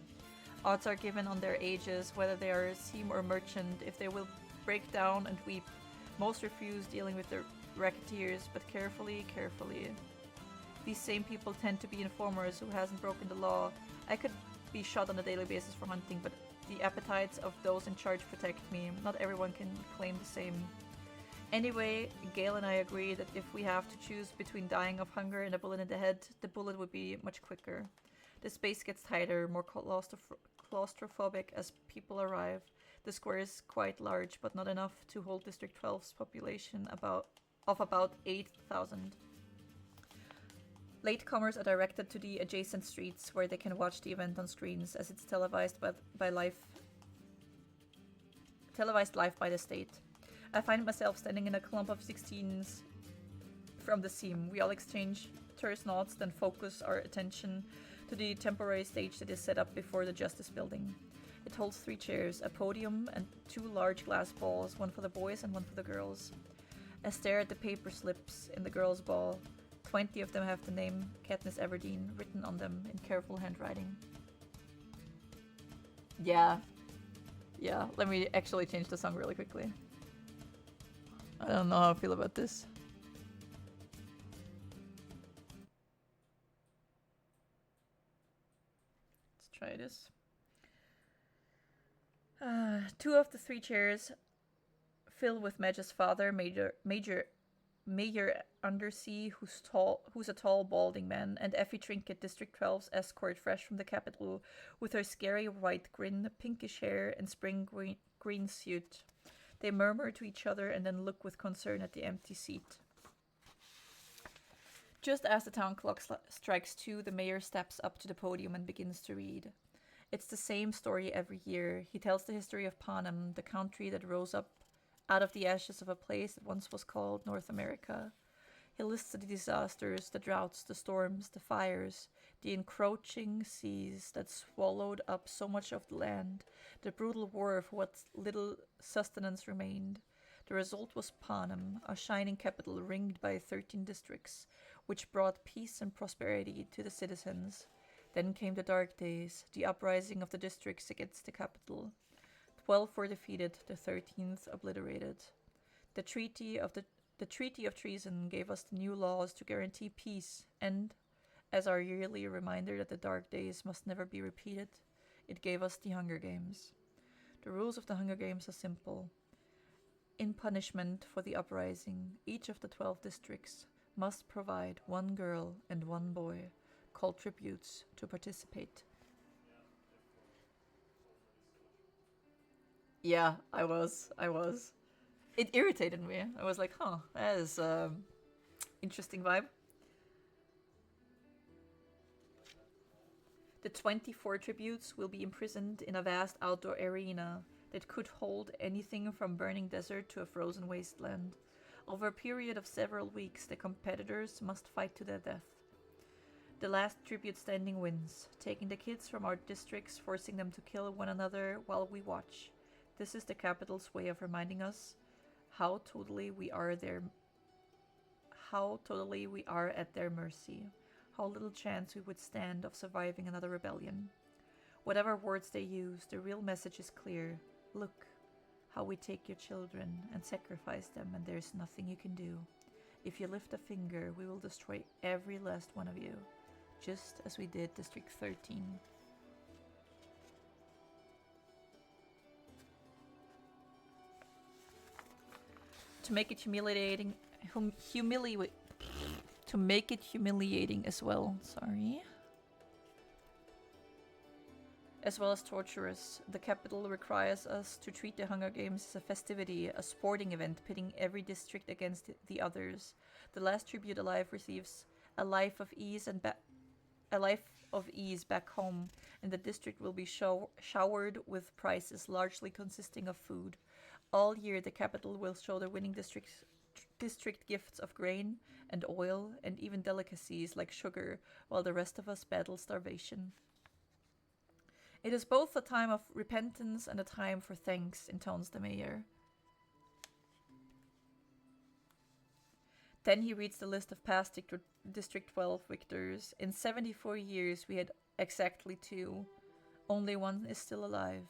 Speaker 1: Odds are given on their ages, whether they are seam or merchant, if they will break down and weep. Most refuse dealing with the racketeers, but carefully. These same people tend to be informers who hasn't broken the law. I could be shot on a daily basis for hunting, but the appetites of those in charge protect me. Not everyone can claim the same. Anyway, Gale and I agree that if we have to choose between dying of hunger and a bullet in the head, the bullet would be much quicker. The space gets tighter, more claustrophobic as people arrive. The square is quite large, but not enough to hold District 12's population of about 8,000. Latecomers are directed to the adjacent streets where they can watch the event on screens, as it's televised live by the state. I find myself standing in a clump of 16s from the seam. We all exchange terse nods, then focus our attention to the temporary stage that is set up before the Justice Building. It holds 3 chairs, a podium, and 2 large glass balls, one for the boys and one for the girls. I stare at the paper slips in the girls' ball. 20 of them have the name Katniss Everdeen written on them in careful handwriting. Yeah, let me actually change the song really quickly. I don't know how I feel about this. Let's try this. 2 of the 3 chairs fill with Madge's father, Mayor Undersea, who's a tall, balding man, and Effie Trinket, District 12's escort, fresh from the capital, with her scary white grin, pinkish hair, and spring green suit. They murmur to each other and then look with concern at the empty seat. Just as the town clock strikes 2, the mayor steps up to the podium and begins to read. It's the same story every year. He tells the history of Panem, the country that rose up out of the ashes of a place that once was called North America. He lists the disasters, the droughts, the storms, the fires, the encroaching seas that swallowed up so much of the land, the brutal war for what little sustenance remained. The result was Panem, a shining capital ringed by 13 districts, which brought peace and prosperity to the citizens. Then came the dark days, the uprising of the districts against the capital. 12 were defeated, the 13th obliterated. The Treaty of Treason gave us the new laws to guarantee peace, and As our yearly reminder that the dark days must never be repeated, it gave us the Hunger Games. The rules of the Hunger Games are simple. In punishment for the uprising, each of the 12 districts must provide one girl and one boy, called tributes, to participate. Yeah, I was. It irritated me. I was like, huh, that is interesting vibe. The 24 tributes will be imprisoned in a vast outdoor arena that could hold anything from burning desert to a frozen wasteland. Over a period of several weeks, the competitors must fight to their death. The last tribute standing wins, taking the kids from our districts, forcing them to kill one another while we watch. This is the capital's way of reminding us how totally we are at their mercy. How little chance we would stand of surviving another rebellion. Whatever words they use, the real message is clear. Look, how we take your children and sacrifice them, and there's nothing you can do. If you lift a finger, we will destroy every last one of you, just as we did District 13. To make it humiliating as well, as well as torturous, the capital requires us to treat the Hunger Games as a festivity, a sporting event pitting every district against the others. The last tribute alive receives a life of ease back home, and the district will be showered with prizes largely consisting of food. All year, the capital will show the winning district gifts of grain and oil and even delicacies like sugar, while the rest of us battle starvation. It is both a time of repentance and a time for thanks, intones the mayor. Then he reads the list of past District 12 victors. In 74 years, we had exactly 2. Only one is still alive.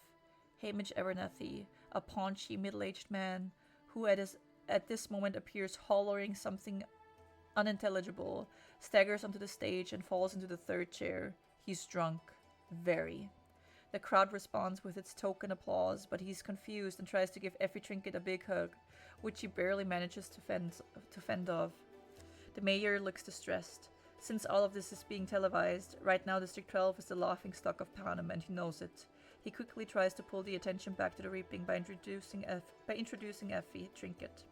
Speaker 1: Hamish Abernathy, a paunchy, middle-aged man who at this moment appears hollering something unintelligible, staggers onto the stage and falls into the third chair. He's drunk. Very. The crowd responds with its token applause, but he's confused and tries to give Effie Trinket a big hug, which he barely manages to fend off. The mayor looks distressed. Since all of this is being televised, right now District 12 is the laughingstock of Panem, and he knows it. He quickly tries to pull the attention back to the reaping by introducing Effie Trinket.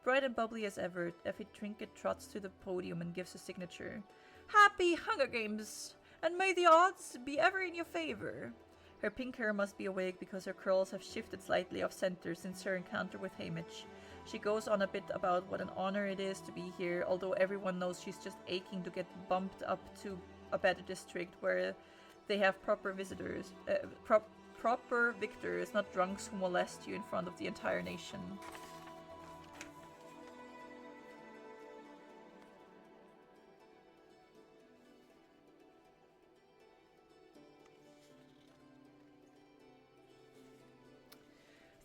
Speaker 1: Bright and bubbly as ever, Effie Trinket trots to the podium and gives a signature. Happy Hunger Games! And may the odds be ever in your favor! Her pink hair must be awake because her curls have shifted slightly off-center since her encounter with Hamish. She goes on a bit about what an honor it is to be here, although everyone knows she's just aching to get bumped up to a better district where they have proper victors, not drunks who molest you in front of the entire nation.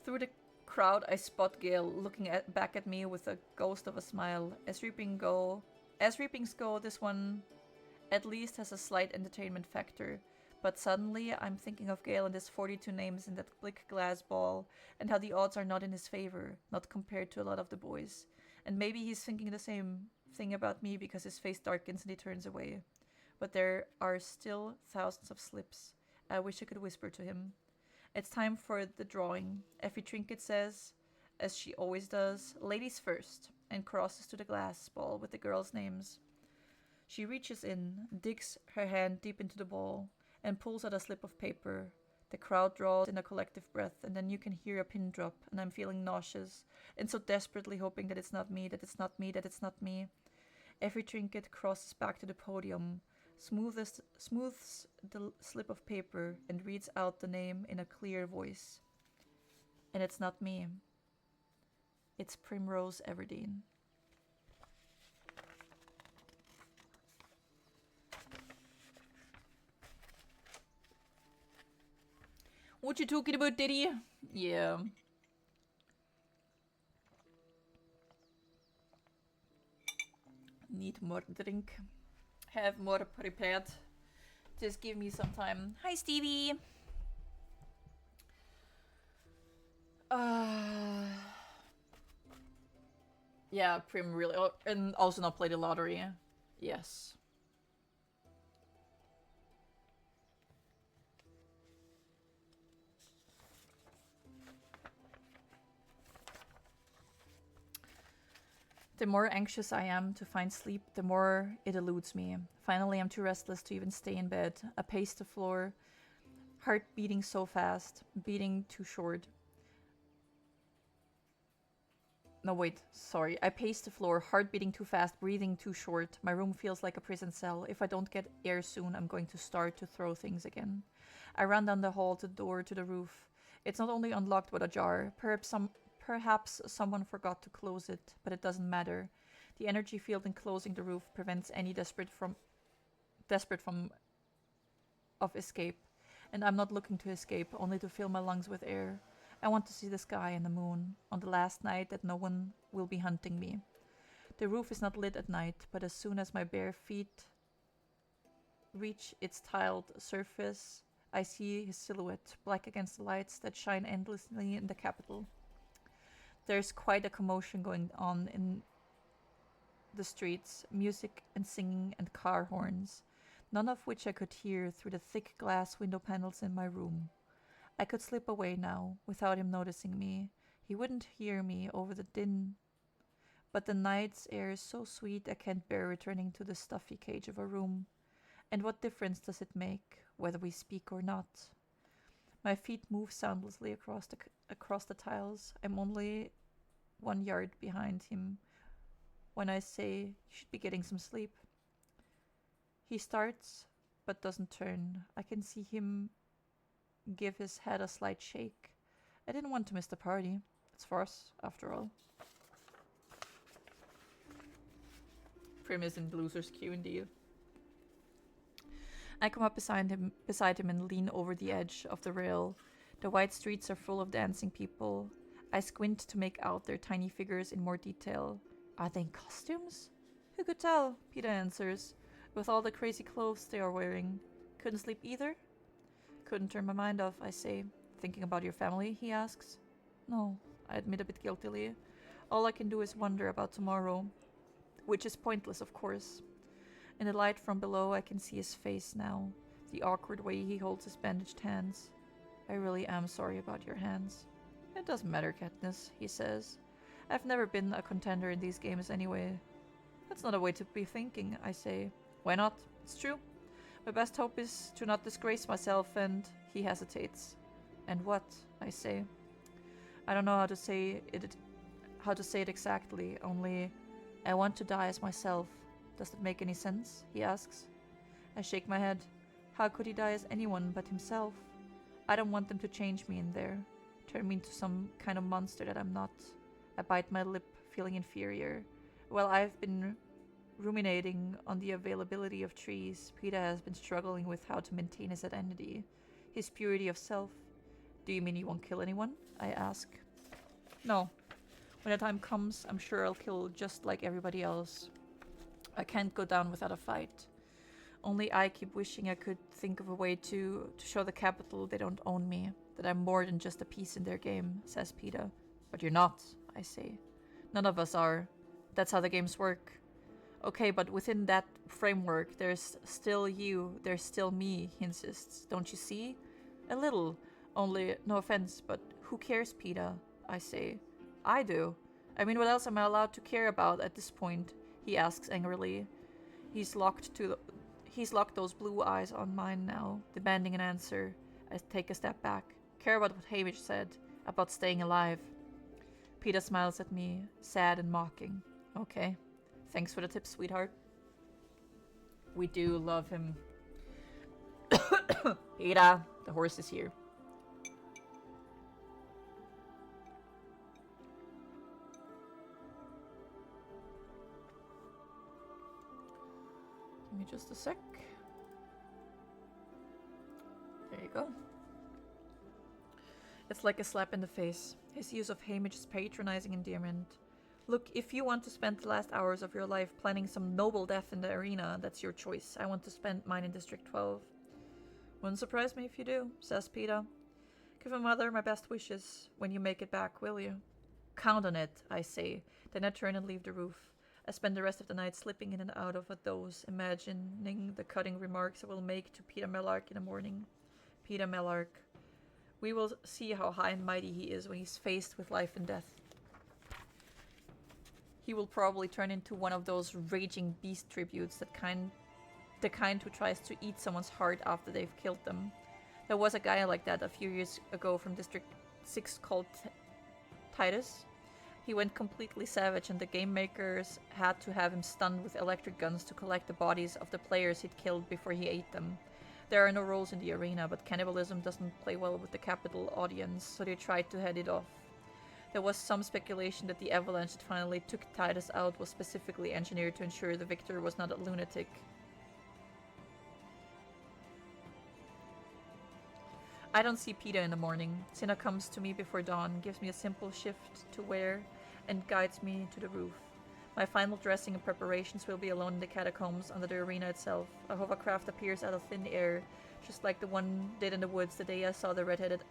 Speaker 1: Through the crowd, I spot Gale looking back at me with a ghost of a smile. As reapings go, this one at least has a slight entertainment factor. But suddenly, I'm thinking of Gale and his 42 names in that blick glass ball, and how the odds are not in his favor, not compared to a lot of the boys. And maybe he's thinking the same thing about me because his face darkens and he turns away. But there are still thousands of slips. I wish I could whisper to him. It's time for the drawing. Effie Trinket says, as she always does, ladies first, and crosses to the glass ball with the girls' names. She reaches in, digs her hand deep into the ball, and pulls out a slip of paper. The crowd draws in a collective breath, and then you can hear a pin drop, and I'm feeling nauseous, and so desperately hoping that it's not me, that it's not me, that it's not me. Effie Trinket crosses back to the podium, smooths the slip of paper, and reads out the name in a clear voice. And it's not me. It's Primrose Everdeen. What you talking about, Diddy? Yeah. Need more drink. have more prepared. Just give me some time. Hi, Stevie. Yeah, Prim really, and also not play the lottery. Yes. The more anxious I am to find sleep, the more it eludes me. Finally, I'm too restless to even stay in bed. I pace the floor, heart beating so fast, beating too short. No, wait, sorry. I pace the floor, heart beating too fast, breathing too short. My room feels like a prison cell. If I don't get air soon, I'm going to start to throw things again. I run down the hall to the door to the roof. It's not only unlocked but ajar. Perhaps someone forgot to close it, but it doesn't matter. The energy field enclosing the roof prevents any desperate from of escape. And I'm not looking to escape, only to fill my lungs with air. I want to see the sky and the moon, on the last night that no one will be hunting me. The roof is not lit at night, but as soon as my bare feet reach its tiled surface, I see his silhouette, black against the lights that shine endlessly in the Capitol. There's quite a commotion going on in the streets, music and singing and car horns, none of which I could hear through the thick glass window panels in my room. I could slip away now, without him noticing me. He wouldn't hear me over the din. But the night's air is so sweet I can't bear returning to the stuffy cage of a room. And what difference does it make, whether we speak or not? My feet move soundlessly across the tiles. I'm only 1 yard behind him when I say, "You should be getting some sleep." He starts, but doesn't turn. I can see him give his head a slight shake. I didn't want to miss the party. It's for us, after all. Prim is in loser's queue indeed. I come up beside him and lean over the edge of the rail. The wide streets are full of dancing people. I squint to make out their tiny figures in more detail. Are they in costumes? Who could tell? Peter answers, with all the crazy clothes they are wearing. Couldn't sleep either? Couldn't turn my mind off, I say. Thinking about your family, he asks. No, I admit a bit guiltily. All I can do is wonder about tomorrow. Which is pointless, of course. In the light from below, I can see his face now. The awkward way he holds his bandaged hands. I really am sorry about your hands. It doesn't matter, Katniss, he says. I've never been a contender in these games anyway. That's not a way to be thinking, I say. Why not? It's true. My best hope is to not disgrace myself, and he hesitates. And what? I say. I don't know how to say it exactly, only I want to die as myself. Does that make any sense? He asks. I shake my head. How could he die as anyone but himself? I don't want them to change me in there, turn me into some kind of monster that I'm not. I bite my lip, feeling inferior. While I've been ruminating on the availability of trees, Peter has been struggling with how to maintain his identity, his purity of self. Do you mean you won't kill anyone? I ask. No. When the time comes, I'm sure I'll kill just like everybody else. I can't go down without a fight. Only I keep wishing I could think of a way to show the Capitol they don't own me, that I'm more than just a piece in their game, says Peter. But you're not, I say. None of us are. That's how the games work. Okay, but within that framework, there's still you, there's still me, he insists. Don't you see? A little. Only, no offense, but who cares, Peter? I say. I do. I mean, what else am I allowed to care about at this point? He asks angrily. He's locked those blue eyes on mine now, demanding an answer. I take a step back. Care about what Hamish said, about staying alive. Peter smiles at me, sad and mocking. Okay. Thanks for the tip, sweetheart. We do love him. Peter, the horse is here. Give me just a sec. There you go. It's like a slap in the face. His use of Hamish's patronizing endearment. Look, if you want to spend the last hours of your life planning some noble death in the arena, that's your choice. I want to spend mine in District 12. Wouldn't surprise me if you do, says Peeta. Give my mother my best wishes when you make it back, will you? Count on it, I say. Then I turn and leave the roof. I spend the rest of the night slipping in and out of a doze, imagining the cutting remarks I will make to Peeta Mellark in the morning. Peeta Mellark. We will see how high and mighty he is when he's faced with life and death. He will probably turn into one of those raging beast tributes, the kind who tries to eat someone's heart after they've killed them. There was a guy like that a few years ago from District 6 called Titus. He went completely savage and the game makers had to have him stunned with electric guns to collect the bodies of the players he'd killed before he ate them. There are no rules in the arena, but cannibalism doesn't play well with the capital audience, so they tried to head it off. There was some speculation that the avalanche that finally took Titus out was specifically engineered to ensure the victor was not a lunatic. I don't see Peeta in the morning. Cinna comes to me before dawn, gives me a simple shift to wear, and guides me to the roof. My final dressing and preparations will be alone in the catacombs under the arena itself. A hovercraft appears out of thin air, just like the one did in the woods the day I saw the red-headed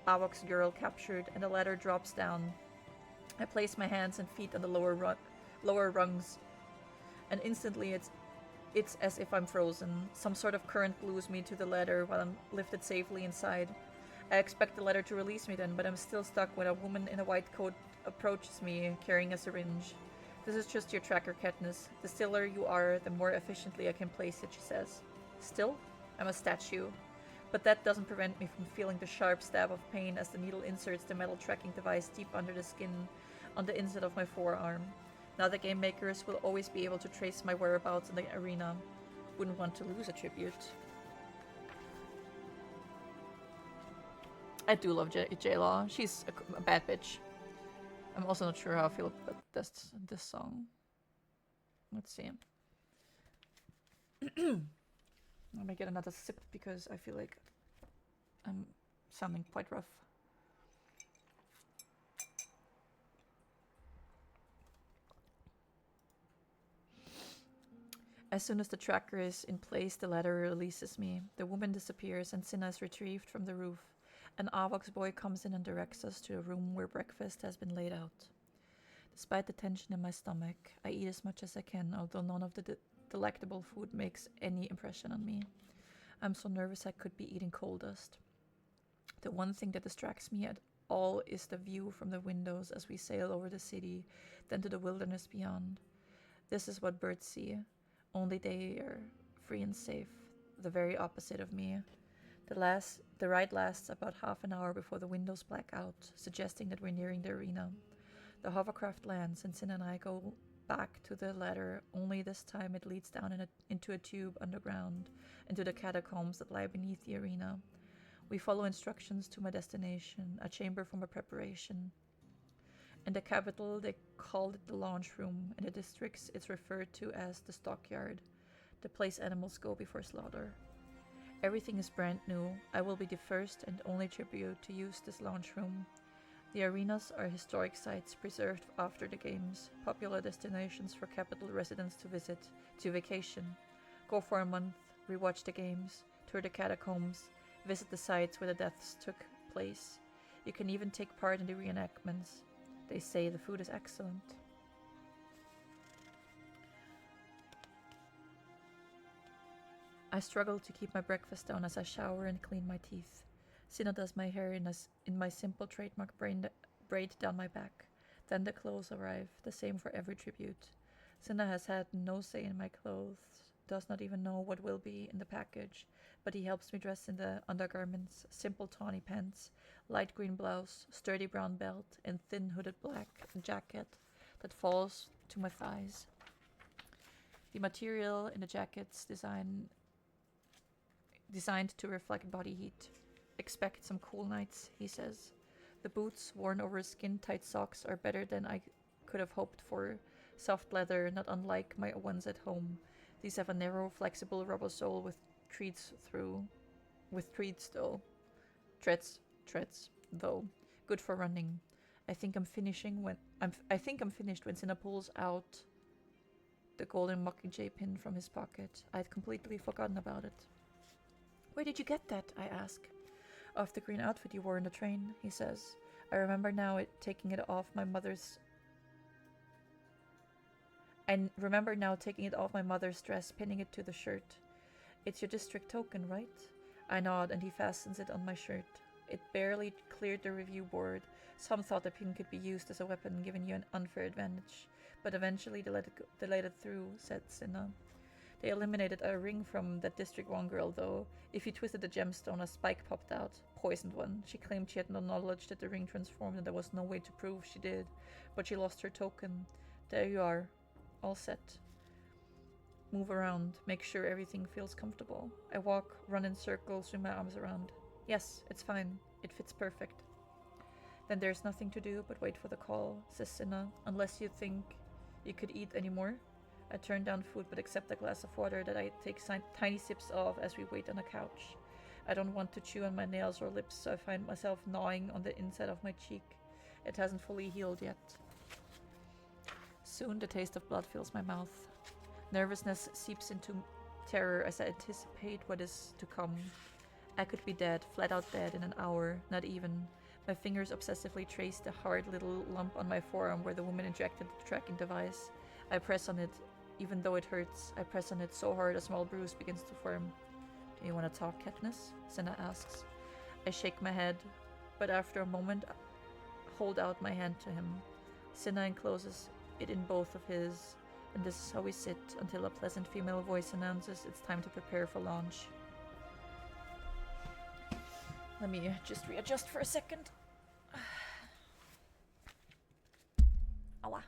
Speaker 1: Avox girl captured, and the ladder drops down. I place my hands and feet on the lower rungs, and instantly it's as if I'm frozen. Some sort of current glues me to the ladder while I'm lifted safely inside. I expect the ladder to release me then, but I'm still stuck when a woman in a white coat approaches me, carrying a syringe. This is just your tracker, Katniss. The stiller you are, the more efficiently I can place it, she says. Still? I'm a statue. But that doesn't prevent me from feeling the sharp stab of pain as the needle inserts the metal tracking device deep under the skin on the inside of my forearm. Now the game makers will always be able to trace my whereabouts in the arena. Wouldn't want to lose a tribute. I do love J-Law. She's a bad bitch. I'm also not sure how I feel about this song. Let's see. Let me get another sip because I feel like I'm sounding quite rough. As soon as the tracker is in place, the ladder releases me. The woman disappears and Cinna is retrieved from the roof. An Avox boy comes in and directs us to a room where breakfast has been laid out. Despite the tension in my stomach, I eat as much as I can, although none of the delectable food makes any impression on me. I'm so nervous I could be eating coal dust. The one thing that distracts me at all is the view from the windows as we sail over the city, then to the wilderness beyond. This is what birds see, only they are free and safe, the very opposite of me. The ride lasts about half an hour before the windows black out, suggesting that we're nearing the arena. The hovercraft lands and Cinna and I go back to the ladder, only this time it leads down into a tube underground, into the catacombs that lie beneath the arena. We follow instructions to my destination, a chamber for my preparation. In the capital, they call it the launch room. In the districts, it's referred to as the stockyard, the place animals go before slaughter. Everything is brand new. I will be the first and only tribute to use this launch room. The arenas are historic sites preserved after the games, popular destinations for capital residents to visit, to vacation. Go for a month, rewatch the games, tour the catacombs, visit the sites where the deaths took place. You can even take part in the reenactments. They say the food is excellent. I struggle to keep my breakfast down as I shower and clean my teeth. Cinna does my hair in my simple trademark braid down my back. Then the clothes arrive, the same for every tribute. Cinna has had no say in my clothes, does not even know what will be in the package, but he helps me dress in the undergarments, simple tawny pants, light green blouse, sturdy brown belt, and thin hooded black jacket that falls to my thighs. The material in the jacket's designed to reflect body heat. Expect some cool nights, he says. The boots, worn over skin-tight socks, are better than I could have hoped for. Soft leather, not unlike my ones at home. These have a narrow, flexible rubber sole with treads, though. Good for running. I think I'm finished when Cinna pulls out the golden mockingjay pin from his pocket. I'd completely forgotten about it. Where did you get that? I ask. Off the green outfit you wore on the train, he says. I remember now taking it off my mother's dress, pinning it to the shirt. It's your district token, right? I nod and he fastens it on my shirt. It barely cleared the review board. Some thought the pin could be used as a weapon, giving you an unfair advantage. But eventually they let it through, said Cinna. They eliminated a ring from that District 1 girl, though. If you twisted the gemstone, a spike popped out. Poisoned one. She claimed she had no knowledge that the ring transformed and there was no way to prove she did. But she lost her token. There you are. All set. Move around. Make sure everything feels comfortable. I walk, run in circles, swing my arms around. Yes, it's fine. It fits perfect. Then there's nothing to do but wait for the call, says Cinna, unless you think you could eat any more. I turn down food but accept a glass of water that I take tiny sips of as we wait on a couch. I don't want to chew on my nails or lips, so I find myself gnawing on the inside of my cheek. It hasn't fully healed yet. Soon the taste of blood fills my mouth. Nervousness seeps into terror as I anticipate what is to come. I could be dead, flat out dead in an hour, not even. My fingers obsessively trace the hard little lump on my forearm where the woman injected the tracking device. I press on it, even though it hurts. I press on it so hard a small bruise begins to form. Do you want to talk, Katniss? Cinna asks. I shake my head, but after a moment, hold out my hand to him. Cinna encloses it in both of his, and this is how we sit until a pleasant female voice announces it's time to prepare for launch. Let me just readjust for a second. Awa.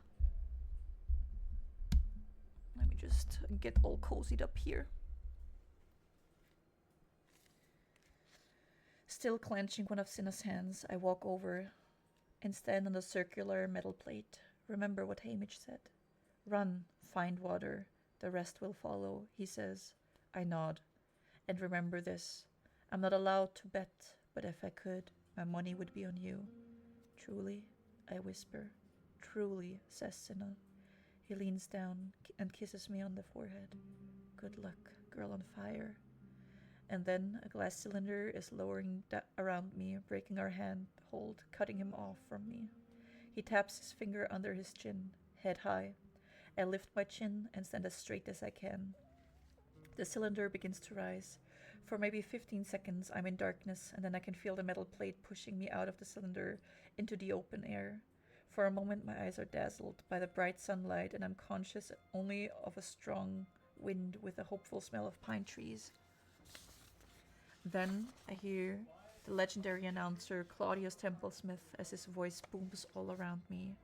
Speaker 1: Let me just get all cozied up here. Still clenching one of Cinna's hands, I walk over and stand on the circular metal plate. Remember what Hamish said. Run, find water, the rest will follow, he says. I nod. And remember this. I'm not allowed to bet, but if I could, my money would be on you. Truly, I whisper. Truly, says Cinna. He leans down and kisses me on the forehead. Good luck, girl on fire. And then a glass cylinder is lowering around me, breaking our hand hold, cutting him off from me. He taps his finger under his chin, head high. I lift my chin and stand as straight as I can. The cylinder begins to rise. For maybe 15 seconds, I'm in darkness, and then I can feel the metal plate pushing me out of the cylinder into the open air. For a moment, my eyes are dazzled by the bright sunlight, and I'm conscious only of a strong wind with a hopeful smell of pine trees. Then I hear the legendary announcer Claudius Templesmith as his voice booms all around me.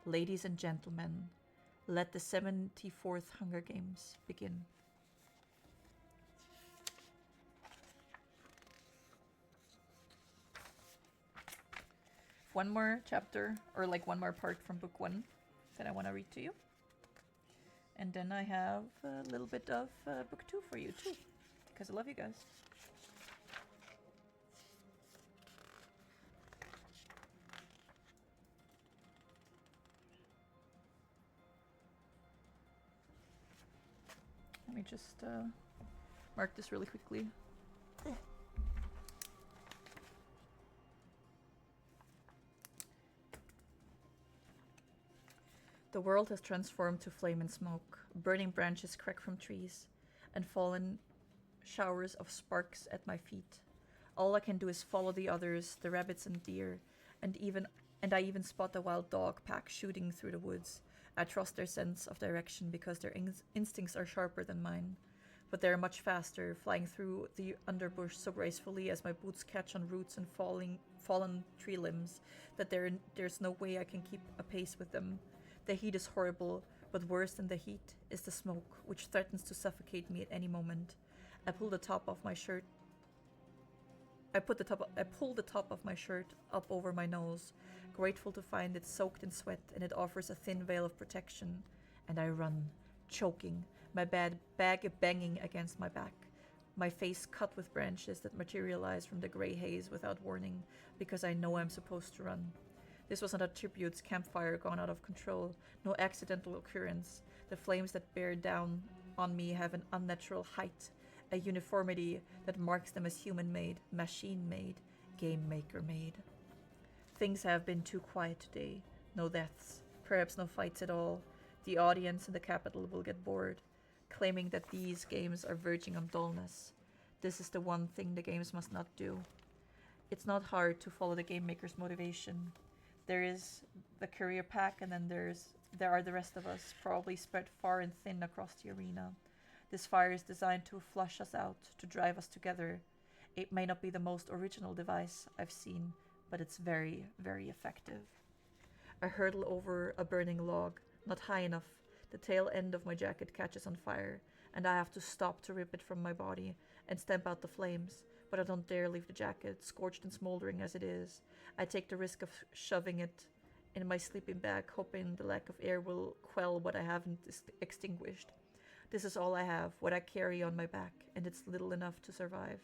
Speaker 1: Ladies and gentlemen, let the 74th Hunger Games begin. One more chapter, or like one more part from book 1 that I want to read to you. And then I have a little bit of book 2 for you too, because I love you guys. Let me just mark this really quickly. The world has transformed to flame and smoke. Burning branches crack from trees, and fallen showers of sparks at my feet. All I can do is follow the others, the rabbits and deer, and I even spot a wild dog pack shooting through the woods. I trust their sense of direction because their instincts are sharper than mine. But they are much faster, flying through the underbush so gracefully as my boots catch on roots and fallen tree limbs that there's no way I can keep a pace with them. The heat is horrible, but worse than the heat is the smoke, which threatens to suffocate me at any moment. I pull the top of my shirt up over my nose, grateful to find it soaked in sweat and it offers a thin veil of protection. And I run, choking, my bag banging against my back, my face cut with branches that materialize from the gray haze without warning, because I know I'm supposed to run. This was not a tribute's campfire gone out of control, no accidental occurrence. The flames that bear down on me have an unnatural height, a uniformity that marks them as human-made, machine-made, game-maker-made. Things have been too quiet today. No deaths, perhaps no fights at all. The audience in the capital will get bored, claiming that these games are verging on dullness. This is the one thing the games must not do. It's not hard to follow the game maker's motivation. There is the courier pack, and then there are the rest of us, probably spread far and thin across the arena. This fire is designed to flush us out, to drive us together. It may not be the most original device I've seen, but it's very, very effective. I hurtle over a burning log, not high enough. The tail end of my jacket catches on fire, and I have to stop to rip it from my body and stamp out the flames, but I don't dare leave the jacket, scorched and smoldering as it is. I take the risk of shoving it in my sleeping bag, hoping the lack of air will quell what I haven't extinguished. This is all I have, what I carry on my back, and it's little enough to survive.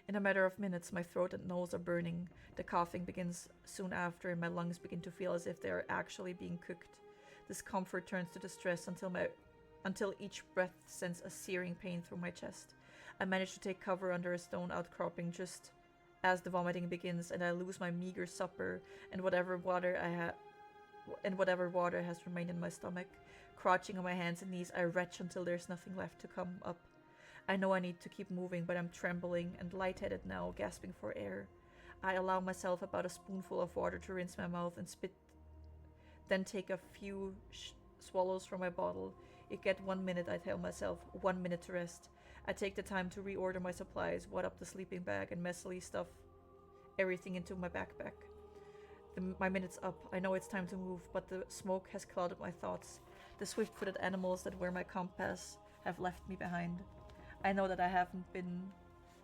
Speaker 1: In a matter of minutes, my throat and nose are burning. The coughing begins soon after, and my lungs begin to feel as if they are actually being cooked. Discomfort turns to distress until each breath sends a searing pain through my chest. I manage to take cover under a stone outcropping just as the vomiting begins, and I lose my meager supper and whatever water has remained in my stomach. Crouching on my hands and knees, I retch until there's nothing left to come up. I know I need to keep moving, but I'm trembling and lightheaded now, gasping for air. I allow myself about a spoonful of water to rinse my mouth and spit, then take a few swallows from my bottle. You get 1 minute, I tell myself, 1 minute to rest. I take the time to reorder my supplies, wad up the sleeping bag, and messily stuff everything into my backpack. My minute's up. I know it's time to move, but the smoke has clouded my thoughts. The swift-footed animals that wear my compass have left me behind. I know that I haven't been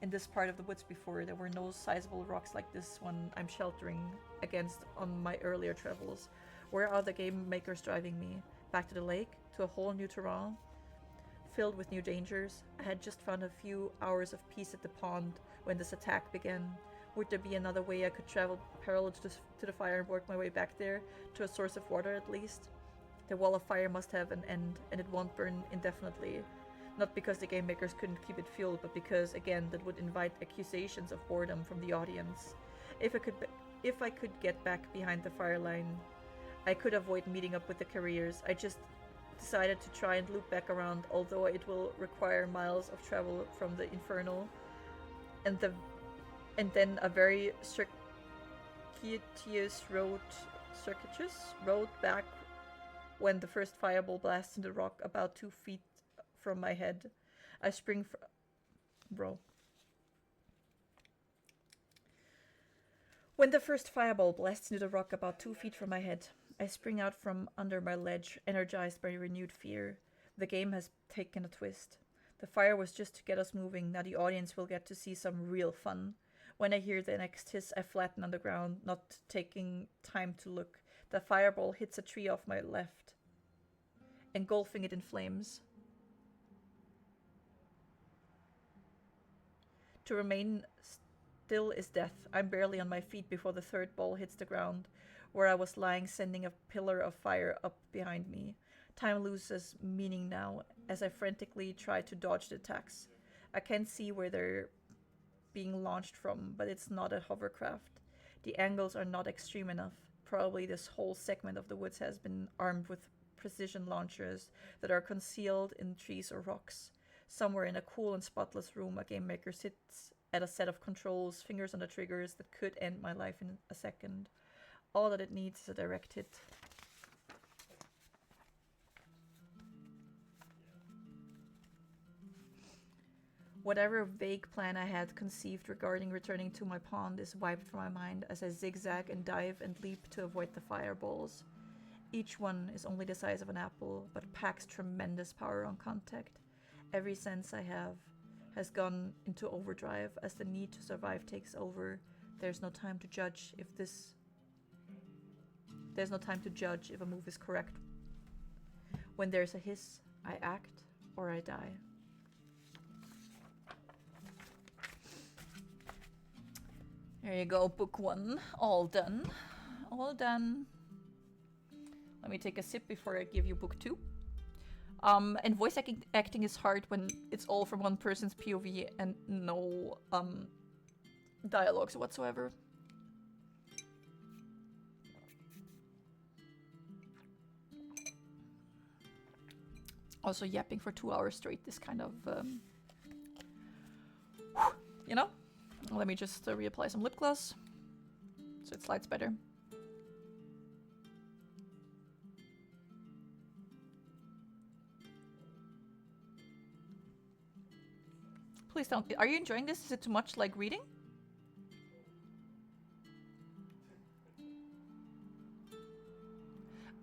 Speaker 1: in this part of the woods before. There were no sizable rocks like this one I'm sheltering against on my earlier travels. Where are the game makers driving me? Back to the lake? To a whole new terrain? Filled with new dangers? I had just found a few hours of peace at the pond when this attack began. Would there be another way I could travel parallel to the fire and work my way back there, to a source of water at least? The wall of fire must have an end, and it won't burn indefinitely. Not because the game makers couldn't keep it fueled, but because, again, that would invite accusations of boredom from the audience. If I could get back behind the fire line, I could avoid meeting up with the couriers. I just decided to try and loop back around, although it will require miles of travel from the infernal, and then a very circuitous road back when the first fireball blasts into the rock about 2 feet from my head. I spring When the first fireball blasts into the rock about 2 feet from my head, I spring out from under my ledge, energized by renewed fear. The game has taken a twist. The fire was just to get us moving. Now the audience will get to see some real fun. When I hear the next hiss, I flatten on the ground, not taking time to look. The fireball hits a tree off my left, engulfing it in flames. To remain still is death. I'm barely on my feet before the third ball hits the ground, where I was lying, sending a pillar of fire up behind me. Time loses meaning now, as I frantically try to dodge the attacks. I can't see where they're being launched from, but it's not a hovercraft. The angles are not extreme enough. Probably this whole segment of the woods has been armed with precision launchers that are concealed in trees or rocks. Somewhere in a cool and spotless room, a game maker sits at a set of controls, fingers on the triggers that could end my life in a second. All that it needs is a direct hit. Whatever vague plan I had conceived regarding returning to my pond is wiped from my mind as I zigzag and dive and leap to avoid the fireballs. Each one is only the size of an apple, but packs tremendous power on contact. Every sense I have has gone into overdrive as the need to survive takes over. There's no time to judge if a move is correct. When there's a hiss, I act or I die. There you go, book 1. All done. All done. Let me take a sip before I give you book 2. And voice acting is hard when it's all from one person's POV and no dialogues whatsoever. Also, yapping for 2 hours straight is kind of, you know? Let me just reapply some lip gloss so it slides better. Please don't. Are you enjoying this? Is it too much like reading?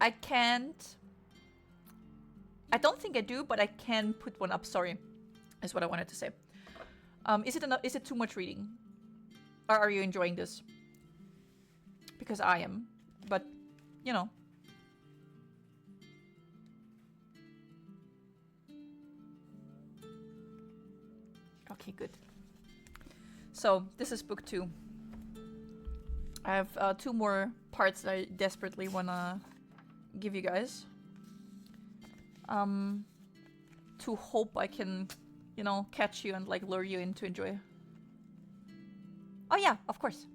Speaker 1: I can't. I don't think I do, but I can put one up. Sorry, is what I wanted to say. Is it enough? Is it too much reading? Or are you enjoying this? Because I am, but you know. Okay, good. So this is book 2. I have 2 more parts that I desperately wanna give you guys. To hope I can, you know, catch you and like lure you in to enjoy. Oh yeah, of course.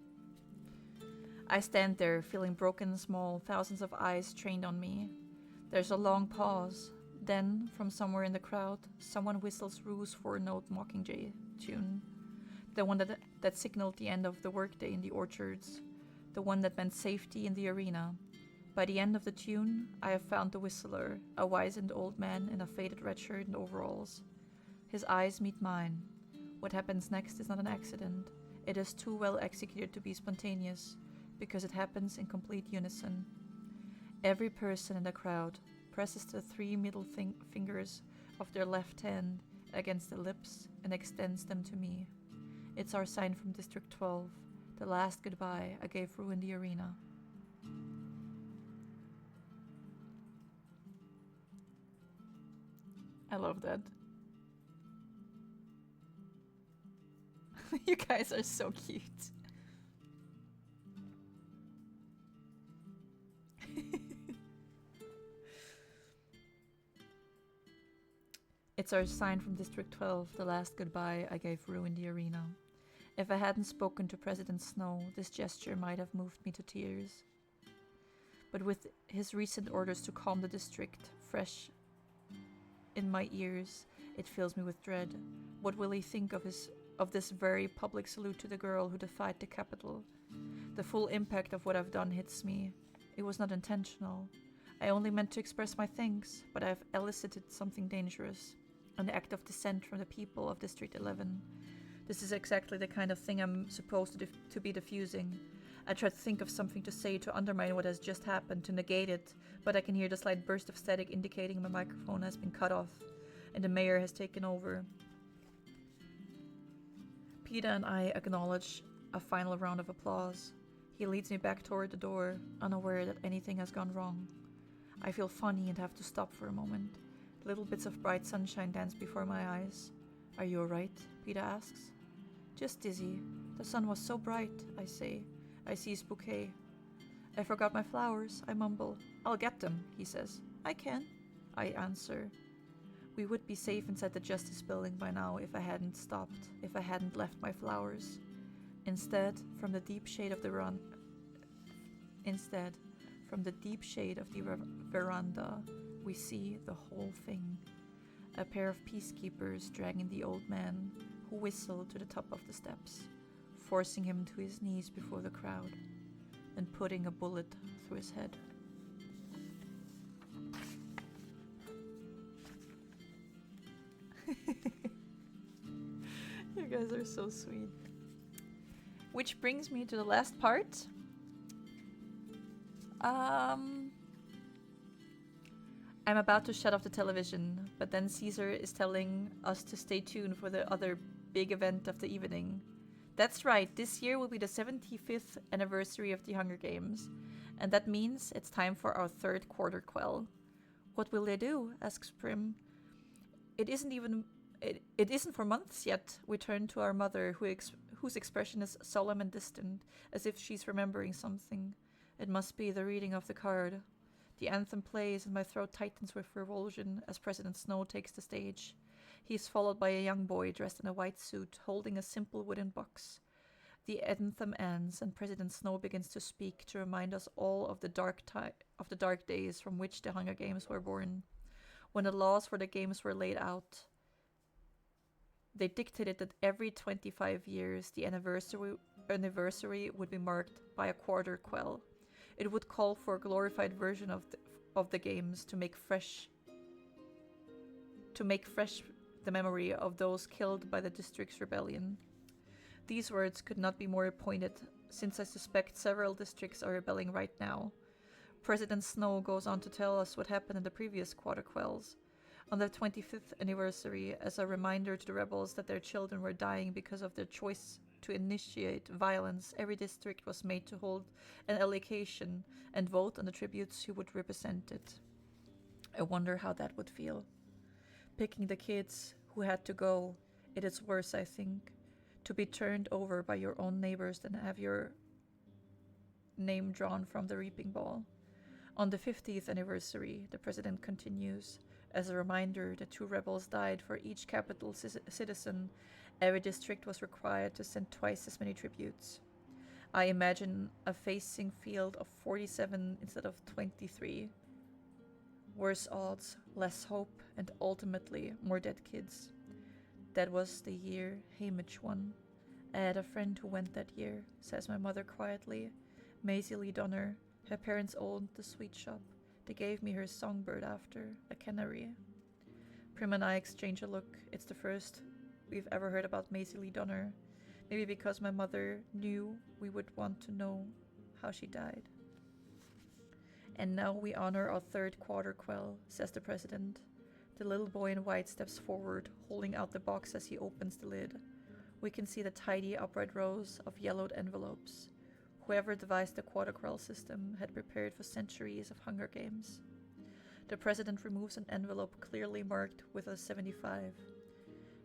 Speaker 1: I stand there, feeling broken and small, thousands of eyes trained on me. There's a long pause. Then, from somewhere in the crowd, someone whistles Rue's 4-note Mockingjay tune. The one that signaled the end of the workday in the orchards. The one that meant safety in the arena. By the end of the tune, I have found the whistler, a wizened old man in a faded red shirt and overalls. His eyes meet mine. What happens next is not an accident. It is too well executed to be spontaneous, because it happens in complete unison. Every person in the crowd presses the 3 middle fingers of their left hand against the lips and extends them to me. It's our sign from District 12, the last goodbye I gave Rue in the arena. I love that. You guys are so cute. It's our sign from District 12, the last goodbye I gave Rue in the arena. If I hadn't spoken to President Snow, this gesture might have moved me to tears. But with his recent orders to calm the district fresh in my ears, it fills me with dread. What will he think of this very public salute to the girl who defied the Capitol? The full impact of what I've done hits me. It was not intentional. I only meant to express my thanks, but I have elicited something dangerous. An act of dissent from the people of District 11. This is exactly the kind of thing I'm supposed to be diffusing. I try to think of something to say to undermine what has just happened, to negate it, but I can hear the slight burst of static indicating my microphone has been cut off, and the mayor has taken over. Peter and I acknowledge a final round of applause. He leads me back toward the door, unaware that anything has gone wrong. I feel funny and have to stop for a moment. Little bits of bright sunshine dance before my eyes. Are you alright? Peter asks. Just dizzy. The sun was so bright, I say. I see his bouquet. I forgot my flowers, I mumble. I'll get them, he says. I can, I answer. We would be safe inside the Justice Building by now if I hadn't stopped, if I hadn't left my flowers. Instead, from the deep shade of the veranda, we see the whole thing. A pair of peacekeepers dragging the old man, who whistled to the top of the steps, forcing him to his knees before the crowd, and putting a bullet through his head. You guys are so sweet. Which brings me to the last part. I'm about to shut off the television, but then Caesar is telling us to stay tuned for the other big event of the evening. That's right, this year will be the 75th anniversary of the Hunger Games, and that means it's time for our 3rd quarter quell. What will they do? Asks Prim. It isn't for months yet. We turn to our mother, whose expression is solemn and distant, as if she's remembering something. It must be the reading of the card. The anthem plays and my throat tightens with revulsion as President Snow takes the stage. He is followed by a young boy dressed in a white suit, holding a simple wooden box. The anthem ends, and President Snow begins to speak to remind us all of the dark days from which the Hunger Games were born. When the laws for the games were laid out, they dictated that every 25 years the anniversary would be marked by a quarter quell. It would call for a glorified version of the games to make fresh the memory of those killed by the district's rebellion. These words could not be more pointed, since I suspect several districts are rebelling right now. President Snow goes on to tell us what happened in the previous quarter quells. On the 25th anniversary, as a reminder to the rebels that their children were dying because of their choice to initiate violence, every district was made to hold an allocation and vote on the tributes who would represent it. I wonder how that would feel. Picking the kids who had to go, it is worse, I think, to be turned over by your own neighbors than have your name drawn from the reaping ball. On the 50th anniversary, the president continues, as a reminder that 2 rebels died for each capital citizen, every district was required to send twice as many tributes. I imagine a facing field of 47 instead of 23. Worse odds, less hope, and ultimately more dead kids. That was the year Hamish won. I had a friend who went that year, says my mother quietly. Maisie Lee Donner. Her parents owned the sweet shop. They gave me her songbird after, a canary. Prim and I exchange a look. It's the first we've ever heard about Maisie Lee Donner. Maybe because my mother knew we would want to know how she died. And now we honor our 3rd quarter quell, says the president. The little boy in white steps forward, holding out the box as he opens the lid. We can see the tidy upright rows of yellowed envelopes. Whoever devised the quarter quell system had prepared for centuries of Hunger Games. The president removes an envelope clearly marked with a 75.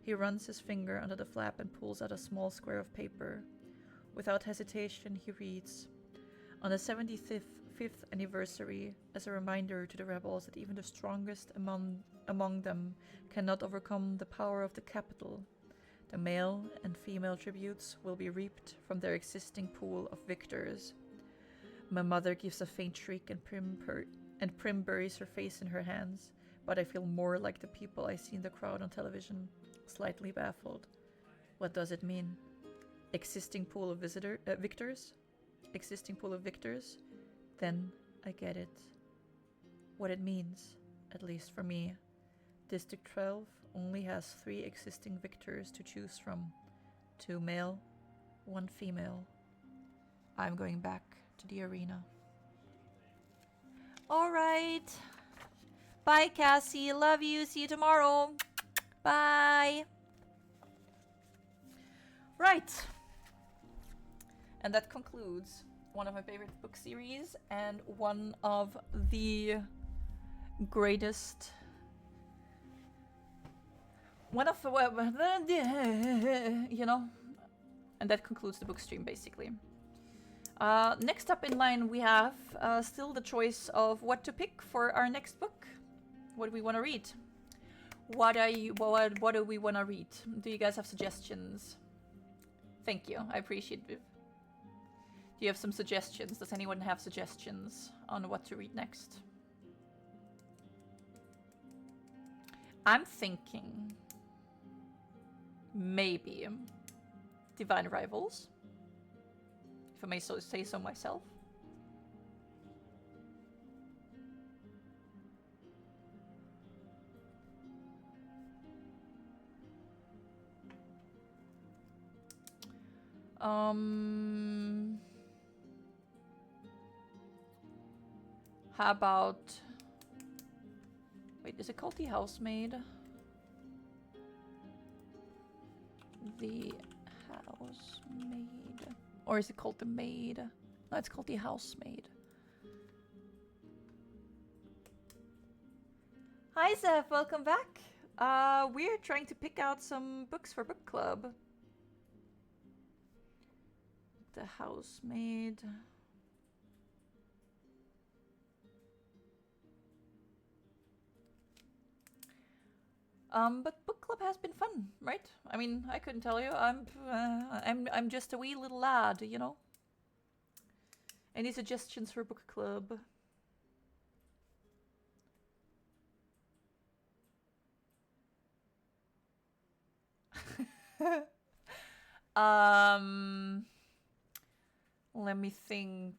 Speaker 1: He runs his finger under the flap and pulls out a small square of paper. Without hesitation, he reads, "On the 75th anniversary, as a reminder to the rebels that even the strongest among them cannot overcome the power of the capital, the male and female tributes will be reaped from their existing pool of victors." My mother gives a faint shriek and Prim buries her face in her hands, but I feel more like the people I see in the crowd on television, slightly baffled. What does it mean? Existing pool of victors? Existing pool of victors? Then I get it. What it means, at least for me. District 12 only has 3 existing victors to choose from. 2 male, 1 female. I'm going back to the arena. Alright. Bye, Cassie. Love you. See you tomorrow. Bye. Right. And that concludes one of my favorite book series and one of the greatest... One of the... You know? And that concludes the Bookstream, basically. Next up in line, we have still the choice of what to pick for our next book. What do we want to read? What do we want to read? Do you guys have suggestions? Thank you. I appreciate it. Do you have some suggestions? Does anyone have suggestions on what to read next? I'm thinking maybe Divine Rivals, if I may say so myself. How about... Wait, is it called The Housemaid? The Housemaid. Or is it called The Maid? No, it's called The Housemaid. Hi, Zeph. Welcome back. We're trying to pick out some books for book club. The Housemaid. But book club has been fun, right? I mean, I couldn't tell you. I'm just a wee little lad, you know. Any suggestions for book club? Let me think.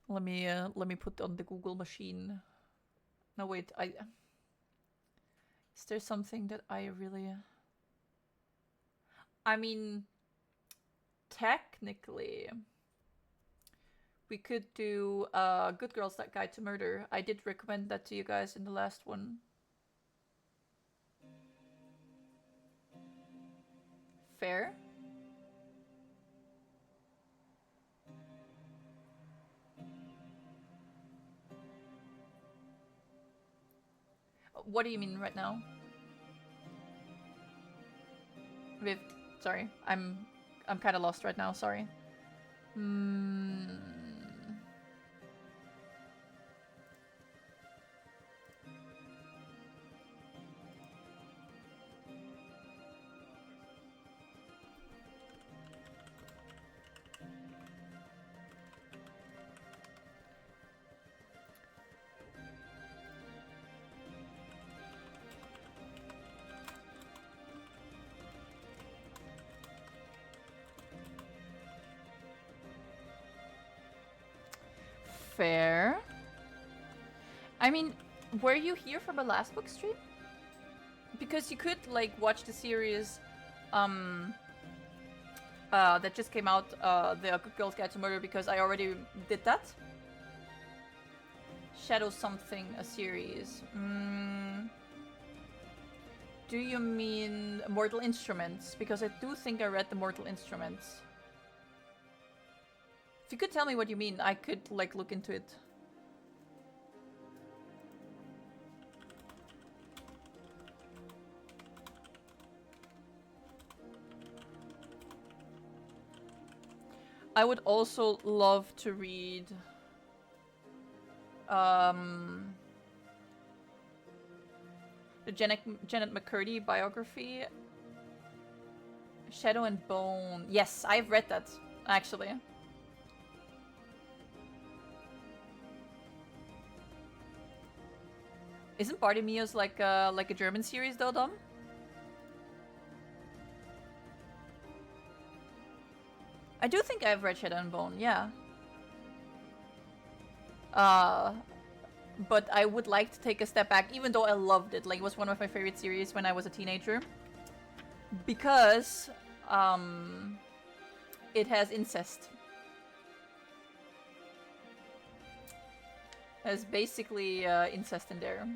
Speaker 1: Let me put on the Google machine. No, wait. Is there something that I really? I mean, technically, we could do Good Girls That Guide to Murder. I did recommend that to you guys in the last one. Fair. What do you mean right now? Viv, sorry. I'm kind of lost right now, sorry. Fair. I mean, were you here for my last book stream? Because you could like watch the series that just came out, the Good Girls Guide to Murder, because I already did that. Shadow something, a series. Do you mean Mortal Instruments? Because I do think I read the Mortal Instruments. If you could tell me what you mean, I could like look into it. I would also love to read the Janet McCurdy biography, Shadow and Bone. Yes, I've read that actually. Isn't Bartimeus like a German series though, Dom? I do think I've read Shadow and Bone, yeah. But I would like to take a step back, even though I loved it. Like, it was one of my favorite series when I was a teenager. Because, it has incest. There's basically incest in there.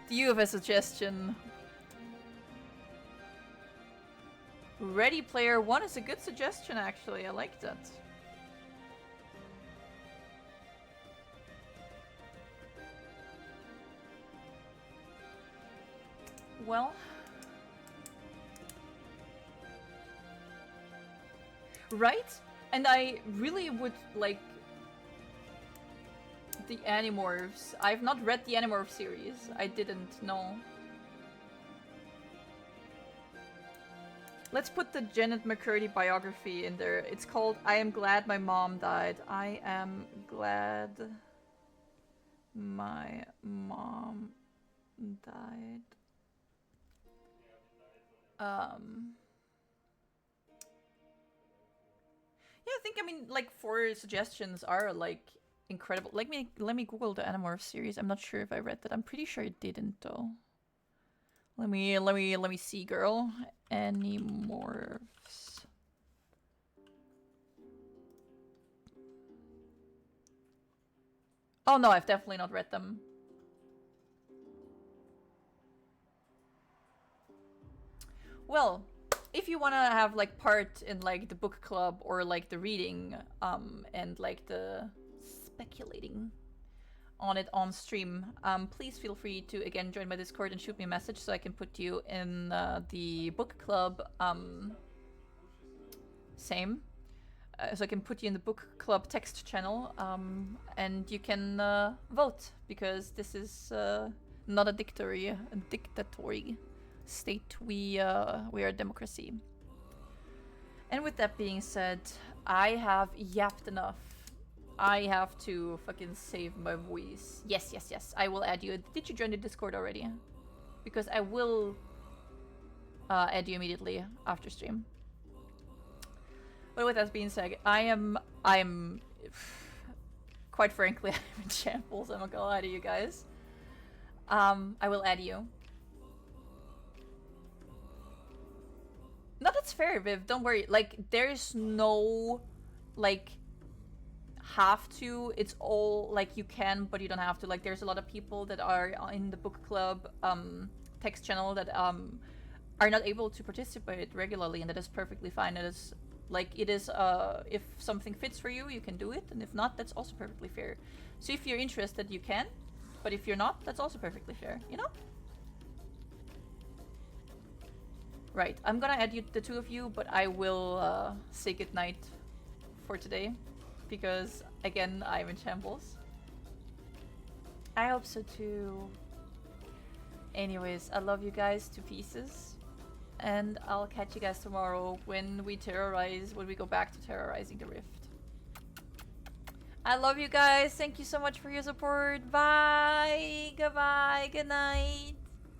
Speaker 1: Do you have a suggestion? Ready Player One is a good suggestion, actually. I like that. Well... Right? And I really would like the Animorphs. I've not read the Animorph series. I didn't know. Let's put the Janet McCurdy biography in there. It's called I Am Glad My Mom Died. I am glad my mom died. Yeah, I think, I mean, like, 4 suggestions are, like, incredible. Let me Google the Animorph series. I'm not sure if I read that. I'm pretty sure it didn't, though. Let me see, girl. Animorphs. Oh, no, I've definitely not read them. Well... if you want to have like part in like the book club or like the reading and like the speculating, on it on stream, please feel free to again join my Discord and shoot me a message so I can put you in the book club. Same. So I can put you in the book club text channel, and you can vote, because this is not a dictatorial state. We are a democracy. And with that being said, I have yapped enough. I have to fucking save my voice. Yes, yes, yes. I will add you. Did you join the Discord already? Because I will add you immediately after stream. But with that being said, I'm quite frankly, I'm in shambles. I'm not gonna lie to you guys. I will add you. No, that's fair, Viv. Don't worry. Like, there's no, like, have to. It's all, like, you can, but you don't have to. Like, there's a lot of people that are in the book club text channel that are not able to participate regularly, and that is perfectly fine. It is, like, it is, if something fits for you, you can do it, and if not, that's also perfectly fair. So if you're interested, you can, but if you're not, that's also perfectly fair, you know? Right, I'm gonna add you, the two of you, but I will say goodnight for today, because, again, I'm in shambles. I hope so too. Anyways, I love you guys to pieces, and I'll catch you guys tomorrow when we go back to terrorizing the Rift. I love you guys. Thank you so much for your support. Bye. Goodbye. Good night.